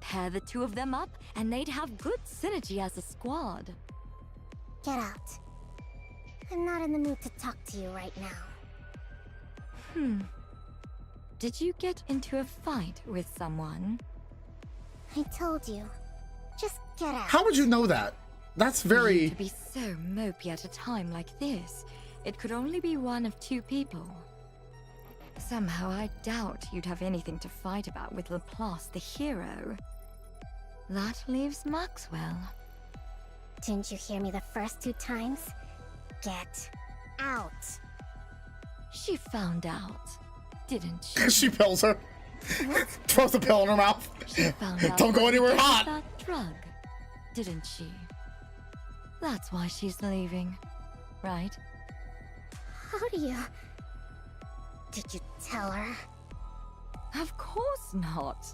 Pair the two of them up and they'd have good synergy as a squad. Get out. I'm not in the mood to talk to you right now. Did you get into a fight with someone? I told you. Just get out. How would you know that? That's very... To be so mopey at a time like this, it could only be one of two people. Somehow I doubt you'd have anything to fight about with Laplace the hero. That leaves Maxwell. Didn't you hear me the first two times? Get out. She found out, didn't she? She pills her. Throws the pill in her mouth. She found out Don't go anywhere hot. that drug, didn't she? That's why she's leaving, right? How do you... Did you tell her? Of course not.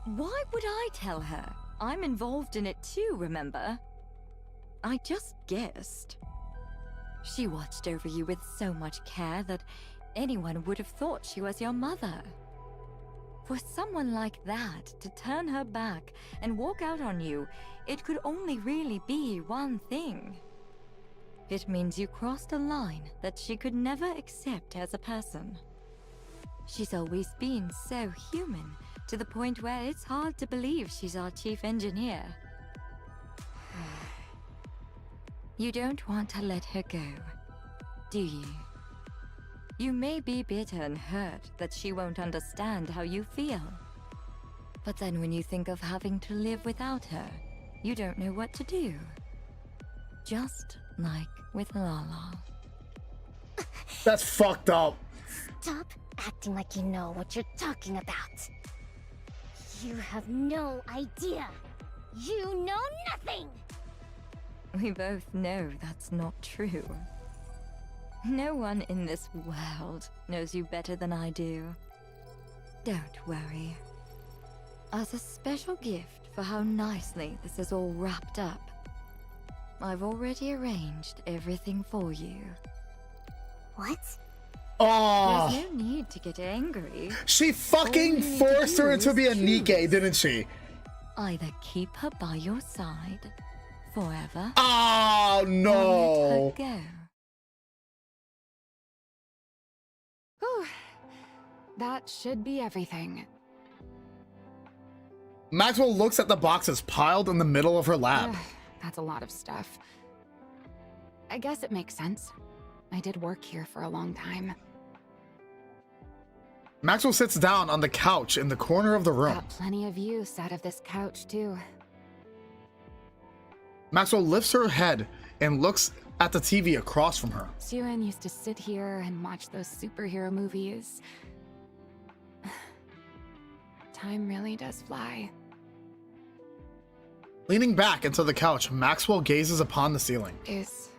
Why would I tell her? I'm involved in it too, remember? I just guessed. She watched over you with so much care that anyone would have thought she was your mother. For someone like that to turn her back and walk out on you, it could only really be one thing. It means you crossed a line that she could never accept as a person. She's always been so human, to the point where it's hard to believe she's our chief engineer. You don't want to let her go, do you? You may be bitter and hurt that she won't understand how you feel. But then when you think of having to live without her, you don't know what to do. Just like with Lala. That's fucked up. Stop acting like you know what you're talking about. You have no idea. You know nothing! We both know that's not true. No one in this world knows you better than I do. Don't worry. As a special gift for how nicely this is all wrapped up, I've already arranged everything for you. What? Oh, there's no need to get angry. She fucking forced her to be a NIKKE, didn't she? Either keep her by your side forever. Oh no! Or let her go. Whew. That should be everything. Maxwell looks at the boxes piled in the middle of her lab. Ugh, that's a lot of stuff. I guess it makes sense. I did work here for a long time. Maxwell sits down on the couch in the corner of the room. Got plenty of use out of this couch, too. Maxwell lifts her head and looks at the TV across from her. 𝐂𝐿 used to sit here and watch those superhero movies. Time really does fly. Leaning back into the couch, Maxwell gazes upon the ceiling. Is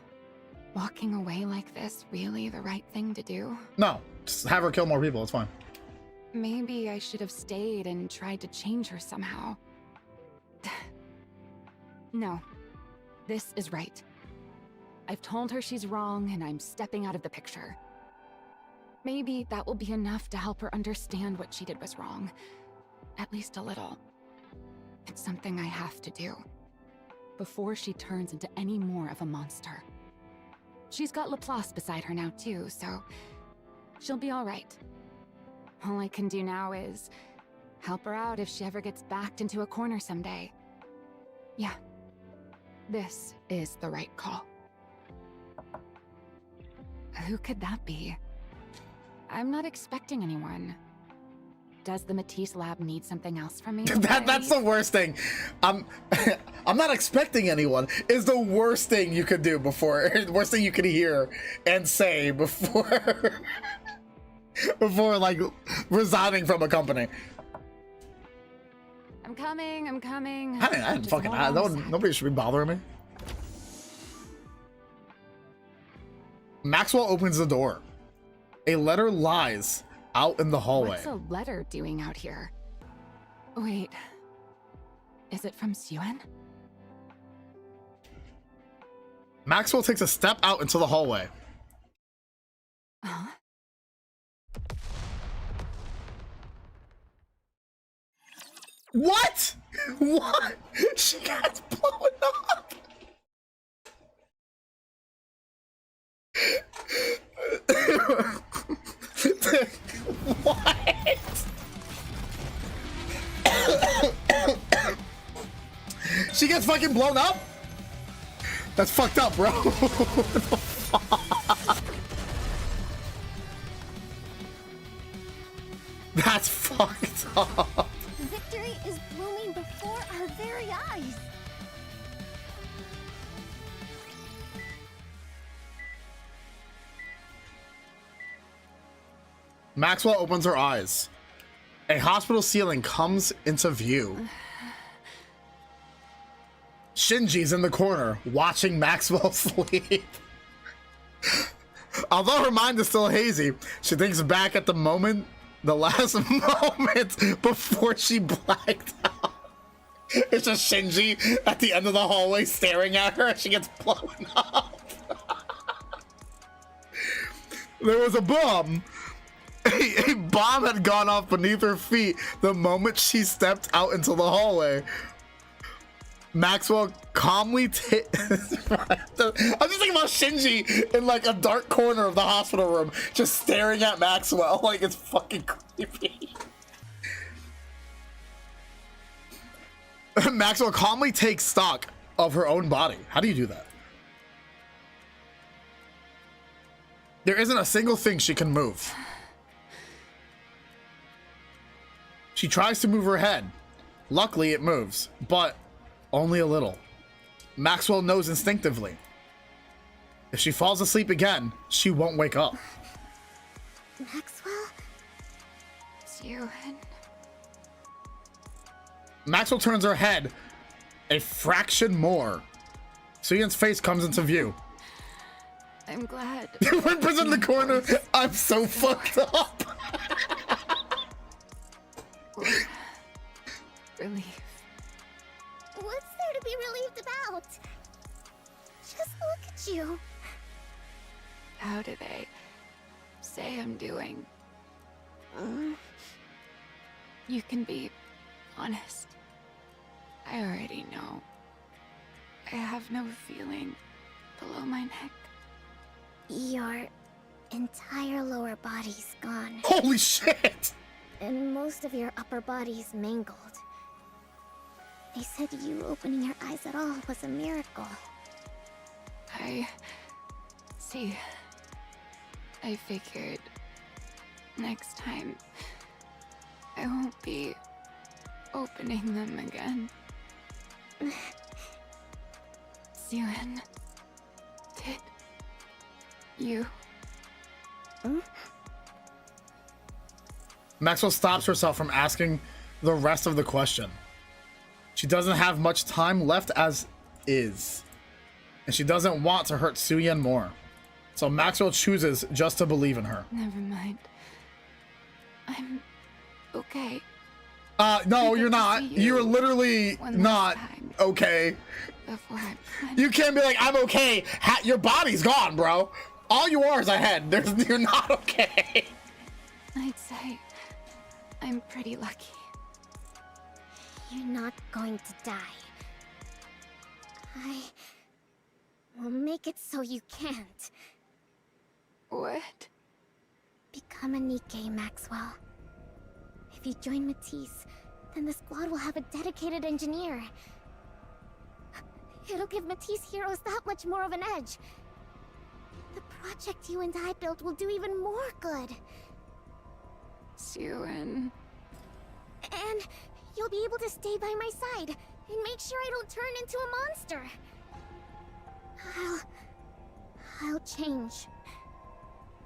walking away like this really the right thing to do? No, just have her kill more people, it's fine. Maybe I should have stayed and tried to change her somehow. No, this is right. I've told her she's wrong and I'm stepping out of the picture. Maybe that will be enough to help her understand what she did was wrong. At least a little. It's something I have to do before she turns into any more of a monster. She's got Laplace beside her now too, so she'll be all right. All I can do now is help her out if she ever gets backed into a corner someday. Yeah, this is the right call. Who could that be? I'm not expecting anyone. Does the Matisse lab need something else from me? That's the worst thing. I'm not expecting anyone is the worst thing you could do before, worst thing you could hear and say before before like resigning from a company. I'm coming. I didn't fucking nobody should be bothering me. Maxwell opens the door. A letter lies out in the hallway. What's a letter doing out here? Wait, is it from 𝐂𝐿? Maxwell takes a step out into the hallway. Huh? What? What? She got blown up. What? She gets fucking blown up? That's fucked up, bro. What the fuck? That's fucked up. Victory is blooming before our very eyes. Maxwell opens her eyes. A hospital ceiling comes into view. Shinji's in the corner, watching Maxwell sleep. Although her mind is still hazy, she thinks back at the last moment before she blacked out. It's just Shinji at the end of the hallway staring at her as she gets blown up. There was a bomb. A bomb had gone off beneath her feet the moment she stepped out into the hallway. Maxwell calmly I'm just thinking about Shinji in like a dark corner of the hospital room, just staring at Maxwell like it's fucking creepy. Maxwell calmly takes stock of her own body. How do you do that? There isn't a single thing she can move. She tries to move her head. Luckily, it moves, but only a little. Maxwell knows instinctively. If she falls asleep again, she won't wake up. Maxwell? 𝐂𝐿. Maxwell turns her head A fraction more. Suyeon's face comes into view. I'm glad. Whimpers in the corner. I'm so fucked up. Relief. What's there to be relieved about? Just look at you. How do they say I'm doing? You can be honest. I already know. I have no feeling below my neck. Your entire lower body's gone. Holy shit! And most of your upper body's mangled. They said you opening your eyes at all was a miracle. I see. I figured next time I won't be opening them again. Suyeon, did you? Maxwell stops herself from asking the rest of the question. She doesn't have much time left as is, and she doesn't want to hurt Suyeon more. So Maxwell chooses just to believe in her. Never mind. I'm okay. No, you're not. You're literally not okay. You can't be like, I'm okay. Your body's gone, bro. All you are is a head. You're not okay. I'd say I'm pretty lucky. You're not going to die. I will make it so you can't. What? Become a NIKKE, Maxwell. If you join Matisse, then the squad will have a dedicated engineer. It'll give Matisse heroes that much more of an edge. The project you and I built will do even more good. Suyeon. And you'll be able to stay by my side and make sure I don't turn into a monster. I'll change.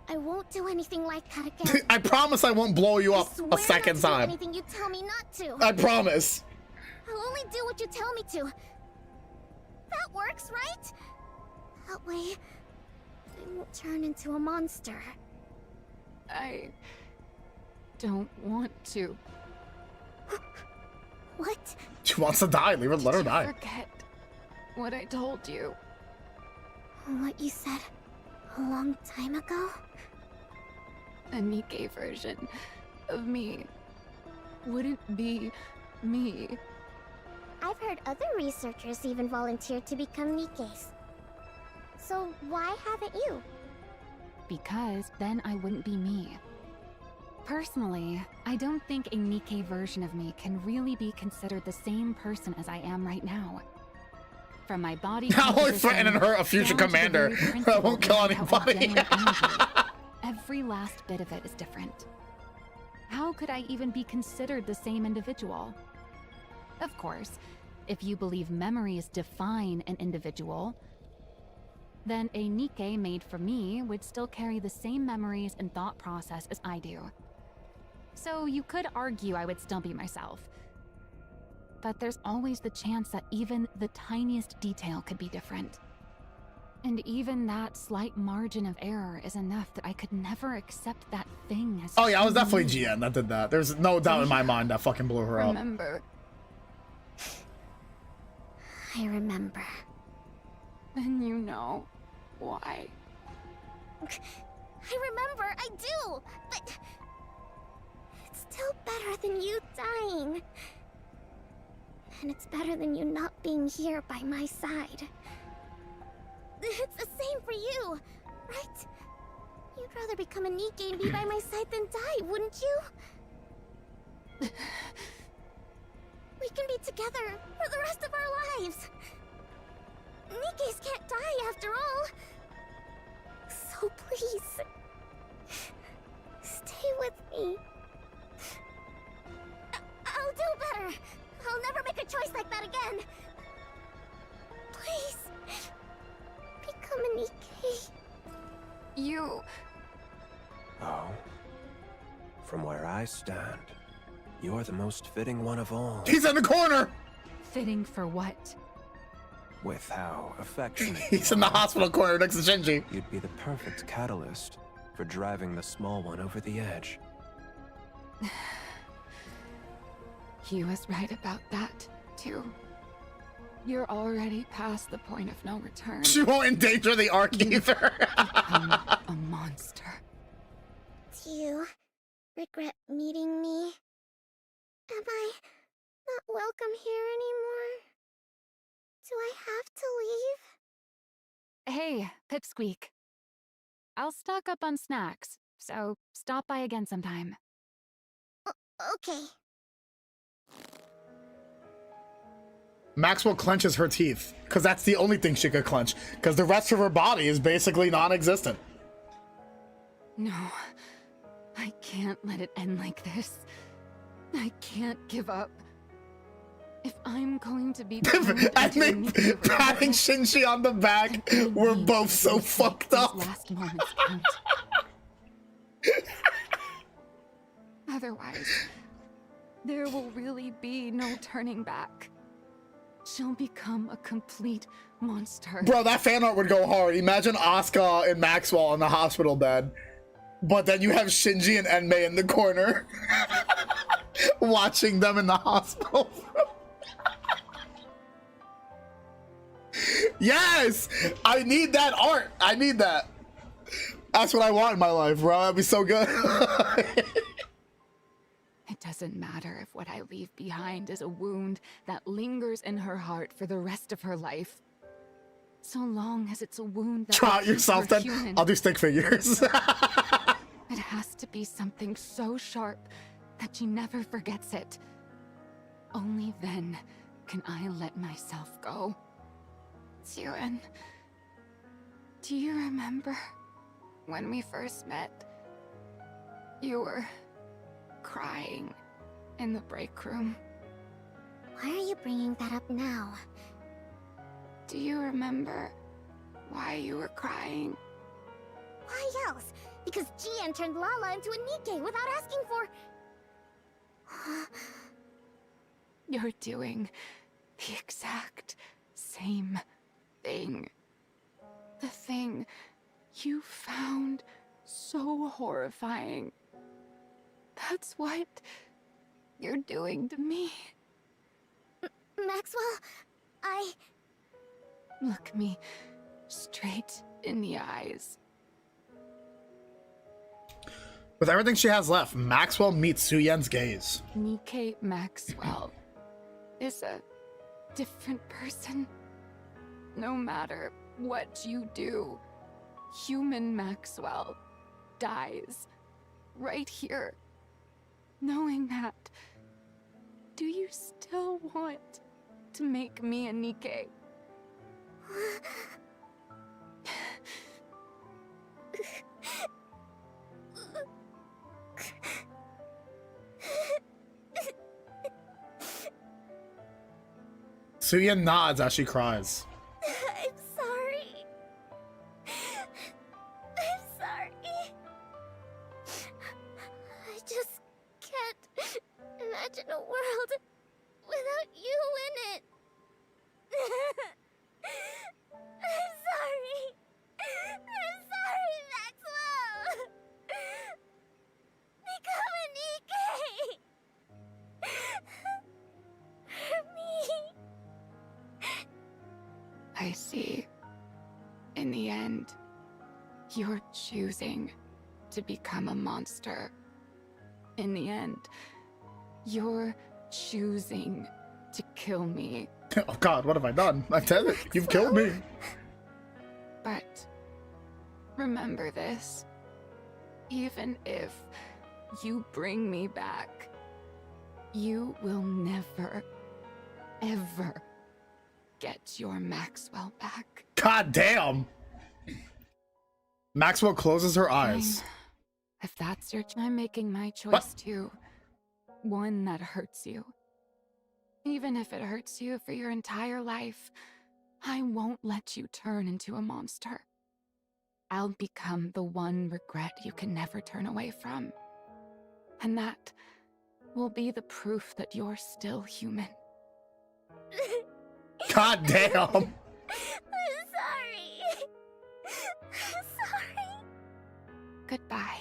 I won't do anything like that again. I promise I won't blow you up a second not to time. do anything you tell me not to. I promise. I'll only do what you tell me to. That works, right? That way, I won't turn into a monster. I don't want to. What? She wants to die. Leave her. Let her die. Forget what I told you. What you said a long time ago? A NIKKE version of me wouldn't be me. I've heard other researchers even volunteered to become NIKKEs. So why haven't you? Because then I wouldn't be me. Personally, I don't think a NIKKE version of me can really be considered the same person as I am right now. From my body Not only threatening her, a future commander. I won't kill anybody. Every last bit of it is different. How could I even be considered the same individual? Of course, if you believe memories define an individual, then a NIKKE made for me would still carry the same memories and thought process as I do. So you could argue I would still be myself. But there's always the chance that even the tiniest detail could be different. And even that slight margin of error is enough that I could never accept that thing as Oh yeah, I was definitely GN that did that. There's no doubt in my mind that fucking blew her up. Remember. I remember. Then you know why. I remember, I do! But it's still better than you dying. And it's better than you not being here by my side. It's the same for you, right? You'd rather become a NIKKE and be by my side than die, wouldn't you? We can be together for the rest of our lives. NIKKEs can't die after all. So please, stay with me. I'll do better. I'll never make a choice like that again. Please, become a NIKKE. You... Oh. From where I stand, you're the most fitting one of all. He's in the corner! Fitting for what? With how affectionate He's in the hospital corner next to Shinji. you'd be the perfect catalyst for driving the small one over the edge. He was right about that, too. You're already past the point of no return. She won't endanger the arc either. Become a monster. Do you regret meeting me? Am I not welcome here anymore? Do I have to leave? Hey, Pipsqueak. I'll stock up on snacks, so stop by again sometime. Okay. Maxwell clenches her teeth, because that's the only thing she could clench, because the rest of her body is basically non-existent. No, I can't let it end like this. I can't give up. If I'm going to be I think patting Shinji on the back, we're both so fucked up. Last moments count. Otherwise, there will really be no turning back. She'll become a complete monster. Bro, that fan art would go hard. Imagine Asuka and Maxwell in the hospital bed, but then you have Shinji and Enmei in the corner watching them in the hospital. Yes! I need that art. I need that. That's what I want in my life, bro. That'd be so good. It doesn't matter if what I leave behind is a wound that lingers in her heart for the rest of her life. So long as it's a wound that Try will it yourself keep her then. human. I'll do stick figures. It has to be something so sharp that she never forgets it. Only then can I let myself go. Xiuren, do you remember when we first met? You were crying in the break room. Why are you bringing that up now? Do you remember why you were crying? Why else? Because Jian turned Lala into a Nikke without asking for... You're doing the exact same thing. The thing you found so horrifying. That's what you're doing to me. Maxwell, Look me straight in the eyes. With everything she has left, Maxwell meets Suyen's gaze. Nikke Maxwell is a different person. No matter what you do, human Maxwell dies right here. Knowing that, do you still want to make me a Nikke? Suyen nods as she cries. I'm sorry. I'm sorry. I just can't imagine a world without you in it. I'm sorry. I'm sorry, Maxwell. Become a Nikke. For me. I see. In the end, you're choosing to become a monster. In the end, you're choosing to kill me. Oh god, what have I done? I've done it. You've killed me. But remember this. Even if you bring me back, you will never, ever get your Maxwell back. God damn. Maxwell closes her eyes. Fine. If that's your I'm making my choice What? too. One that hurts you. Even if it hurts you for your entire life, I won't let you turn into a monster. I'll become the one regret you can never turn away from. And that will be the proof that you're still human. God damn. I'm sorry. I'm sorry. Goodbye,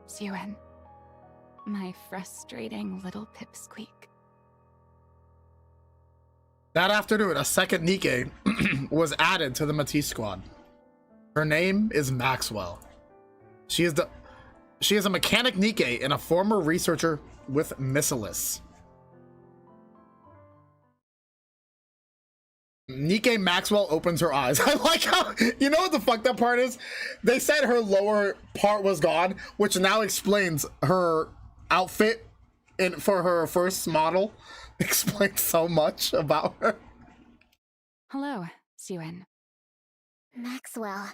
Xiwen. My frustrating little pipsqueak. That afternoon, a second NIKKE was added to the Matisse squad. Her name is Maxwell. She is a mechanic NIKKE and a former researcher with 𝐿. NIKKE Maxwell opens her eyes. I like how, you know what the fucked up part is? They said her lower part was gone, which now explains her outfit for her first model. Explains so much about her. Hello, Xiwen. Maxwell.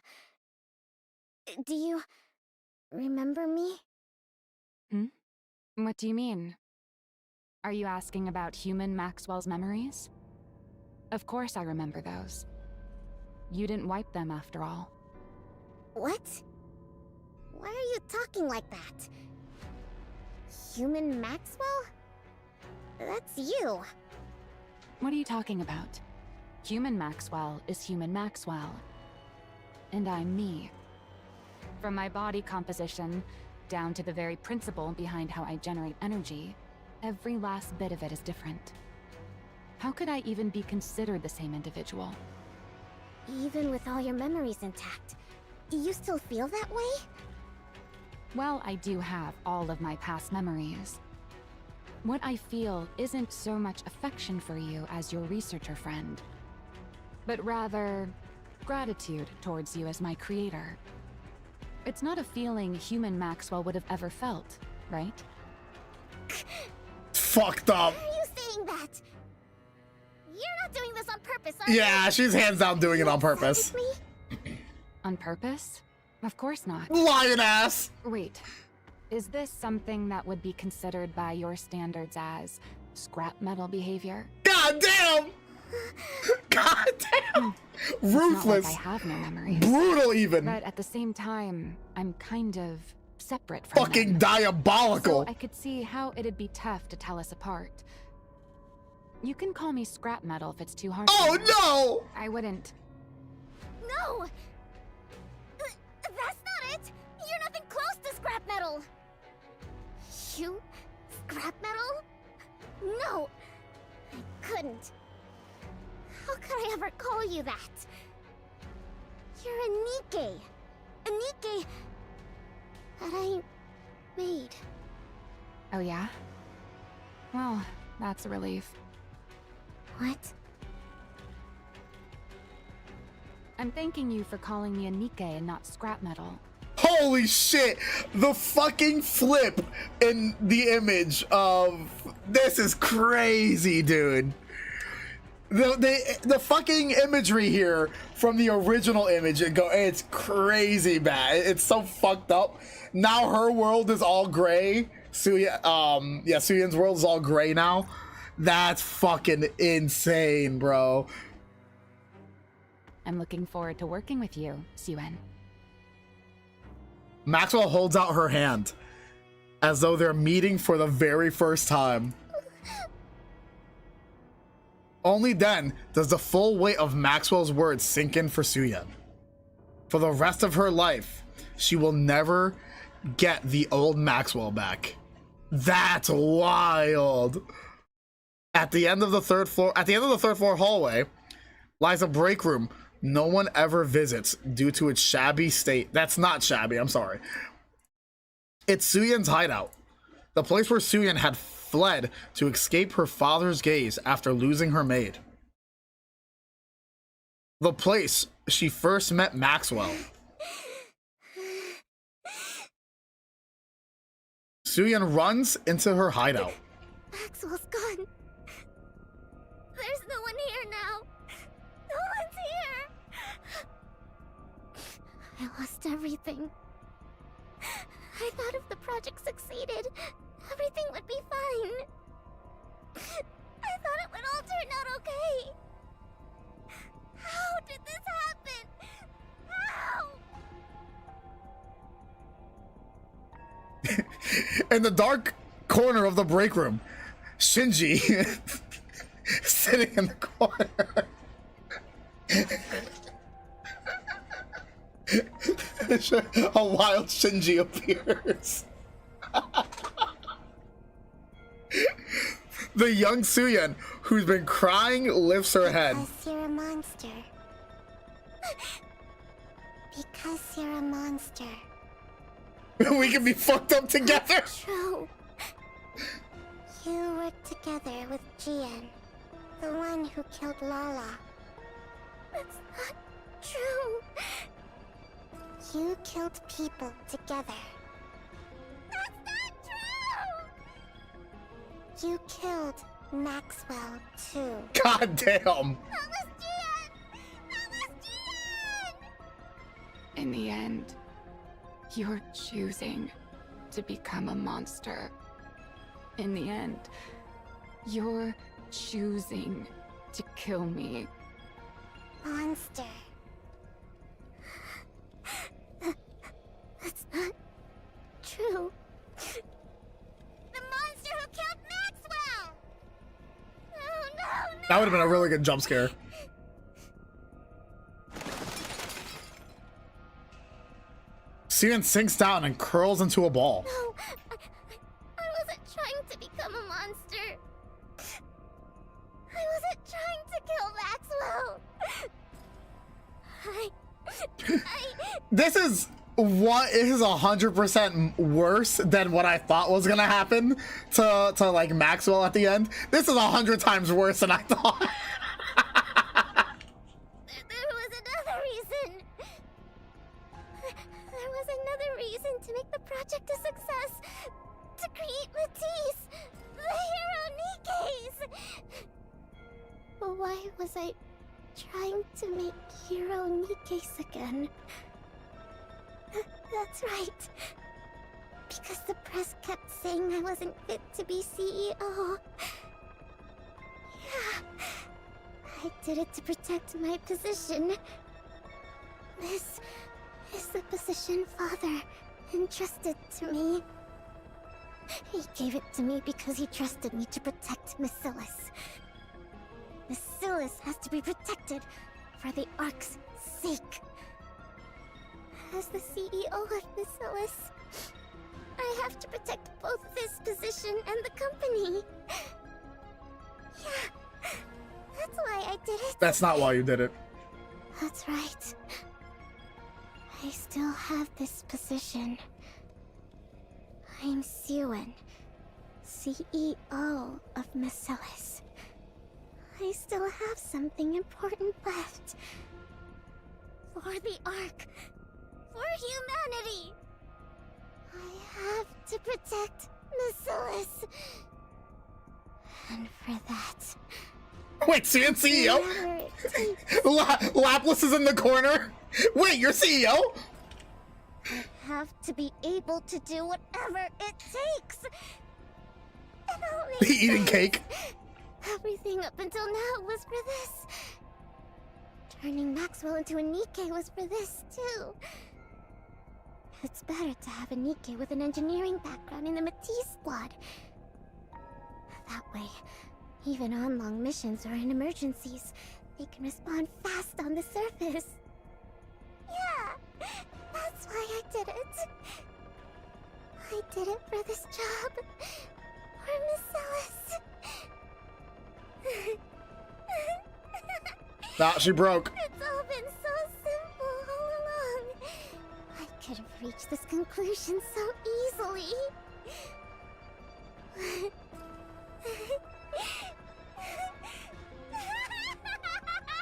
Do you remember me? What do you mean? Are you asking about human Maxwell's memories? Of course I remember those. You didn't wipe them after all. What? Why are you talking like that? Human Maxwell? That's you. What are you talking about? Human Maxwell is human Maxwell. And I'm me. From my body composition, down to the very principle behind how I generate energy, every last bit of it is different. How could I even be considered the same individual? Even with all your memories intact, do you still feel that way? Well, I do have all of my past memories. What I feel isn't so much affection for you as your researcher friend, but rather gratitude towards you as my creator. It's not a feeling human Maxwell would have ever felt, right? Fucked up. Why are you saying that? You're not doing this on purpose, are you? Yeah, she's hands down doing it on purpose. On purpose? Of course not. Lion ass! Wait, is this something that would be considered by your standards as scrap metal behavior? God damn! God damn! Ruthless! It's not like I have no memories. Brutal even! But at the same time, I'm kind of separate from Fucking them. diabolical! So I could see how it'd be tough to tell us apart. You can call me scrap metal if it's too hard. Oh no! I wouldn't. No! That's not it! You're nothing close to scrap metal! You? Scrap metal? No! I couldn't. How could I ever call you that? You're a NIKKE. A NIKKE that I made. Oh yeah? Well, that's a relief. What? I'm thanking you for calling me a NIKKE and not scrap metal. Holy shit! The fucking flip in the image of this is crazy, dude. The fucking imagery here from the original image, it's crazy bad. It's so fucked up. Now her world is all gray. Suyen's world is all gray now. That's fucking insane, bro. I'm looking forward to working with you, Xiwen. Maxwell holds out her hand as though they're meeting for the very first time. Only then does the full weight of Maxwell's words sink in for Suyen. For the rest of her life, she will never get the old Maxwell back. That's wild. At the end of the third floor hallway lies a break room no one ever visits due to its shabby state. That's not shabby, I'm sorry. It's Suyen's hideout. The place where Suyen had fled to escape her father's gaze after losing her maid. The place she first met Maxwell. Suyen runs into her hideout. Maxwell's gone. There's no one here now. No one's here. I lost everything. I thought if the project succeeded, everything would be fine. I thought it would all turn out okay. How did this happen? How? In the dark corner of the break room, Shinji sitting in the corner. A wild Shinji appears. The young Suyen, who's been crying, lifts her head. Because you're a monster. Because you're a monster. We can be fucked up together. True. You worked together with Jian, the one who killed Lala. That's not true. You killed people together. That's not true! You killed Maxwell, too. God damn. That was Jian! That was Jian! In the end, you're choosing to become a monster. In the end, you're choosing to kill me. Monster. That's not true. The monster who killed Maxwell! No, no, no! That would have been a really good jump scare. Suyen sinks down and curls into a ball. No, I wasn't trying to become a monster. I wasn't trying to kill Maxwell. This is 100% worse than what I thought was gonna happen to like Maxwell at the end. This is 100 times worse than I thought. There was another reason. There was another reason to make the project a success. To create Matisse, the hero Nikke's. Why was I trying to make hero Nikke's again? That's right. Because the press kept saying I wasn't fit to be CEO. Yeah. I did it to protect my position. This is the position Father entrusted to me. He gave it to me because he trusted me to protect Miscellus. Miscellus has to be protected for the Ark's sake. As the CEO of Miscellus, I have to protect both this position and the company. Yeah, that's why I did it. That's not why you did it. That's right. I still have this position. I'm Suyen, CEO of Miscellus. I still have something important left. For the Ark. For humanity. I have to protect Miscellus. And for that... Wait, Suyen CEO? Lapis is in the corner? Wait, you're CEO? I have to be able to do whatever it takes. And I'll make Eating cake. Everything up until now was for this. Turning Maxwell into a NIKKE was for this, too. It's better to have a NIKKE with an engineering background in the Matisse squad. That way, even on long missions or in emergencies, they can respond fast on the surface. Yeah, that's why I did it. I did it for this job. For Miscellus. Nah, she broke. It's all been so simple all along. I could have reached this conclusion so easily.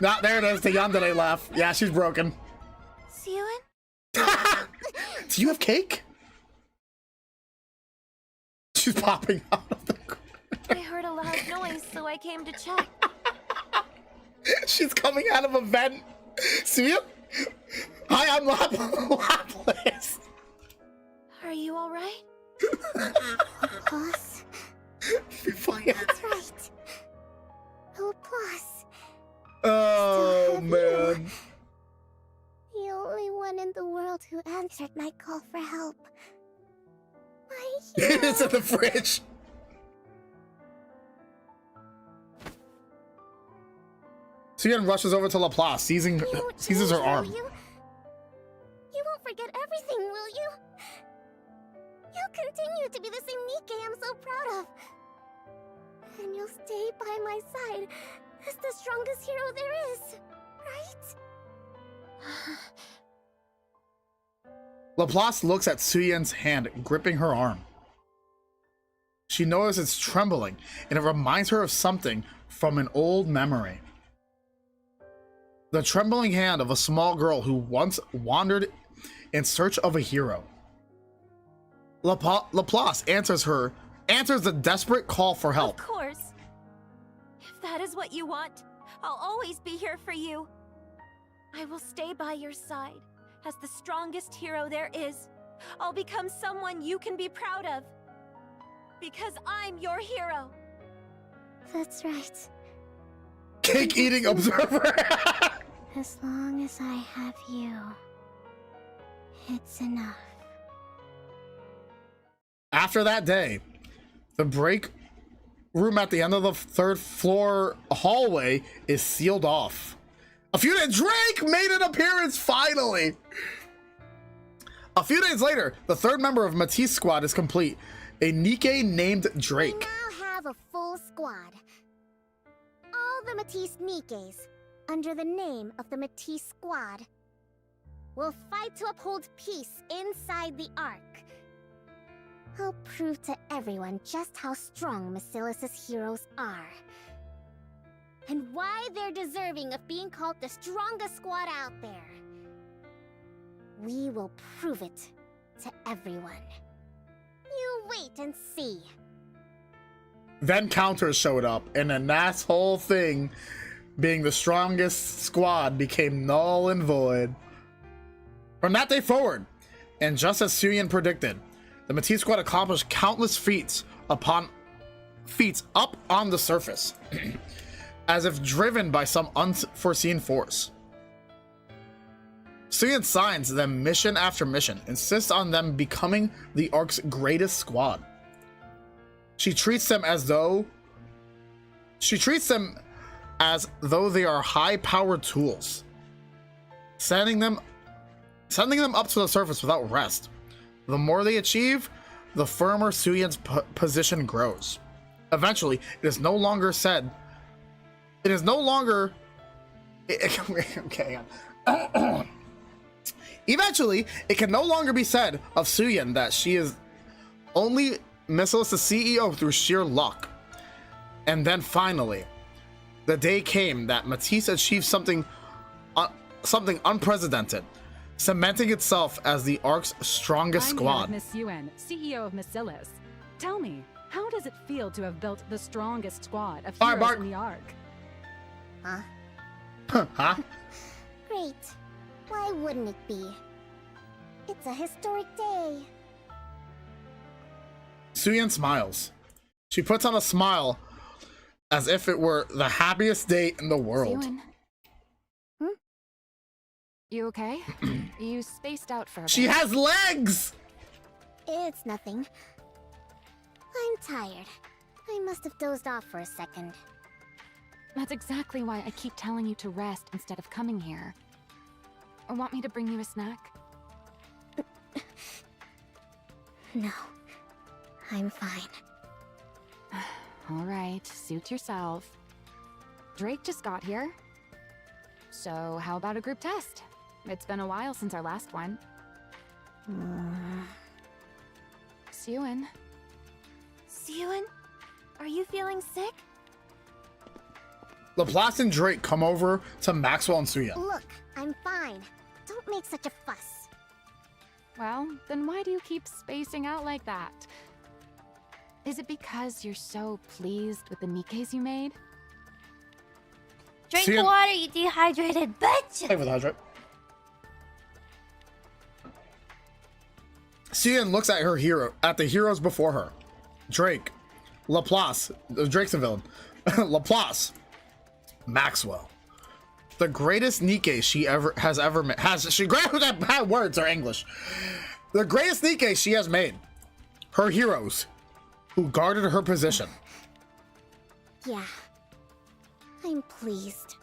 Nah, there it is, the yandere laugh. Yeah, she's broken. Suyen? Do you have cake? She's popping out of the corner. I heard a loud noise, so I came to check. She's coming out of a vent. Suyen? Hi, I'm Lapis. Are you alright? Boss? Fine. That's right. Boss. Oh, man. The only one in the world who answered my call for help. My hero. It's in the fridge. Suyen rushes over to Laplace, seizes her arm. You won't forget everything, will you? You'll continue to be the same NIKKE I'm so proud of. And you'll stay by my side as the strongest hero there is, right? Laplace looks at Suyen's hand gripping her arm. She notices it's trembling, and it reminds her of something from an old memory. The trembling hand of a small girl who once wandered in search of a hero. Laplace answers the desperate call for help. Of course. If that is what you want, I'll always be here for you. I will stay by your side as the strongest hero there is. I'll become someone you can be proud of. Because I'm your hero. That's right. Cake eating observer. As long as I have you, it's enough. After that day, the break room at the end of the 3rd floor hallway is sealed off. A few days, Drake made an appearance finally. A few days later, the 3rd member of Matisse squad is complete. A NIKKE named Drake. We now have a full squad. All the Matisse NIKKEs, under the name of the Matisse squad, will fight to uphold peace inside the Ark. I'll prove to everyone just how strong Basilis's heroes are. And why they're deserving of being called the strongest squad out there. We will prove it to everyone. You wait and see. Then counters showed up, and then that whole thing, being the strongest squad, became null and void. From that day forward, and just as Suyen predicted, the Matisse squad accomplished countless feats up on the surface, as if driven by some unforeseen force. Suyen signs them mission after mission, insists on them becoming the Ark's greatest squad. She treats them as though they are high-powered tools, sending them up to the surface without rest. The more they achieve, the firmer Suyen's position grows. Eventually, it is no longer said. It is no longer. Okay. Eventually, it can no longer be said of Suyen that she is only Basilis's CEO through sheer luck. And then finally, the day came that Matisse achieved something unprecedented, cementing itself as the Ark's strongest squad. I'm Miss Suyen, CEO of Basilis. Tell me, how does it feel to have built the strongest squad of heroes in the Ark? Huh? Huh? Great. Why wouldn't it be? It's a historic day. Suyen smiles. She puts on a smile as if it were the happiest day in the world. Suyen? You okay? You spaced out for a bit. She has legs! It's nothing. I'm tired. I must have dozed off for a second. That's exactly why I keep telling you to rest instead of coming here. Or want me to bring you a snack? No. I'm fine. All right, suit yourself. Drake just got here. So how about a group test? It's been a while since our last one. Suyen? Suyen? Are you feeling sick? Laplace and Drake come over to Maxwell and Suyen. Look, I'm fine. Don't make such a fuss. Well, then why do you keep spacing out like that? Is it because you're so pleased with the NIKKEs you made? Drink Suyen. water, you dehydrated bitch! Hey, with hydrate. Suyen looks at the heroes before her. Drake, Laplace, Drake's a villain. Laplace, Maxwell, the greatest NIKKE she has ever made. Bad words are English. The greatest NIKKE she has made. Her heroes, who guarded her position. Yeah. I'm pleased.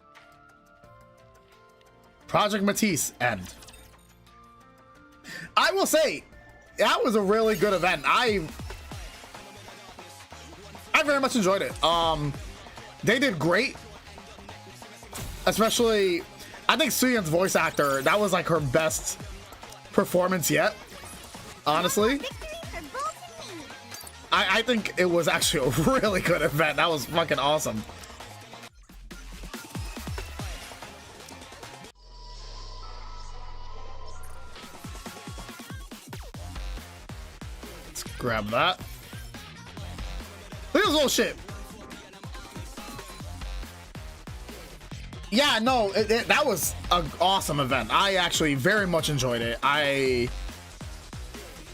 Project Matisse end. I will say, that was a really good event. I very much enjoyed it. They did great. Especially, I think Suyeon's voice actor, that was like her best performance yet. Honestly. I think it was actually a really good event. That was fucking awesome. Let's grab that. Look at this little shit. Yeah, no, that was an awesome event. I actually very much enjoyed it.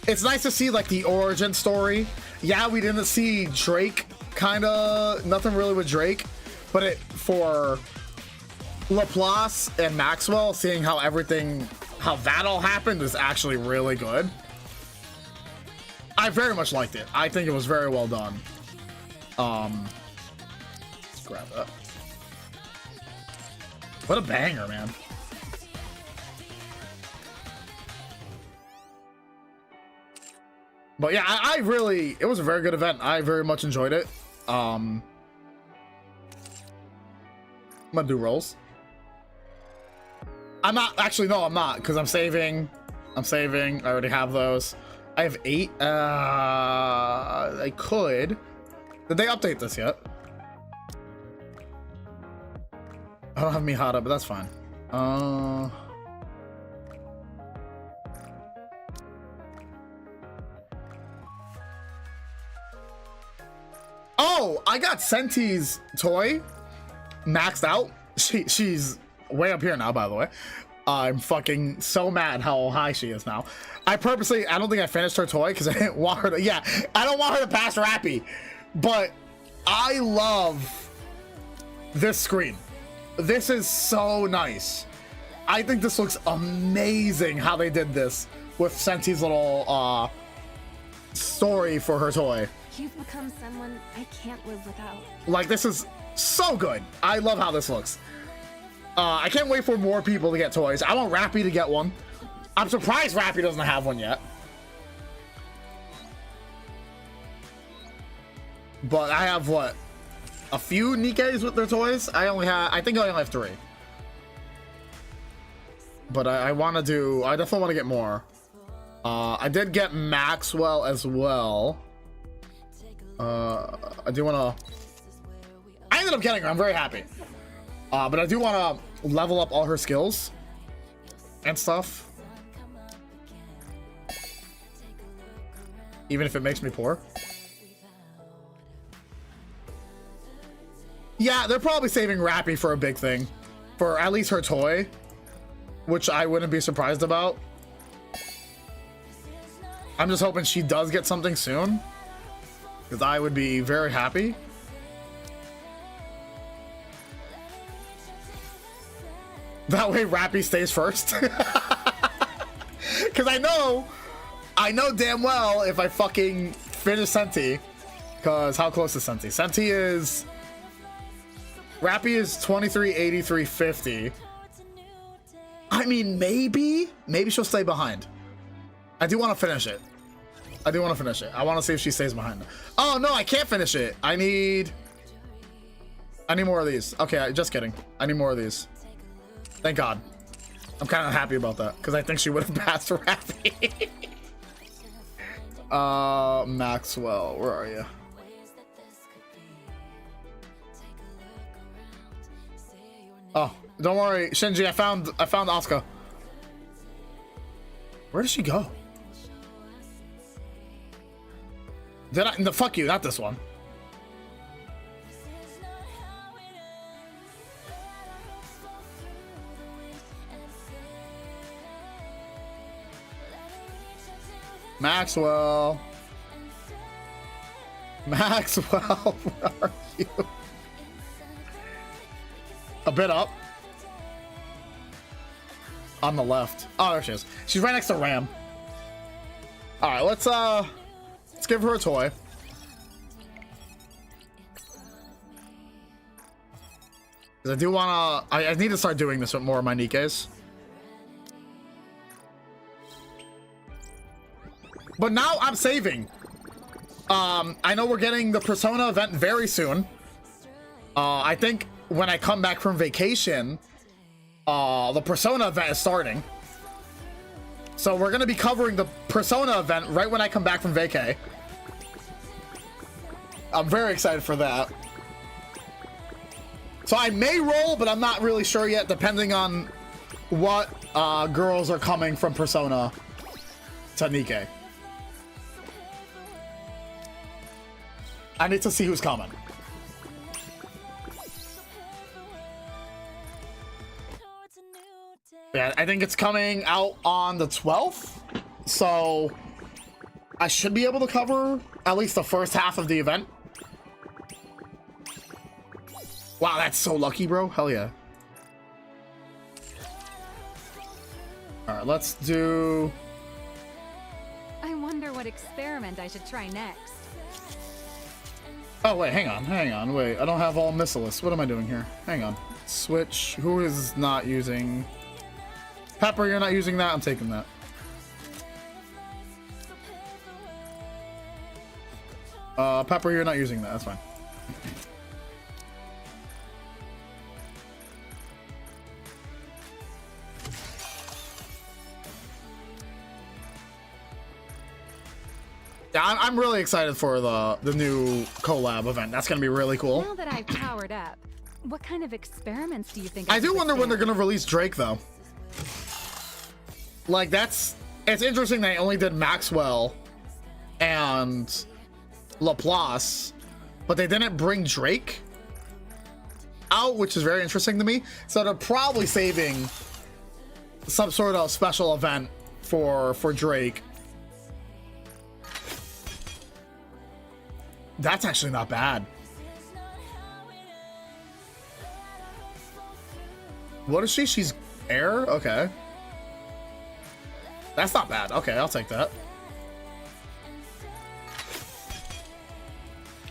It's nice to see like the origin story. Yeah, we didn't see Drake, nothing really with Drake, but for Laplace and Maxwell, seeing how that all happened is actually really good. I very much liked it. I think it was very well done. Let's grab that. What a banger, man. But yeah, it was a very good event. I very much enjoyed it. I'm gonna do rolls. I'm not, actually, no, I'm not, because I'm saving. I already have those. I have 8. I could. Did they update this yet? I don't have Mihara, but that's fine. Oh, I got Senti's toy maxed out. She's way up here now, by the way. I'm fucking so mad how high she is now. I don't think I finished her toy because I didn't want her to, yeah, I don't want her to pass Rappy. But I love this screen. This is so nice. I think this looks amazing how they did this with Senti's little story for her toy. You've become someone I can't live without. Like, this is so good. I love how this looks. I can't wait for more people to get toys. I want Rappy to get one. I'm surprised Rappy doesn't have one yet. But I have, what, a few NIKKEs with their toys? I think I only have 3. But I definitely want to get more. I did get Maxwell as well. I do want to, I ended up getting her. I'm very happy. But I do want to level up all her skills and stuff. Even if it makes me poor. Yeah, they're probably saving Rappy for a big thing. For at least her toy. Which I wouldn't be surprised about. I'm just hoping she does get something soon. Because I would be very happy. That way Rappy stays first. Because I know damn well if I fucking finish Senti. Because how close is Senti? Senti is... Rappy is 2383.50. I mean, maybe she'll stay behind. I do want to finish it. I want to see if she stays behind. Oh no, I can't finish it. I need more of these. Okay, just kidding. I need more of these. Thank God. I'm kind of happy about that because I think she would have passed Rappy. Maxwell, where are you? Oh, don't worry, Shinji. I found Asuka. Where did she go? Did I? No, fuck you, not this one. Maxwell, where are you? A bit up. On the left. Oh, there she is. She's right next to Ram. All right, let's give her a toy. Because I do want to... I need to start doing this with more of my NIKKEs. But now I'm saving. I know we're getting the Persona event very soon. I think when I come back from vacation, the Persona event is starting. So we're going to be covering the Persona event right when I come back from vacay. I'm very excited for that. So I may roll, but I'm not really sure yet, depending on what girls are coming from Persona to NIKKE. I need to see who's coming. Yeah, I think it's coming out on the 12th. So I should be able to cover at least the first half of the event. Wow, that's so lucky, bro. Hell yeah. All right, let's do... I wonder what experiment I should try next. Oh, wait, hang on. Wait, I don't have all missiles. What am I doing here? Hang on. Switch. Who is not using... Pepper, you're not using that? I'm taking that. Pepper, you're not using that. That's fine. Yeah, I'm really excited for the new collab event. That's gonna be really cool. Now that I've powered up, what kind of experiments do you think I do wonder when they're gonna release Drake, though. Like, it's interesting they only did Maxwell and Laplace, but they didn't bring Drake out, which is very interesting to me. So they're probably saving some sort of special event for Drake. That's actually not bad. What is she? She's air? Okay. That's not bad. Okay, I'll take that.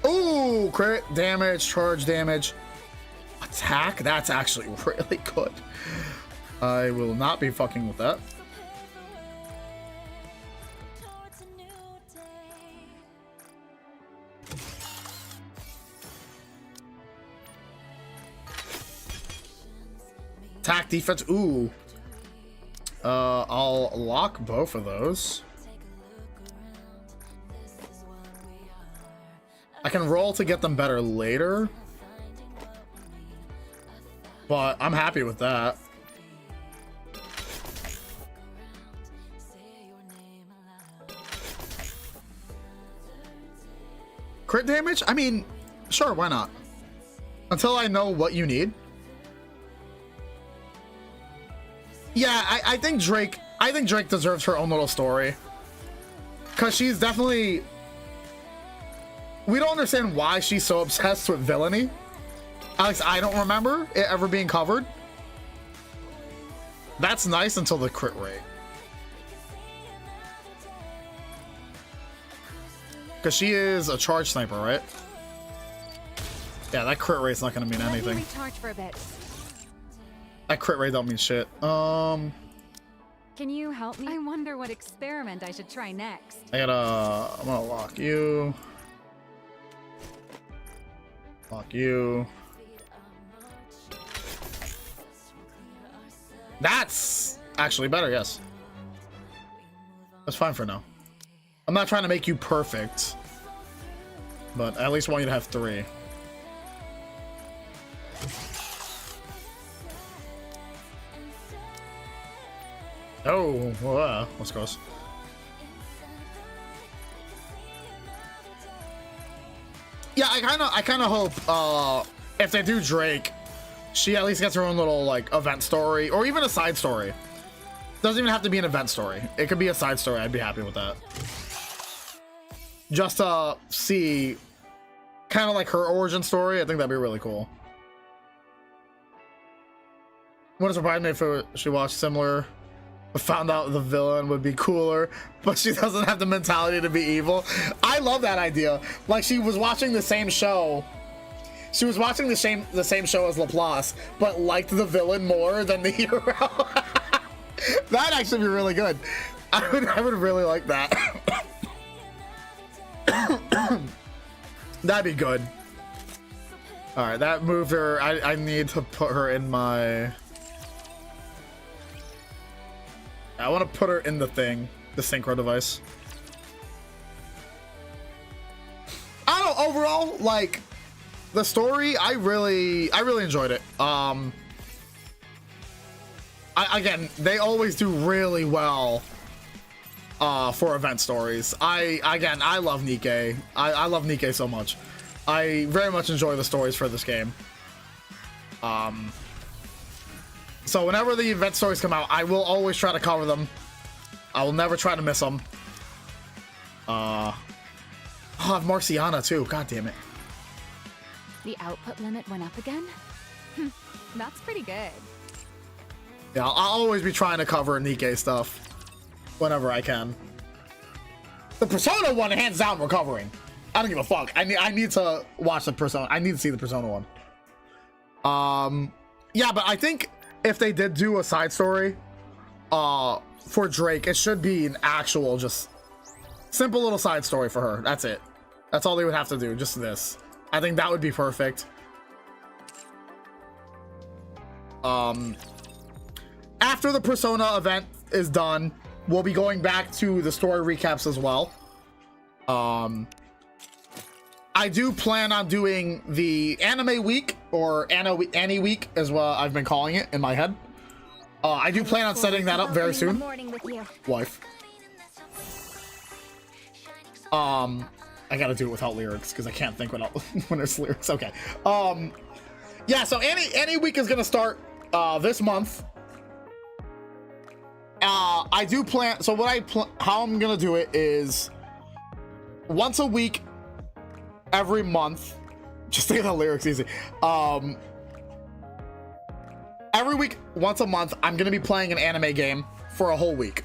Ooh, crit damage, charge damage, attack. That's actually really good. I will not be fucking with that. Attack, defense. Ooh. I'll lock both of those. I can roll to get them better later, but I'm happy with that. Crit damage? I mean, sure, why not? Until I know what you need. Yeah, I think Drake deserves her own little story. Cause she's definitely... We don't understand why she's so obsessed with villainy. At least I don't remember it ever being covered. That's nice until the crit rate. Cause she is a charge sniper, right? Yeah, that crit rate's not gonna mean anything. Recharge for a bit. That crit rate don't mean shit. Can you help me? I wonder what experiment I should try next. I'm gonna lock you. Lock you. That's actually better, yes. That's fine for now. I'm not trying to make you perfect, but I at least want you to have 3. Oh, wow, let's go. Yeah, I kind of hope if they do Drake, she at least gets her own little like event story or even a side story. Doesn't even have to be an event story. It could be a side story. I'd be happy with that. Just to see kind of like her origin story. I think that'd be really cool. Wouldn't surprise me if she watched similar, but found out the villain would be cooler, but she doesn't have the mentality to be evil. I love that idea. Like, she was watching the same show. She was watching the same show as Laplace, but liked the villain more than the hero. That'd actually be really good. I would really like that. That'd be good. All right, that moved her. I need to put her in my... I want to put her in the thing, the synchro device. I don't know, overall, like, the story, I really enjoyed it. Again, they always do really well for event stories. I love NIKKE. I love NIKKE so much. I very much enjoy the stories for this game. So whenever the event stories come out, I will always try to cover them. I will never try to miss them. Oh, I have Marciana too. God damn it. The output limit went up again? That's pretty good. Yeah, I'll always be trying to cover NIKKE stuff whenever I can. The Persona one, hands down, we're covering. I don't give a fuck. I need to watch the Persona. I need to see the Persona one. Yeah, but I think if they did do a side story for Drake, it should be an actual, just simple little side story for her. That's it. That's all they would have to do, just this. I think that would be perfect. After the Persona event is done, we'll be going back to the story recaps as well. I do plan on doing the anime week, or Annie week as well, I've been calling it in my head. I do plan on setting that up very soon. Wife. I gotta do it without lyrics because I can't think without when there's lyrics. Okay. Yeah, so Annie week is gonna start this month. I do plan, so how I'm gonna do it is once a week, every month. Just say the lyrics easy. Every week, once a month, I'm gonna be playing an anime game for a whole week.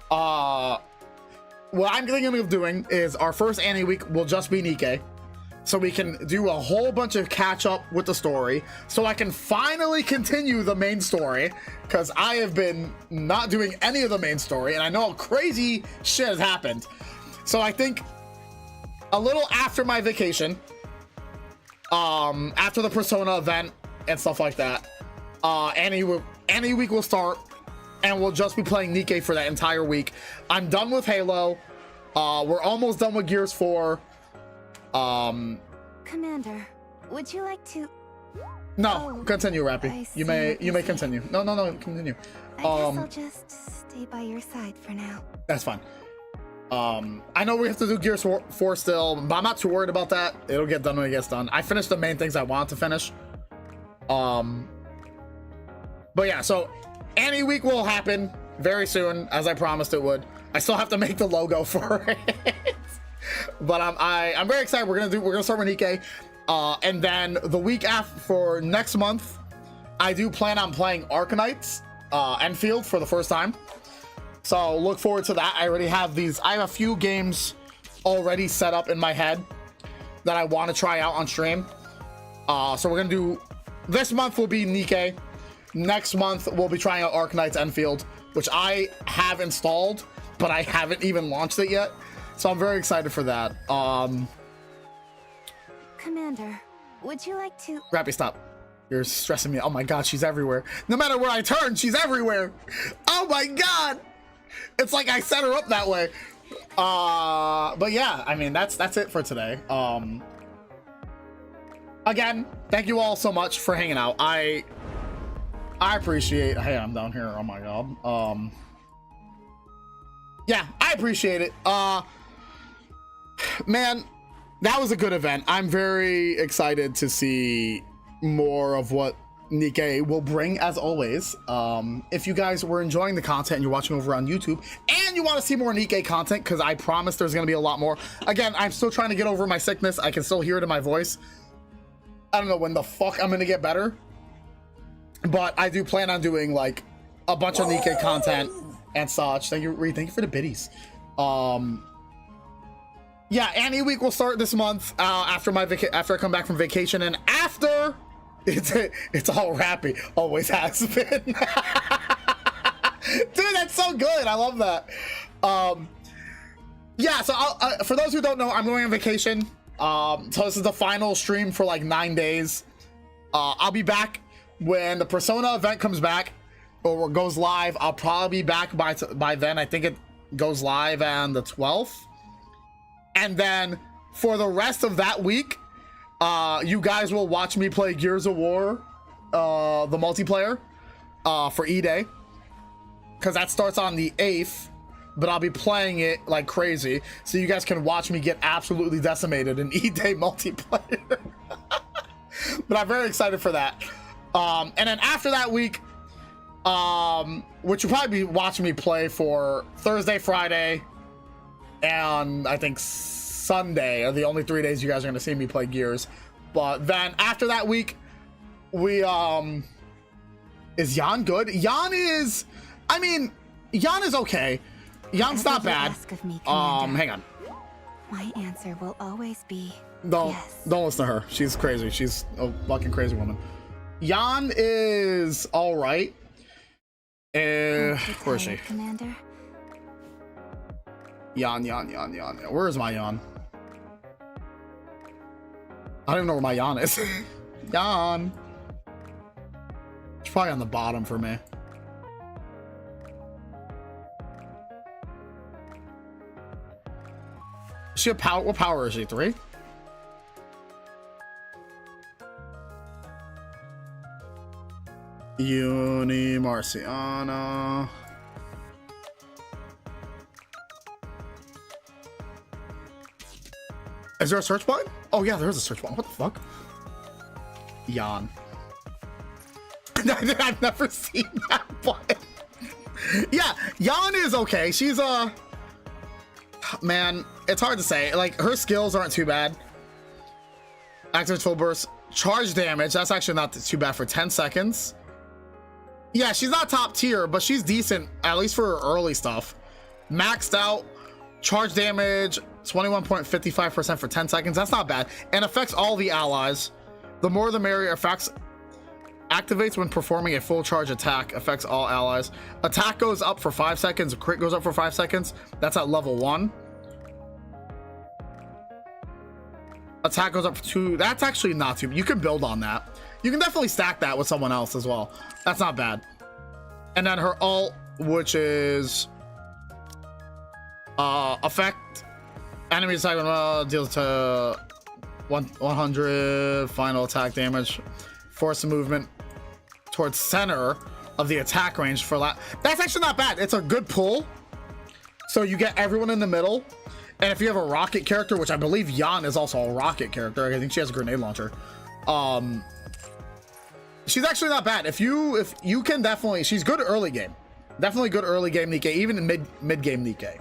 What I'm thinking of doing is our first Annie week will just be NIKKE, so we can do a whole bunch of catch up with the story, so I can finally continue the main story, because I have been not doing any of the main story, and I know crazy shit has happened. So I think a little after my vacation, after the Persona event and stuff like that, Annie week will start, and we'll just be playing NIKKE for that entire week. I'm done with Halo. We're almost done with Gears 4. Commander, would you like to... No, continue, Rappy. You may continue. No, continue. I guess I'll just stay by your side for now. That's fine. I know we have to do Gears 4 still, but I'm not too worried about that. It'll get done when it gets done. I finished the main things I wanted to finish. But yeah, so Annie week will happen very soon, as I promised it would. I still have to make the logo for it. But I'm very excited. We're gonna start with NIKKE. And then the week after, for next month, I do plan on playing Arknights Enfield for the first time. So look forward to that. I already have I have a few games already set up in my head that I want to try out on stream. So we're gonna do, this month will be NIKKE. Next month we'll be trying out Arknights Enfield, which I have installed, but I haven't even launched it yet. So I'm very excited for that. Commander, would you like to... Rappy, stop. You're stressing me. Oh my god, she's everywhere. No matter where I turn, she's everywhere. Oh my god. It's like I set her up that way. But yeah, I mean, that's it for today. Again, thank you all so much for hanging out. I appreciate... Hey, I'm down here. Oh my god. Yeah, I appreciate it. Man, that was a good event. I'm very excited to see more of what NIKKE will bring, as always. If you guys were enjoying the content and you're watching over on YouTube and you want to see more NIKKE content, because I promise there's going to be a lot more. Again, I'm still trying to get over my sickness. I can still hear it in my voice. I don't know when the fuck I'm going to get better. But I do plan on doing like a bunch of NIKKE content and such. Thank you, Reed. Thank you for the biddies. Yeah, Annie week will start this month after I come back from vacation, and after it's all Rappy. Always has been. Dude, that's so good. I love that. Yeah, so for those who don't know, I'm going on vacation So this is the final stream for like 9 days. I'll be back when the Persona event comes back or goes live. I'll probably be back by then. I think it goes live on the 12th. And then for the rest of that week, you guys will watch me play Gears of War, the multiplayer, for E-Day. Because that starts on the 8th, but I'll be playing it like crazy. So you guys can watch me get absolutely decimated in E-Day multiplayer. But I'm very excited for that. And then after that week, which you'll probably be watching me play for Thursday, Friday, and I think Sunday are the only 3 days you guys are going to see me play Gears. But then after that week, we, is Jan good? Jan is, I mean, Jan is okay. Jan's not bad. Hang on. My answer will always be Don't listen to her. She's crazy. She's a fucking crazy woman. Jan is all right. Where is she? Commander. Jan. Where is my Jan? I don't even know where my Jan is. Jan. She's probably on the bottom for me. Is she a power? What power is she? 3? Uni Marciana. Is there a search button? Oh yeah, there is a search button. What the fuck? Jan. I've never seen that button. Yeah, Jan is okay. She's man, it's hard to say. Like, her skills aren't too bad. Active full burst, charge damage. That's actually not too bad for 10 seconds. Yeah, she's not top tier, but she's decent, at least for her early stuff. Maxed out, charge damage, 21.55% for 10 seconds. That's not bad. And affects all the allies. The more the merrier. Effects activates when performing a full charge attack. Affects all allies. Attack goes up for 5 seconds. Crit goes up for 5 seconds. That's at level 1. Attack goes up for 2. That's actually not too. You can build on that. You can definitely stack that with someone else as well. That's not bad. And then her ult, which is affect enemy attack deals to 100 final attack damage. Force movement towards center of the attack range for that's actually not bad. It's a good pull. So you get everyone in the middle. And if you have a rocket character, which I believe Jan is also a rocket character, I think she has a grenade launcher. She's actually not bad. If you can definitely, she's good early game. Definitely good early game NIKKE, even in mid game NIKKE.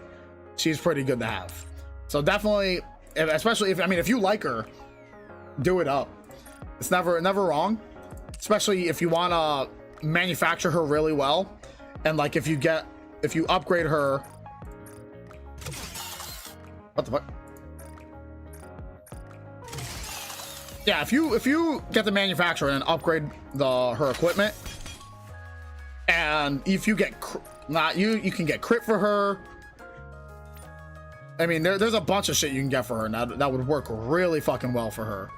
She's pretty good to have. So definitely, especially if you like her, do it up. It's never wrong. Especially if you want to manufacture her really well. And like if you upgrade her. What the fuck? Yeah, if you get the manufacturer and upgrade her equipment, and if you get you can get crit for her. I mean, there's a bunch of shit you can get for her, and that would work really fucking well for her.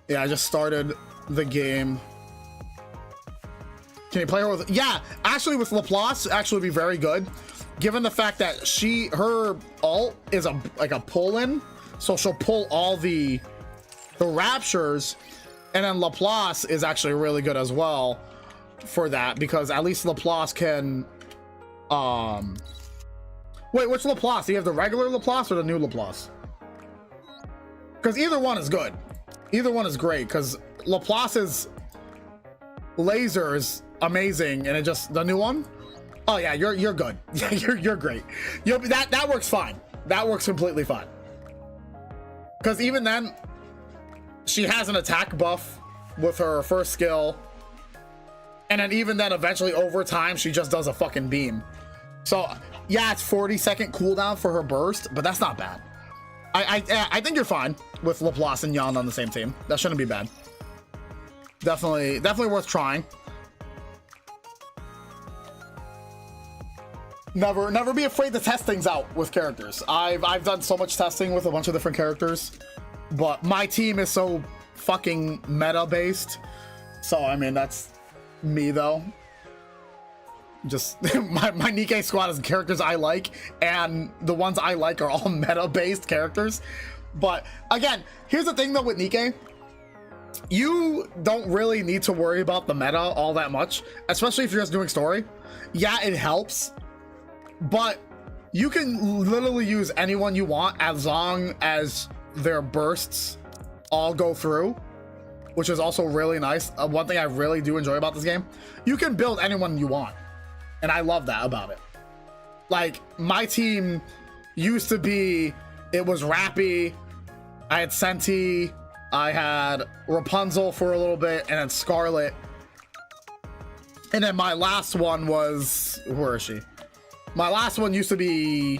Yeah, I just started the game. Can you play her with? Yeah, actually with Laplace, actually would be very good, given the fact that her ult is like a pull-in, so she'll pull all the raptures, and then Laplace is actually really good as well for that, because at least Laplace can. Wait, which Laplace? Do you have the regular Laplace or the new Laplace? Because either one is good. Either one is great, because Laplace's laser is amazing, and the new one. Oh yeah, you're good. Yeah, you're great. That works fine. That works completely fine. Because even then, she has an attack buff with her first skill, and then even then, eventually over time, she just does a fucking beam. So yeah, it's 40-second cooldown for her burst, but that's not bad. I think you're fine with Laplace and Jan on the same team. That shouldn't be bad. Definitely worth trying. Never be afraid to test things out with characters. I've done so much testing with a bunch of different characters, but my team is so fucking meta based. So I mean, that's me though. Just my NIKKE squad is characters I like, and the ones I like are all meta based characters. But again, here's the thing though with NIKKE, you don't really need to worry about the meta all that much, especially if you're just doing story. Yeah, it helps, but you can literally use anyone you want as long as their bursts all go through, which is also really nice. One thing I really do enjoy about this game, you can build anyone you want, and I love that about it. Like, my team used to be, it was Rappy, I had Senti, I had Rapunzel for a little bit, and then Scarlet. And then my last one was, where is she? My last one used to be,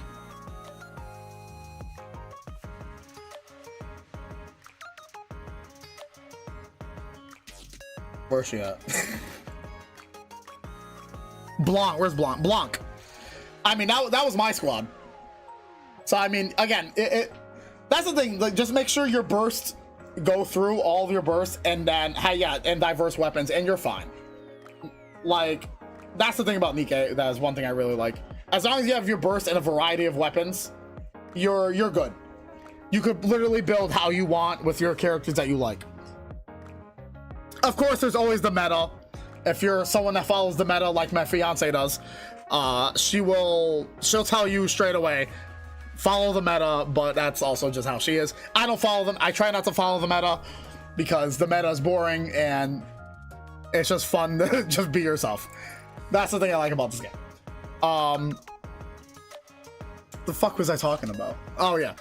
where's she at? Blanc, where's Blanc? Blanc. I mean, that was my squad. So I mean, again, that's the thing. Like, just make sure your bursts go through all of your bursts, and then and diverse weapons, and you're fine. Like, that's the thing about NIKKE. That is one thing I really like. As long as you have your burst and a variety of weapons, you're good. You could literally build how you want with your characters that you like. Of course, there's always the meta. If you're someone that follows the meta like my fiance does, she'll tell you straight away, follow the meta, but that's also just how she is. I don't follow them. I try not to follow the meta because the meta is boring and it's just fun to just be yourself. That's the thing I like about this game. The fuck was I talking about? Oh yeah.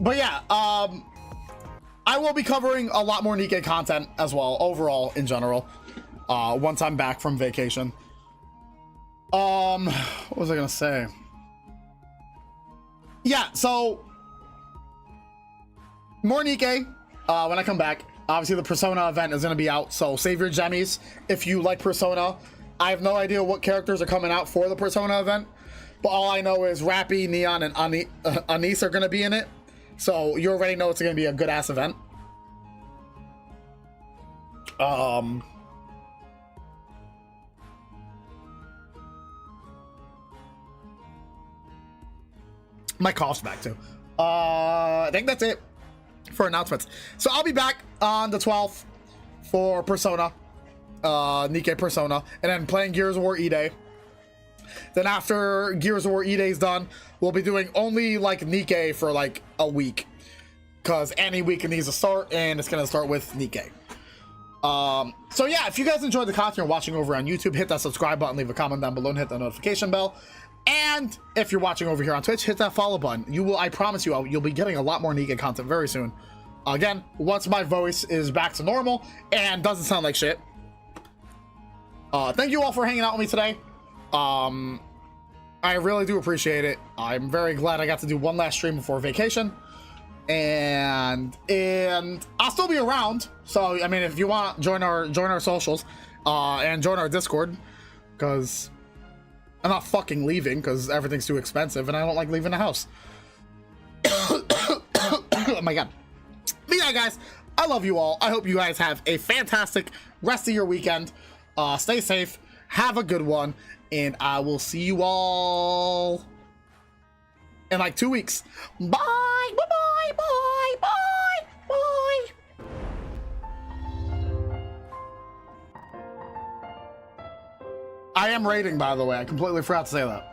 But yeah, I will be covering a lot more NIKKE content as well, overall in general, once I'm back from vacation. What was I gonna say? Yeah, so more NIKKE when I come back. Obviously the Persona event is going to be out, so save your gemmies if you like Persona. I have no idea what characters are coming out for the Persona event, but all I know is Rappy, Neon, and Anise are going to be in it, so you already know it's going to be a good ass event. My cough's back too. I think that's it for announcements. So I'll be back on the 12th for Persona, NIKKE Persona, and then playing Gears of War E-Day. Then after Gears of War E-Day is done, we'll be doing only like NIKKE for like a week, because any week it needs to start, and it's gonna start with NIKKE. So yeah, if you guys enjoyed the content you're watching over on YouTube, hit that subscribe button, leave a comment down below, and hit the notification bell. And if you're watching over here on Twitch, hit that follow button. You will, I promise you, you'll be getting a lot more NIKKE content very soon. Again, once my voice is back to normal and doesn't sound like shit. Thank you all for hanging out with me today. I really do appreciate it. I'm very glad I got to do one last stream before vacation. And I'll still be around. So I mean, if you want, join our socials, and join our Discord, because I'm not fucking leaving because everything's too expensive and I don't like leaving the house. Oh my god. But yeah, guys, I love you all. I hope you guys have a fantastic rest of your weekend. Stay safe, have a good one, and I will see you all in like 2 weeks. Bye, bye, bye, bye, bye, bye. I am raiding, by the way. I completely forgot to say that.